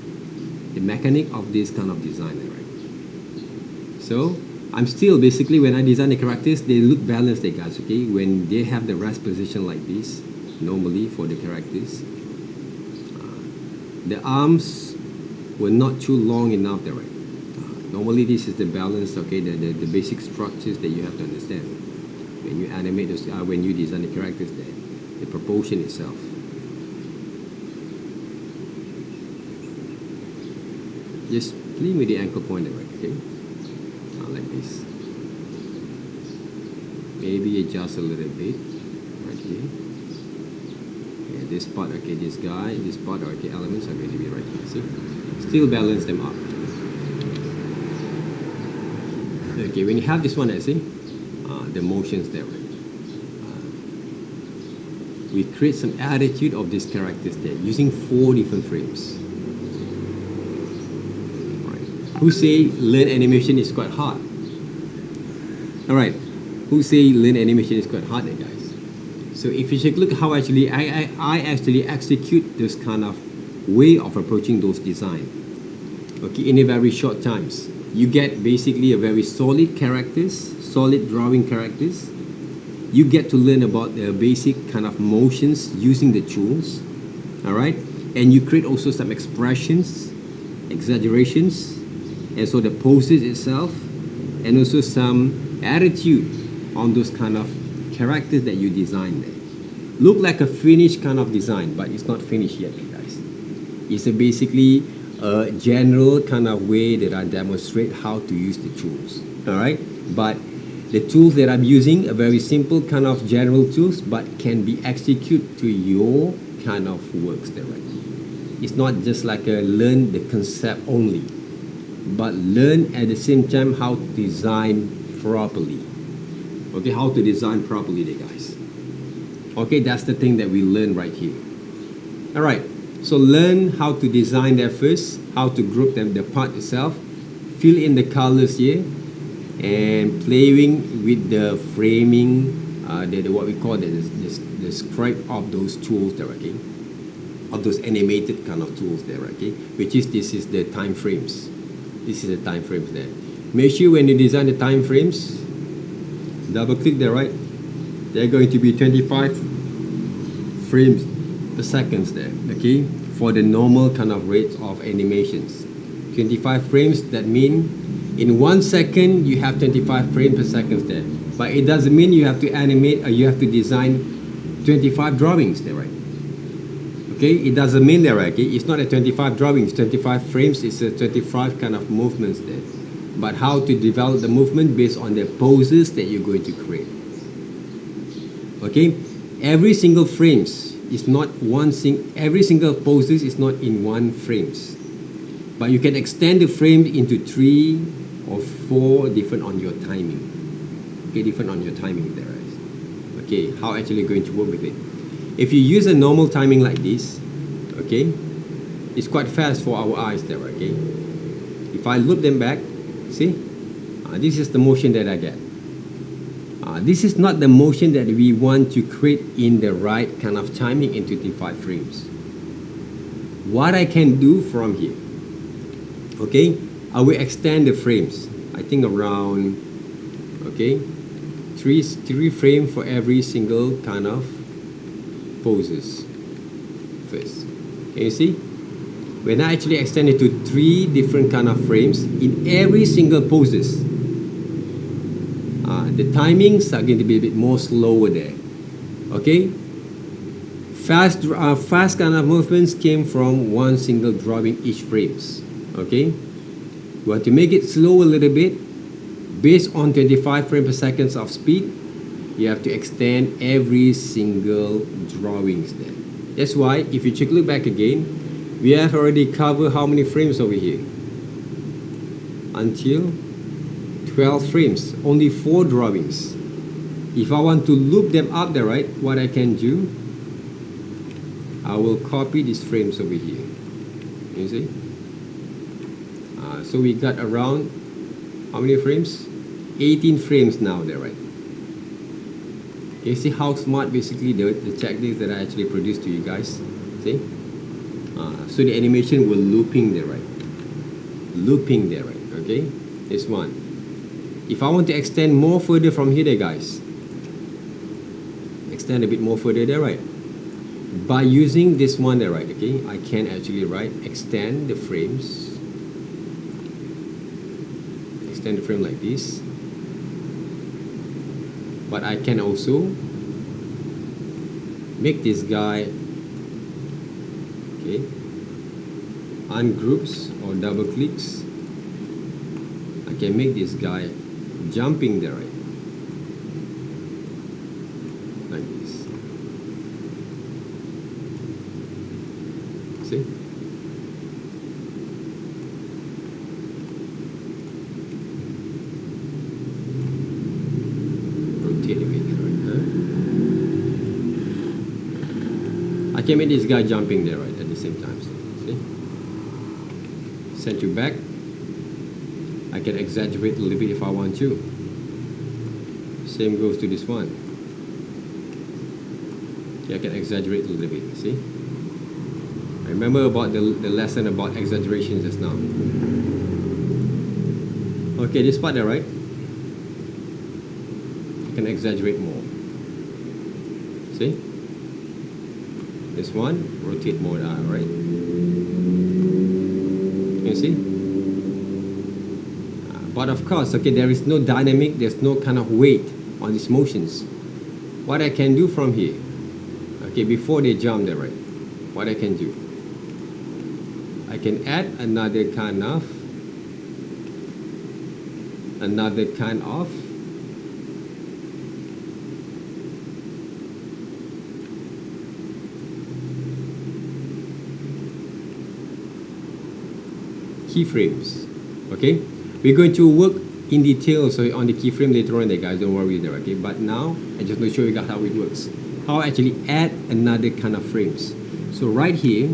The mechanic of this kind of design, right? So I'm still basically, when I design the characters, they look balanced, they guys, okay? When they have the rest position like this, normally for the characters, the arms were not too long enough there, right? Normally this is the balance, okay, the basic structures that you have to understand when you animate those, when you design the characters there, the proportion itself. Just playing with the anchor point there, right, okay? Like this. Maybe adjust a little bit right here. Yeah, this part, okay, this guy, this part, okay, elements are going to be right here. See? Still balance them up. Okay, when you have this one, I see the motions there, right? We create some attitude of these characters there using 4 different frames. Who say learn animation is quite hard? Alright, who say learn animation is quite hard then, guys? So if you take a look how actually I actually execute this kind of way of approaching those designs, okay, in a very short times. You get basically a very solid characters, solid drawing characters. You get to learn about the basic kind of motions using the tools, alright? And you create also some expressions, exaggerations, and so the poses itself, and also some attitude on those kind of characters that you design there. Look like a finished kind of design, but it's not finished yet, guys. It's basically a general kind of way that I demonstrate how to use the tools, all right? But the tools that I'm using are very simple kind of general tools, but can be executed to your kind of works there, right? It's not just like a learn the concept only, but learn at the same time how to design properly. Okay, how to design properly there, guys. Okay, that's the thing that we learn right here. All right, so learn how to design that first, how to group them, the part itself, fill in the colors here, and playing with the framing, what we call the script of those tools there, okay? Of those animated kind of tools there, okay? Which is, this is the time frames. This is the time frames there. Make sure when you design the time frames, double click there, right? They're going to be 25 frames per second there, okay? For the normal kind of rates of animations. 25 frames, that mean in 1 second you have 25 frames per second there. But it doesn't mean you have to animate or you have to design 25 drawings there, right? Okay, it doesn't mean that, right? Okay? It's not a 25 drawings, 25 frames, it's a 25 kind of movements there. But how to develop the movement based on the poses that you're going to create. Okay, every single frames is not every single poses is not in 1 frames. But you can extend the frame into 3 or 4 different on your timing. Okay, different on your timing there. Right? Okay, how actually going to work with it. If you use a normal timing like this, okay, it's quite fast for our eyes there, okay? If I loop them back, see, This is the motion that I get. This is not the motion that we want to create in the right kind of timing in 25 frames. What I can do from here, okay, I will extend the frames. I think around, okay, three frames for every single kind of poses first. Can you see? When I actually extend it to 3 different kind of frames in every single poses, the timings are going to be a bit more slower there. Okay? Fast kind of movements came from one single drawing each frames. Okay? We want to make it slow a little bit. Based on 25 frames per second of speed, you have to extend every single drawings there. That's why if you check look back again, we have already covered how many frames over here? Until 12 frames, only 4 drawings. If I want to loop them up there, right, what I can do, I will copy these frames over here. You see? So we got around, how many frames? 18 frames now there, right? You see how smart basically the techniques that I actually produced to you guys. See? So the animation will looping there, right? Looping there, right? Okay? This one. If I want to extend more further from here there, guys, extend a bit more further there, right? By using this one there, right? Okay, I can actually extend the frames, extend the frame like this. But I can also make this guy, okay, ungroups or double clicks. I can make this guy jumping there, right? Like this. See? Rotate a bit, right? I can make this guy jumping there, right? At the same time. See? Send you back. I can exaggerate a little bit if I want to. Same goes to this one. Okay, I can exaggerate a little bit, see? Remember about the lesson about exaggeration just now. Okay, this part there, right? I can exaggerate more. See? This one, rotate more, right? You see? But of course, okay, there is no dynamic, there's no kind of weight on these motions. What I can do from here, okay, before they jump there, right? What I can do, I can add another kind of keyframes. Okay, we're going to work in detail so on the keyframe later on there, guys, don't worry there. Okay, but now I just want to show you guys how it works, how I actually add another kind of frames. So right here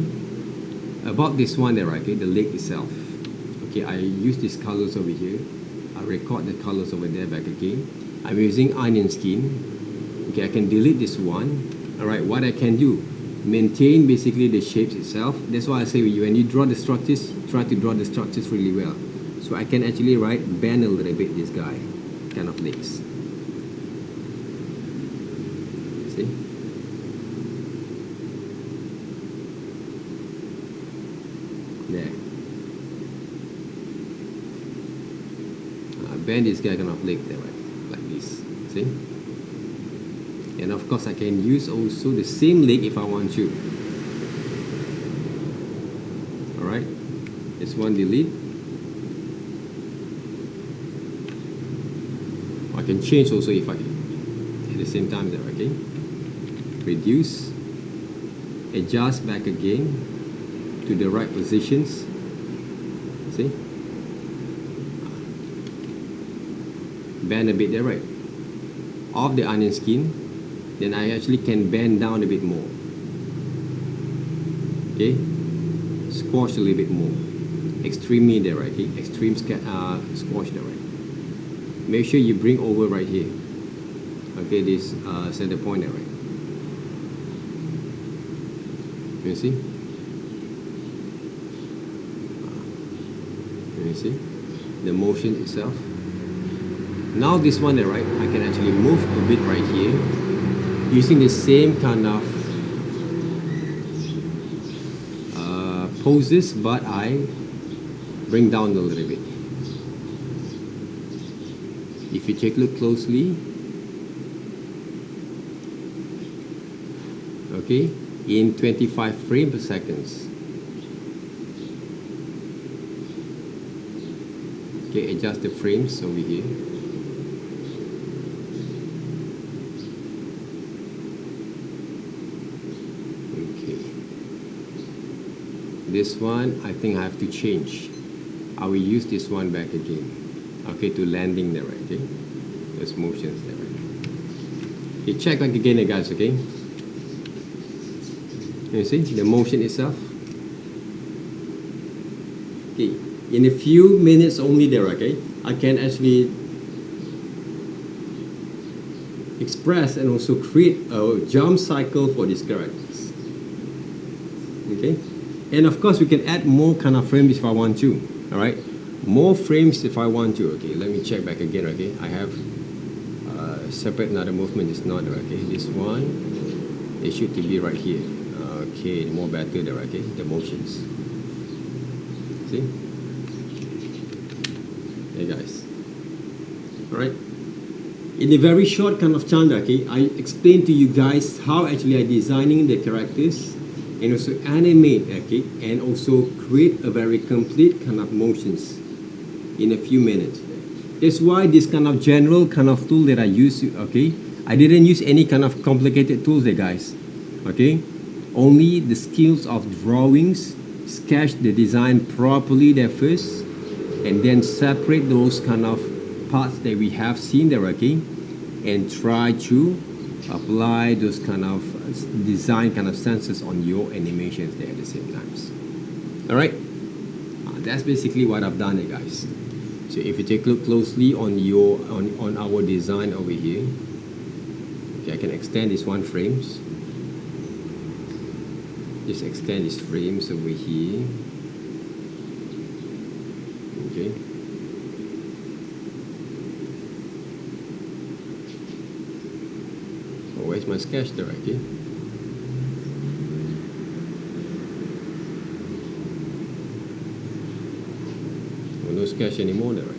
about this one there, okay, the leg itself, okay, I use these colors over here. I record the colors over there back again. I'm using onion skin. Okay, I can delete this one. Alright, what I can do, maintain basically the shapes itself. That's why I say when you draw the structures, try to draw the structures really well. So I can actually bend a little bit this guy, kind of legs. See? There. Bend this guy kind of leg there, right? Like this. See? And of course I can use also the same leg if I want to. Alright? This one delete. I can change also if I at the same time there, okay? Reduce, adjust back again to the right positions. See? Bend a bit there, right? Off the onion skin, then I actually can bend down a bit more. Okay? Squash a little bit more. Extremely there, right? Okay? Extreme squash there, right? make sure you bring over right here. Okay, this center point there, right? You see? You see? The motion itself. Now this one there, right? I can actually move a bit right here using the same kind of poses, but I bring down a little bit. If you take a look closely, okay, in 25 frames per second. Okay, adjust the frames over here. This one, I think I have to change. I will use this one back again. Okay, to landing there, okay? Those motions there, right? Okay, check back again, guys, okay? You see, the motion itself. Okay, in a few minutes only there, okay? I can actually express and also create a jump cycle for these characters. Okay? And of course, we can add more kind of frames if I want to. All right, more frames if I want to. Okay, let me check back again. Okay, I have separate another movement. It's not there. Okay, this one, it should be right here. Okay, more better there. Okay, the motions. See? Hey guys. All right. In a very short kind of time, okay, I explained to you guys how actually I designing the characters, and also animate, okay, and also create a very complete kind of motions in a few minutes. That's why this kind of general kind of tool that I use, okay, I didn't use any kind of complicated tools there, guys, okay, only the skills of drawings, sketch the design properly there first, and then separate those kind of parts that we have seen there, okay, and try to apply those kind of design kind of senses on your animations there at the same times. All right, that's basically what I've done here, guys. So if you take a look closely on your on our design over here, okay, I can extend this one frames. Just extend these frames over here. Okay. Oh, where's my sketch there, okay? Oh, no sketch anymore there, right?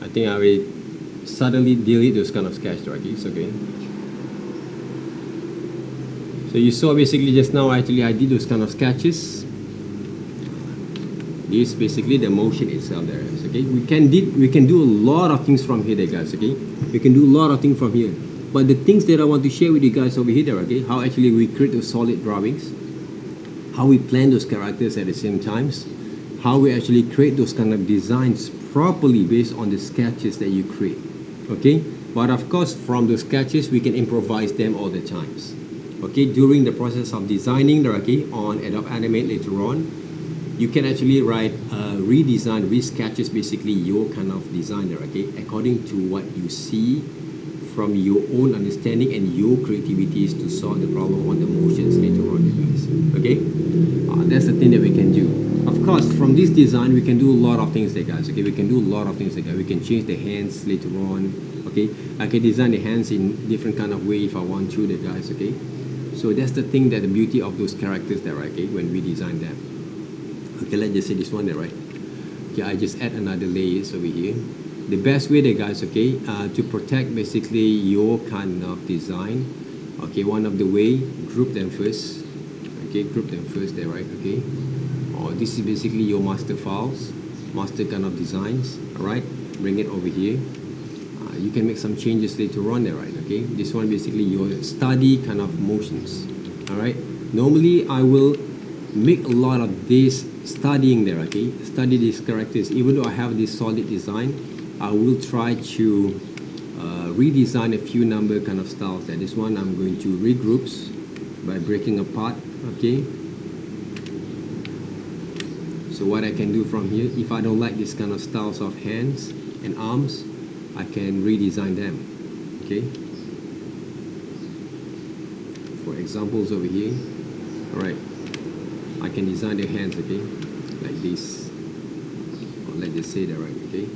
I think I will suddenly delete those kind of sketch there, okay? It's okay. So you saw basically just now actually I did those kind of sketches. This is basically the motion itself there, okay? We can do a lot of things from here there, guys, okay? We can do a lot of things from here. But the things that I want to share with you guys over here there, okay? How actually we create those solid drawings, how we plan those characters at the same times, how we actually create those kind of designs properly based on the sketches that you create, okay? But of course, from those sketches, we can improvise them all the times. Okay, during the process of designing, okay, on Adobe Animate later on, you can actually write redesign, resketches basically your kind of design, okay, according to what you see from your own understanding and your creativities to solve the problem on the motions later on, you guys. Okay, that's the thing that we can do. Of course, from this design, we can do a lot of things there, guys. Okay, we can do a lot of things there. We can change the hands later on. Okay, I can design the hands in different kind of way if I want to, there, guys. Okay. So that's the thing, that the beauty of those characters there, right, okay, when we design them. Okay, let's just say this one there, right? Okay, I just add another layers over here. The best way there, guys, okay, to protect basically your kind of design, okay, one of the way, group them first. Okay, group them first there, right, okay? Oh, this is basically your master files, master kind of designs, all right? Bring it over here. You can make some changes later on there, right, okay? This one basically your study kind of motions, all right? Normally I will make a lot of this studying there, okay? Study these characters. Even though I have this solid design, I will try to redesign a few number kind of styles there. This one I'm going to regroups by breaking apart, okay? So what I can do from here, if I don't like this kind of styles of hands and arms, I can redesign them. Okay. For examples over here, all right, I can design the hands, okay, like this. Or let's just say that, right, okay.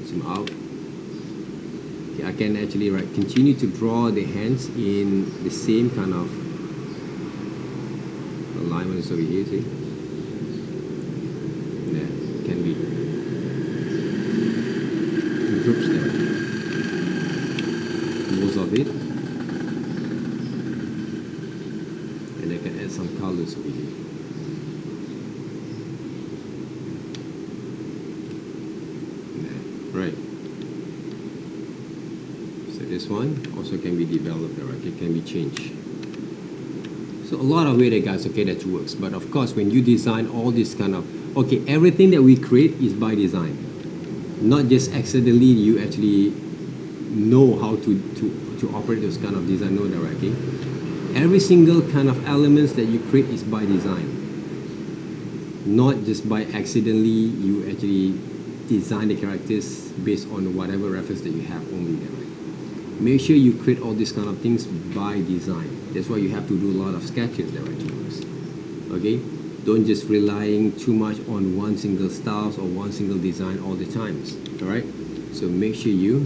Zoom out. Okay, I can actually continue to draw the hands in the same kind of alignments over here. See, yeah, can be in groups there. Most of it, and I can add some colors over here. Yeah, right. This one also can be developed, right? It can be changed. So a lot of way there, guys, okay, that works. But of course, when you design all this kind of, okay, everything that we create is by design. Not just accidentally you actually know how to operate those kind of design, no, that, right, okay? Every single kind of elements that you create is by design. Not just by accidentally you actually design the characters based on whatever reference that you have only there, right? Make sure you create all these kind of things by design. That's why you have to do a lot of sketches there, right? Okay? Don't just relying too much on one single styles or one single design all the times. Alright? So make sure you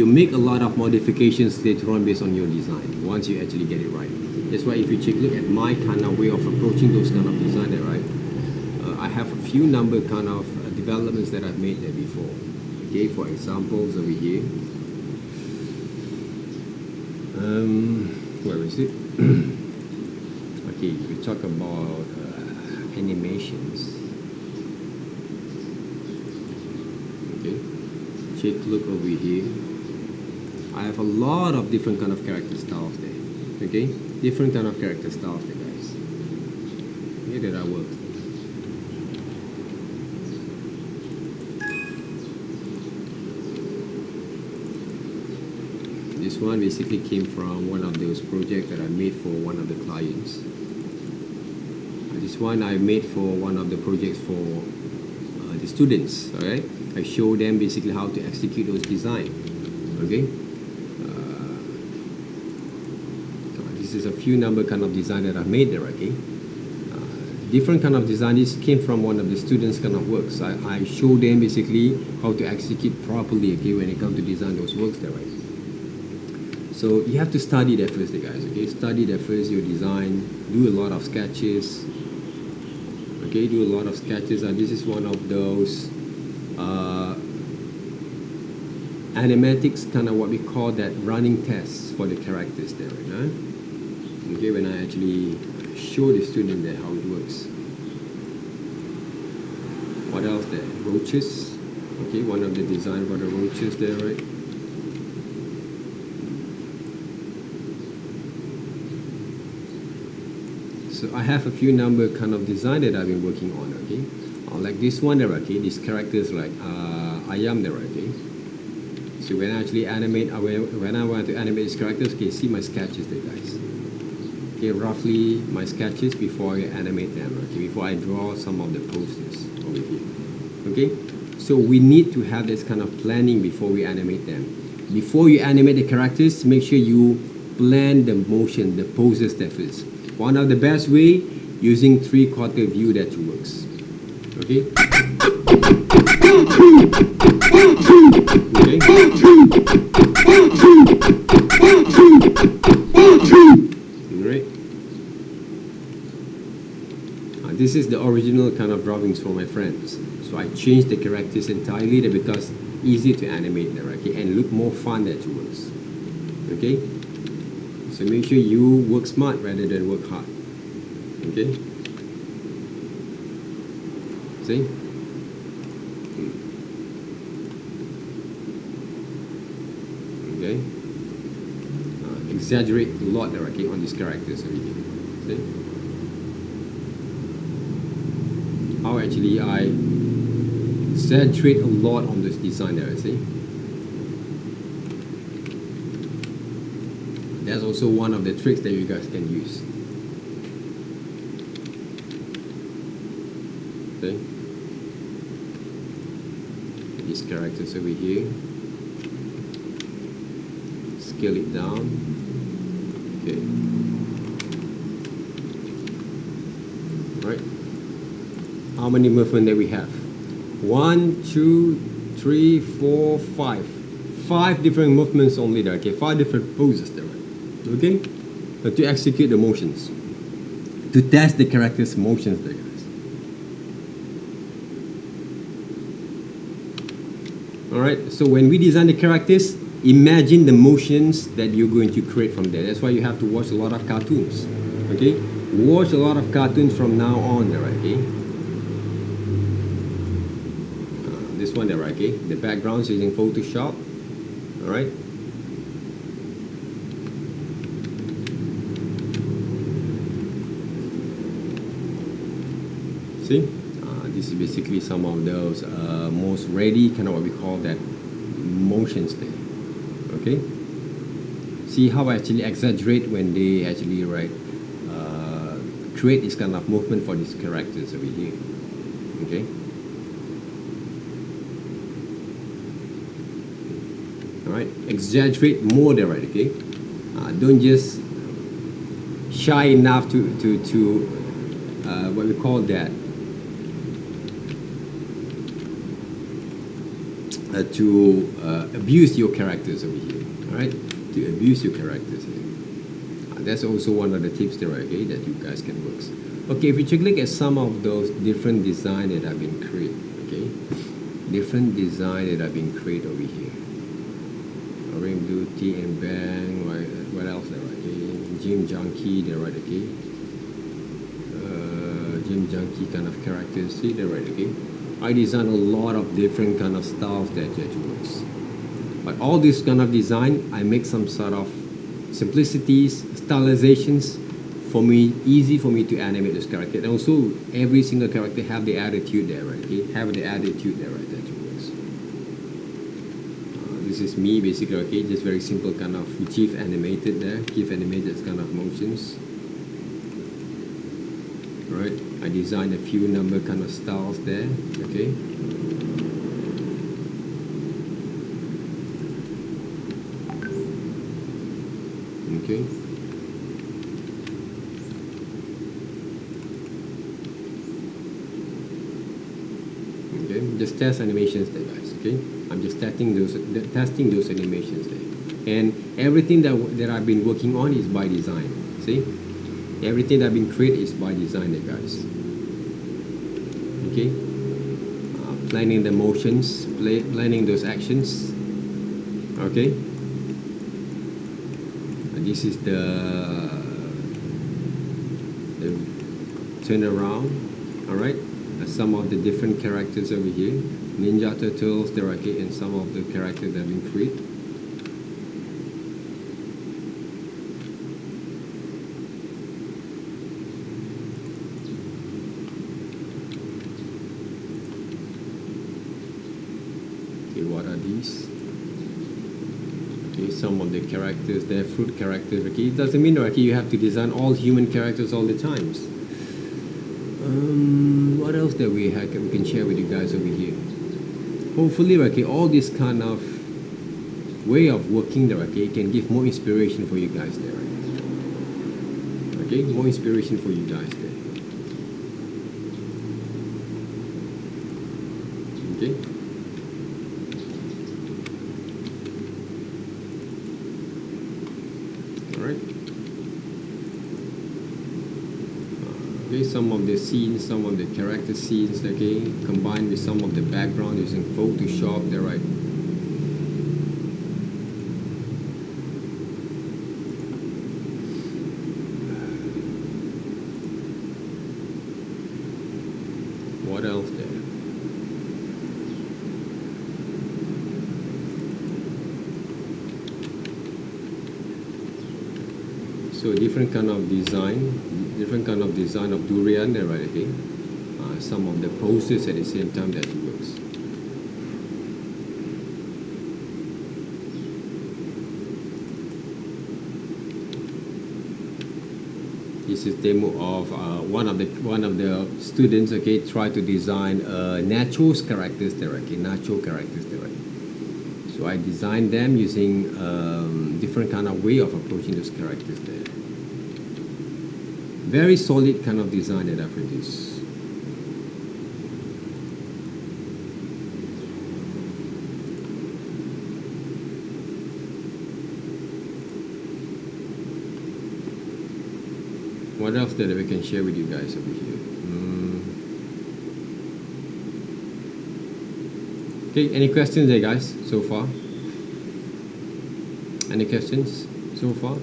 make a lot of modifications later on based on your design once you actually get it right. That's why if you take a look at my kind of way of approaching those kind of design there, right? I have a few number kind of developments that I've made there before. Okay, for examples over here. Where is it? Okay, we talk about animations. Okay, take a look over here. I have a lot of different kind of character styles there. Okay, different kind of character styles there, guys. Here that I work. This one basically came from one of those projects that I made for one of the clients. This one I made for one of the projects for the students. Alright, I show them basically how to execute those designs. Okay, so this is a few number kind of design that I made there. Okay, different kind of design. This came from one of the students' kind of works. I show them basically how to execute properly. Okay, when it comes to design those works there, right? So you have to study that first, guys. Okay, study that first, your design. Do a lot of sketches. Okay, do a lot of sketches. And this is one of those animatics, kind of what we call that running tests for the characters there. Right? Okay, when I actually show the student there how it works. What else there? Roaches. Okay, one of the design for the roaches there, right? So I have a few number kind of design that I've been working on, okay? Like this one there, okay? These characters like Ayam there, okay? So when I actually animate, when I want to animate these characters, okay, see my sketches there, guys. Okay, roughly my sketches before I animate them, okay? Before I draw some of the posters over here, okay? So we need to have this kind of planning before we animate them. Before you animate the characters, make sure you plan the motion, the poses there first. One of the best way, using 3/4 view that works. Okay? Okay? Alright. This is the original kind of drawings for my friends. So I changed the characters entirely because easy to animate there, okay? And look more fun that works. Okay? So make sure you work smart rather than work hard. Okay? See? Okay? Exaggerate a lot there, okay, on these characters. See? How actually I exaggerate a lot on this design there, see? That's also one of the tricks that you guys can use. Okay. These characters over here. Scale it down. Okay. Right. How many movement that we have? 1, 2, 3, 4, 5. 5 different movements only there. Okay. 5 different poses there. Okay. To execute the motions. To test the character's motions there, guys. Alright, so when we design the characters, imagine the motions that you're going to create from there. That's why you have to watch a lot of cartoons. Okay? Watch a lot of cartoons from now on there, okay? This one there, okay? The background's using Photoshop. Alright? See, this is basically some of those most ready kind of what we call that motions there. Okay, see how I actually exaggerate when they actually create this kind of movement for these characters over here. Okay, all right, exaggerate more there, right? Okay, don't just shy enough to what we call that. To abuse your characters over here, all right? To abuse your characters here. That's also one of the tips there, okay, that you guys can work. Okay, if you take a look at some of those different designs that have been created, okay? Different design that have been created over here. Ring Duty and Bang, right? What else there, okay? Gym Junkie, there, right, okay? Gym Junkie kind of characters, see, there, right, okay? I design a lot of different kind of styles that works. But all this kind of design, I make some sort of simplicities, stylizations for me, easy for me to animate this character. And also, every single character have the attitude there, right? Okay? Have the attitude there, right? That works. This is me basically, okay? Just very simple kind of GIF animated there, GIF animated kind of motions. Alright, I designed a few number kind of styles there, okay? Okay. Okay, just test animations there, guys, okay? I'm just testing those animations there. And everything that I've been working on is by design, see? Everything that I've been created is by design there, guys. Okay? Planning the motions, planning those actions. Okay? This is the turn around. Alright? Some of the different characters over here. Ninja Turtles, there, okay, and some of the characters that have been created. What are these? Okay, some of the characters, they're fruit characters. Okay, it doesn't mean okay, you have to design all human characters all the times. What else that we can share with you guys over here? Hopefully, okay, all this kind of way of working there, okay, can give more inspiration for you guys there. Okay, more inspiration for you guys there. Okay. Okay, some of the scenes, some of the character scenes, okay, combined with some of the background using Photoshop, there, right? What else there? So different kind of design of durian there, right? Okay, some of the poses at the same time that it works. This is demo of one of the students. Okay, try to design Nacho's characters there. Okay, Nacho characters there. So I designed them using different kind of way of approaching those characters there. Very solid kind of design that I produced. What else that we can share with you guys over here? Okay, any questions there, guys, so far? Any questions so far?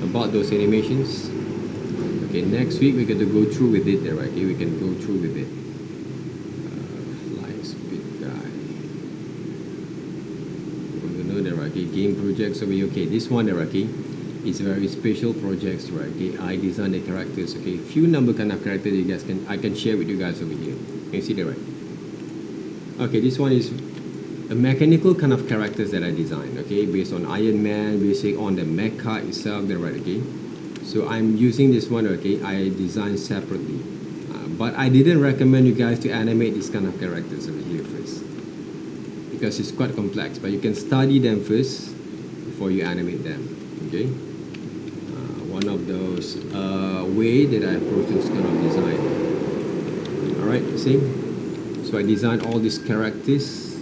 About those animations? Okay, next week we're going to go through with it there, right? Okay, we can go through with it. Flying speed guy. You know there, right? Okay, game projects over here. Okay, this one there, okay, is very special projects, right? Okay, I designed the characters. Okay, few number kind of characters you guys I can share with you guys over here. Can you see that, right? Okay, this one is a mechanical kind of characters that I designed, okay, based on Iron Man, based on the mecha itself, right, okay. So I'm using this one, okay, I designed separately. But I didn't recommend you guys to animate these kind of characters over here first, because it's quite complex, but you can study them first before you animate them, okay. One of those way that I approach this kind of design. Alright, see? So I designed all these characters,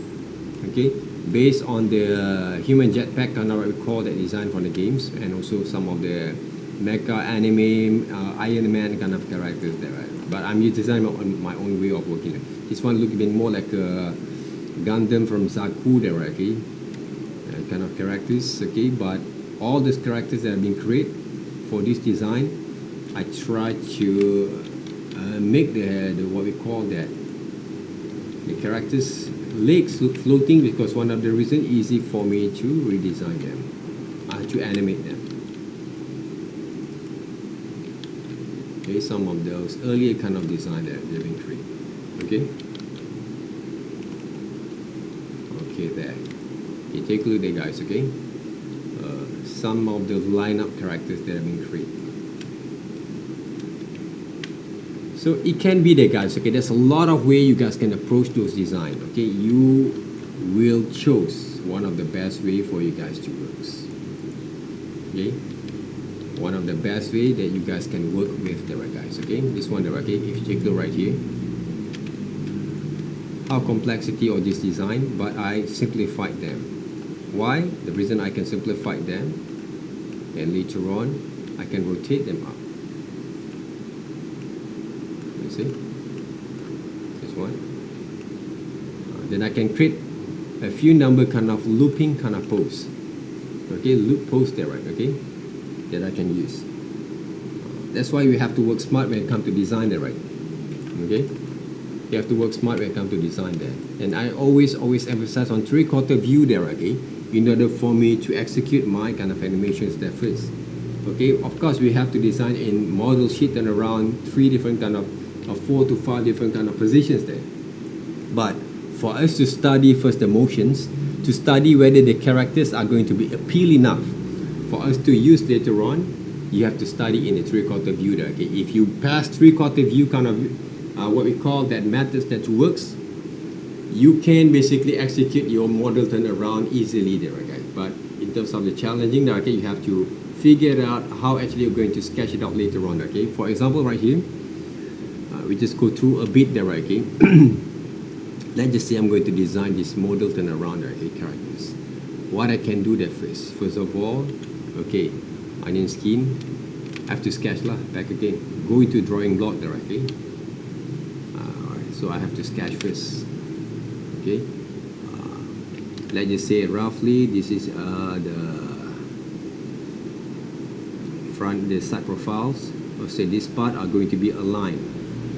okay, based on the human jetpack kind of what we call that design from the games, and also some of the mecha anime Iron Man kind of characters there, right? But I'm designing on my own way of working. This one look a bit more like a Gundam from Zaku there, right? Okay, kind of characters, okay. But all these characters that have been created for this design, I try to make the what we call that, the characters legs floating, because one of the reasons easy for me to redesign them, to animate them. Okay, some of those earlier kind of design that they've been created. Okay. Okay, there. Okay, take a look there, guys. Okay. Some of the lineup characters that have been created. So it can be there, guys. Okay, there's a lot of way you guys can approach those designs. Okay, you will choose one of the best way for you guys to work. Okay, one of the best way that you guys can work with the right guys. Okay, this one, okay. If you take a look right here, how complexity of this design, but I simplified them. Why? The reason I can simplify them, and later on I can rotate them up. See this one, then I can create a few number kind of looping kind of pose, okay, loop pose there, right, okay, that I can use. That's why we have to work smart when it comes to design there, right, okay. You have to work smart when it comes to design there, and I always emphasize on 3/4 view there, okay, in order for me to execute my kind of animations there first. Okay, of course we have to design in model sheet and around 3 different kind of 4 to 5 different kind of positions there. But for us to study first the motions, to study whether the characters are going to be appeal enough for us to use later on, you have to study in a 3/4 view there. Okay, if you pass 3/4 view kind of what we call that methods that works, you can basically execute your model turnaround easily there, okay. But in terms of the challenging there, okay, you have to figure out how actually you're going to sketch it out later on. Okay, for example, right here. We just go through a bit there, okay. Let's just say I'm going to design this model turnaround, okay, characters. What I can do that first of all, okay, onion skin, I have to sketch lah, back again, go into drawing block there, okay. Alright, so I have to sketch first, okay. Let's just say roughly this is the front, the side profiles. Or say this part are going to be aligned.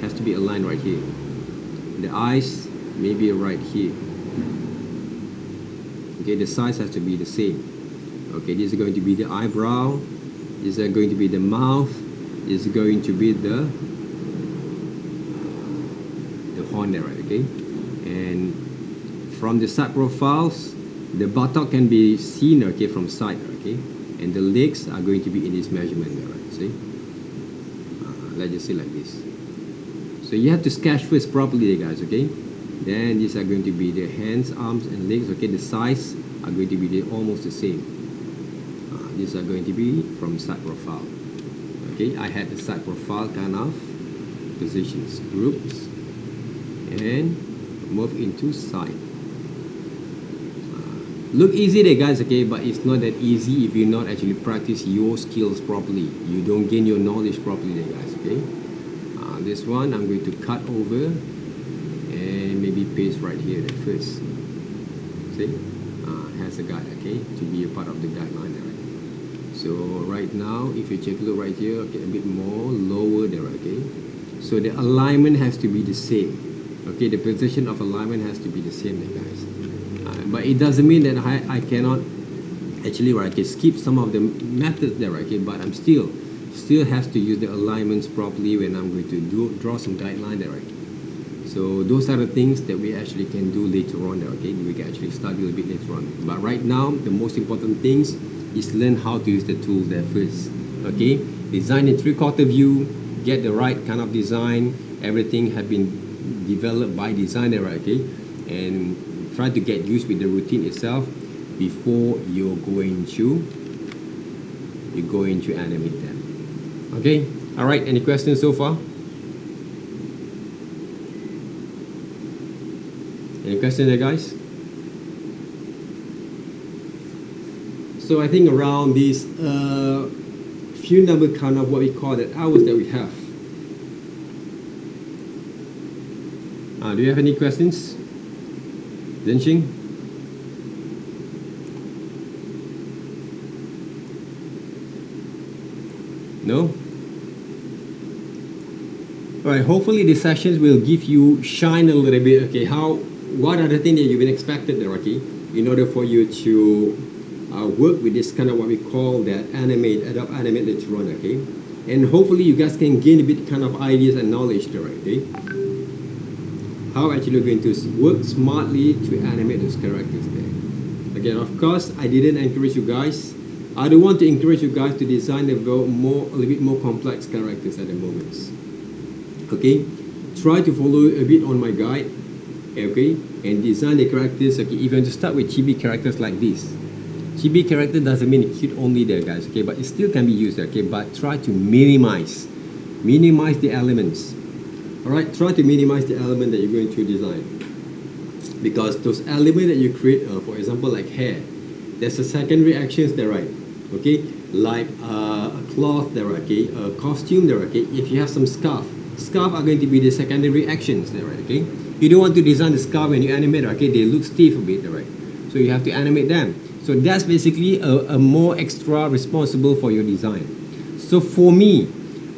Has to be aligned right here. The eyes maybe right here. Okay, the size has to be the same. Okay, this is going to be the eyebrow. This is going to be the mouth. This is going to be the horn there, right? Okay, and from the side profiles, The buttock can be seen, okay, from side, okay, and the legs are going to be in this measurement there, right? See? Let's just say like this. So you have to sketch first properly, guys, okay? Then these are going to be the hands, arms, and legs, okay? The size are going to be almost the same. These are going to be from side profile. Okay, I had the side profile kind of positions, groups, and move into side. Look easy there, guys, okay, but it's not that easy if you not actually practice your skills properly. You don't gain your knowledge properly there, guys, okay? This one I'm going to cut over and maybe paste right here at first. See? Has a guide, okay, to be a part of the guideline there, right? So right now, if you check a look right here, okay, a bit more lower there, okay? So the alignment has to be the same. Okay, the position of alignment has to be the same there, guys. But it doesn't mean that I cannot actually, right, okay, skip some of the methods there, okay, but I'm still have to use the alignments properly when I'm going to draw some guideline there, right? So those are the things that we actually can do later on there, okay? We can actually study a little bit later on. But right now, the most important things is learn how to use the tools there first, okay? Design in 3/4 view, get the right kind of design. Everything have been developed by designer, right, okay? And try to get used with the routine itself before you're going to animate them. Okay, all right, any questions so far? Any questions there, guys? So I think around these few number kind of what we call the hours that we have. Do you have any questions? Denxing? No? Alright, hopefully the sessions will give you shine a little bit, okay, what are the things that you've been expected there, okay, in order for you to work with this kind of what we call that Adobe Animate later on, okay, and hopefully you guys can gain a bit kind of ideas and knowledge there, okay, how actually you're going to work smartly to animate those characters there. Again, of course, I didn't encourage you guys. I don't want to encourage you guys to design a little bit more complex characters at the moment. Okay, try to follow a bit on my guide, okay, and design the characters. Okay, if you want to start with chibi characters like this, chibi character doesn't mean cute only there, guys. Okay, but it still can be used. Okay, but try to minimize the elements. Alright, try to minimize the element that you're going to design, because those elements that you create, for example, like hair, there's a secondary actions there, right? Okay, like a cloth there, okay, a costume there, okay. If you have some scarf are going to be the secondary actions there, right? Okay, you don't want to design the scarf when you animate, okay, they look stiff a bit, right? So you have to animate them. So that's basically a more extra responsible for your design. So for me,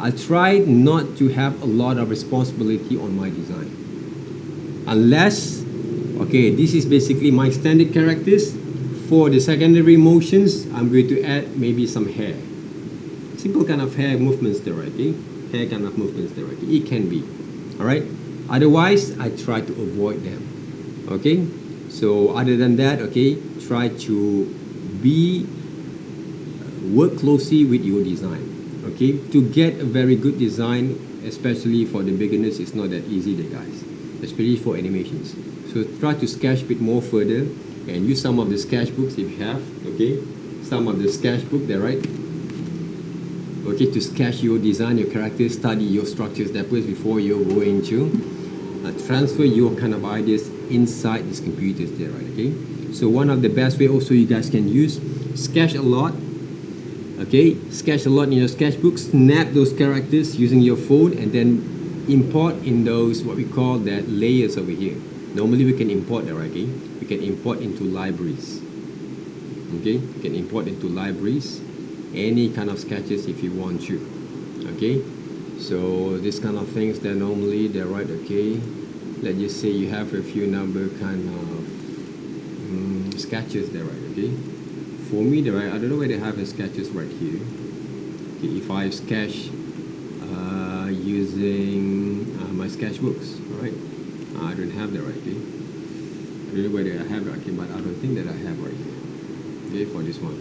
I tried not to have a lot of responsibility on my design, unless, okay, this is basically my standard characters. For the secondary motions, I'm going to add maybe some hair, simple kind of hair movements there, okay, hair kind of movements there, okay, it can be, all right. Otherwise, I try to avoid them, okay. So other than that, okay, try to work closely with your design. Okay, to get a very good design, especially for the beginners, it's not that easy there, guys, especially for animations. So try to sketch a bit more further and use some of the sketchbooks if you have, okay, some of the sketchbook there, right? Okay, to sketch your design, your characters, study your structures that first before you're going to transfer your kind of ideas inside these computers there, right? Okay, so one of the best way also you guys can use, sketch a lot. Okay, sketch a lot in your sketchbook, snap those characters using your phone, and then import in those what we call that layers over here. Normally we can import that, right? Okay, we can import into libraries. Okay, you can import into libraries any kind of sketches if you want to. Okay, so this kind of things that normally they're right. Okay, let's just say you have a few number kind of sketches there, right? Okay. For me, I don't know whether I have the sketches right here. Okay, if I sketch using my sketchbooks, all right, I don't have that right here. don't know whether I have it, okay, but I don't think that I have right here. Okay, for this one,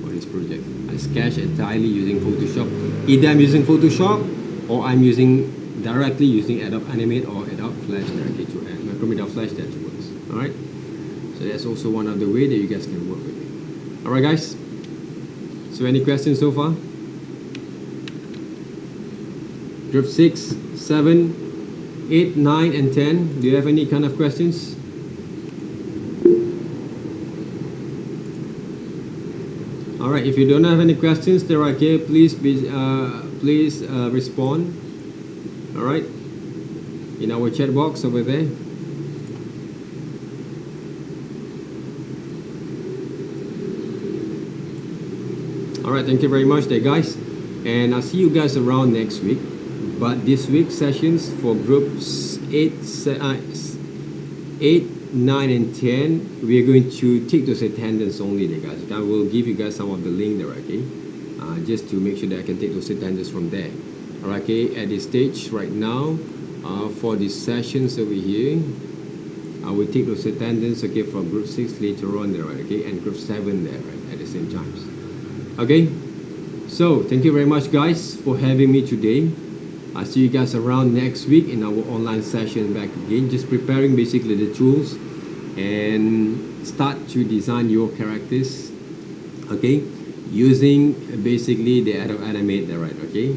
for this project, I sketch entirely using Photoshop. Either I'm using Photoshop or I'm using directly using Adobe Animate or Adobe Flash directly to Macromedia Flash that works. All right. So that's also one of the way that you guys can work with it. All right, guys. So any questions so far? Group 6, 7, 8, 9, and 10. Do you have any kind of questions? All right. If you don't have any questions, there, okay, please respond. All right. In our chat box over there. Alright, thank you very much there, guys, and I'll see you guys around next week. But this week's sessions for groups 8, 9 and 10, we are going to take those attendance only there, guys. I will give you guys some of the link there, okay, just to make sure that I can take those attendance from there. Alright, okay, at this stage right now, for these sessions over here, I will take those attendance, okay, from group 6 later on there, right, okay, and group 7 there, right, at the same times. Okay, so thank you very much, guys, for having me today. I'll see you guys around next week in our online session back again, just preparing basically the tools and start to design your characters, okay, using basically the Adobe Animate there, right, okay.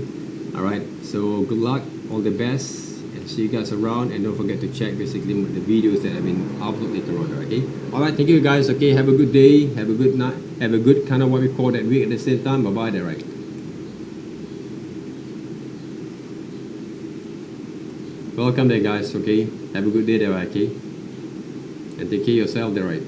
All right, so good luck, all the best, and see you guys around, and don't forget to check basically the videos that have been uploaded later on, okay. All right, thank you guys. Okay, have a good day, have a good night, have a good kind of what we call that week at the same time. Bye bye there, right. Welcome there, guys. Okay, have a good day there, okay, and take care of yourself there, right.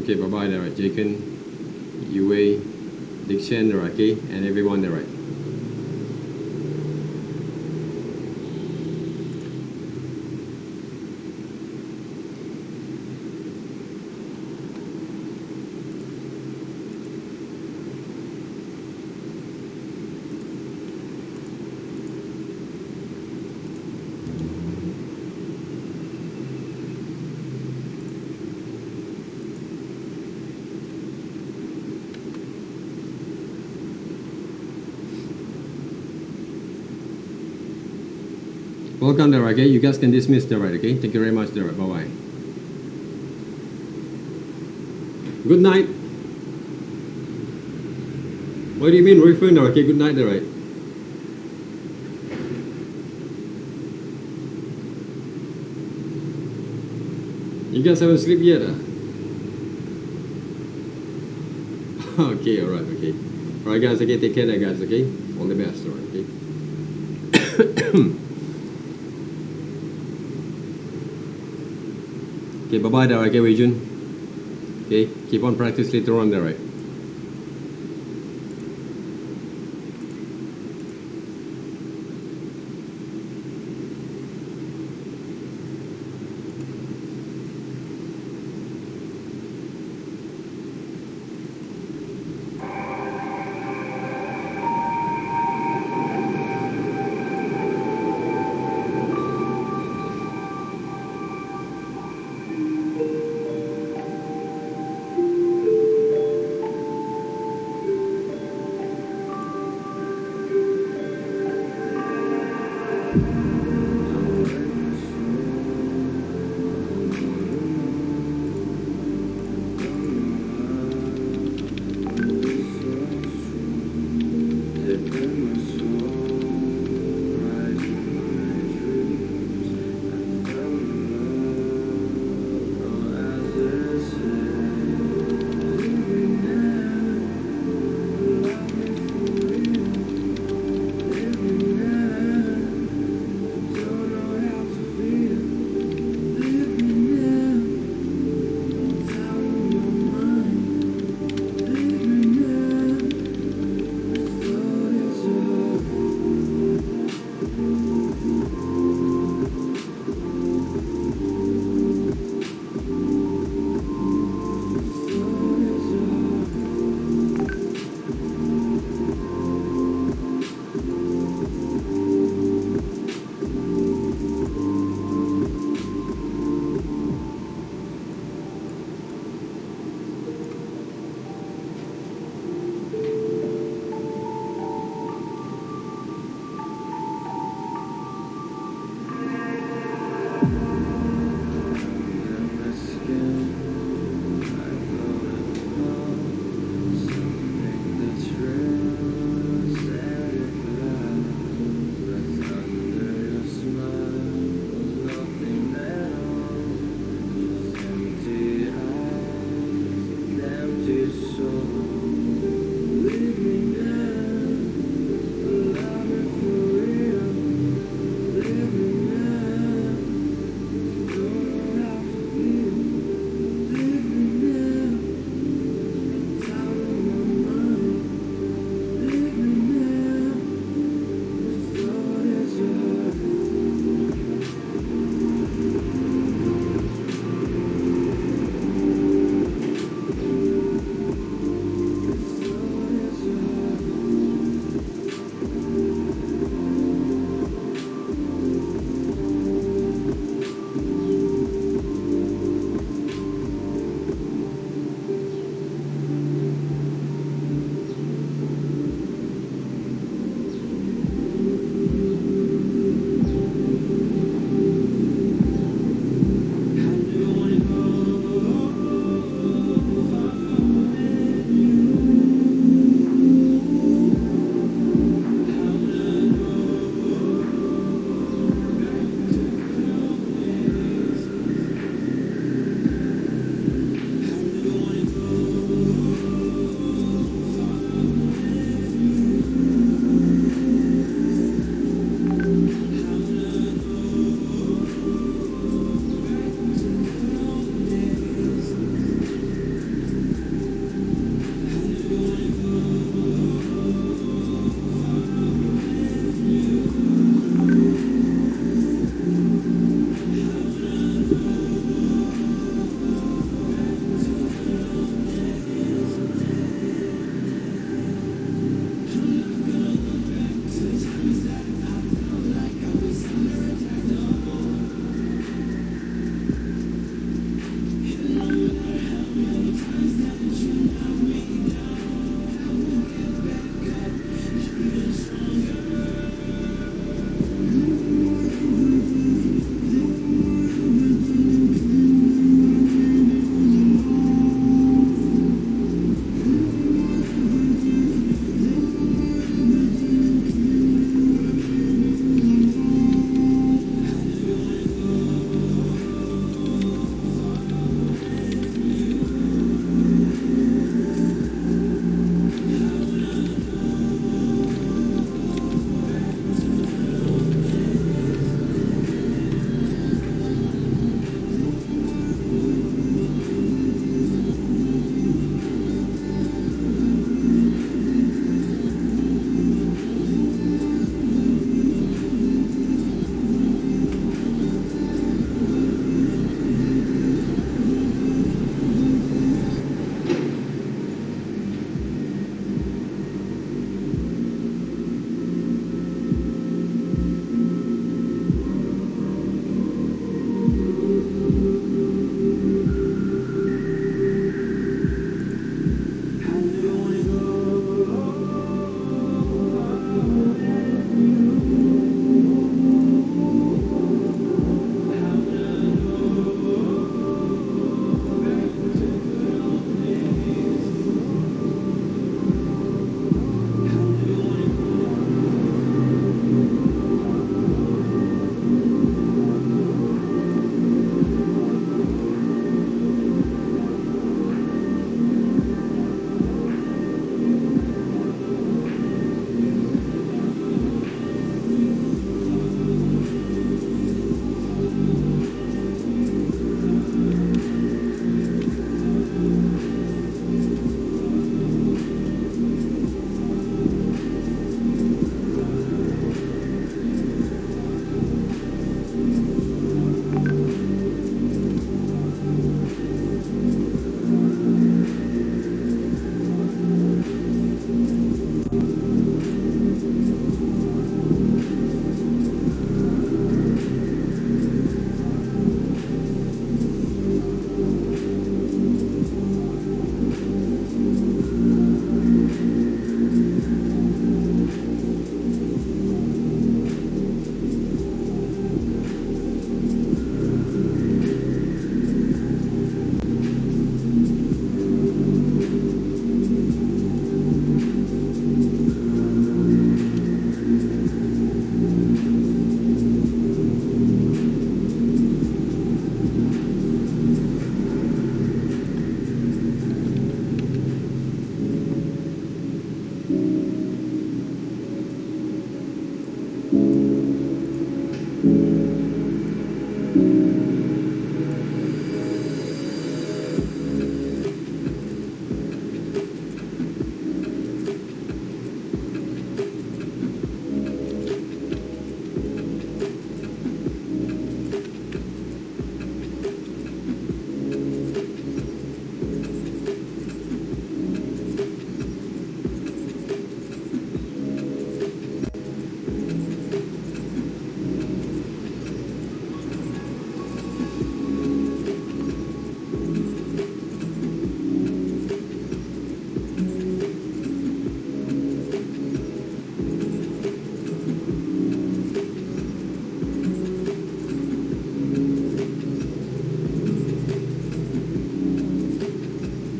Okay, bye bye there, right. Jacob, Yue, Diction there, okay, and everyone there, right. Welcome there, okay? You guys can dismiss there, right, okay? Thank you very much there, right? Bye-bye. Good night. What do you mean, refund there, okay? Good night there, right? You guys haven't slept yet, Okay, alright, okay. Alright guys, okay, take care there, guys, okay? All the best, alright, okay? Okay, bye-bye there, okay, Wei Jun. Okay, keep on practice later on there, right?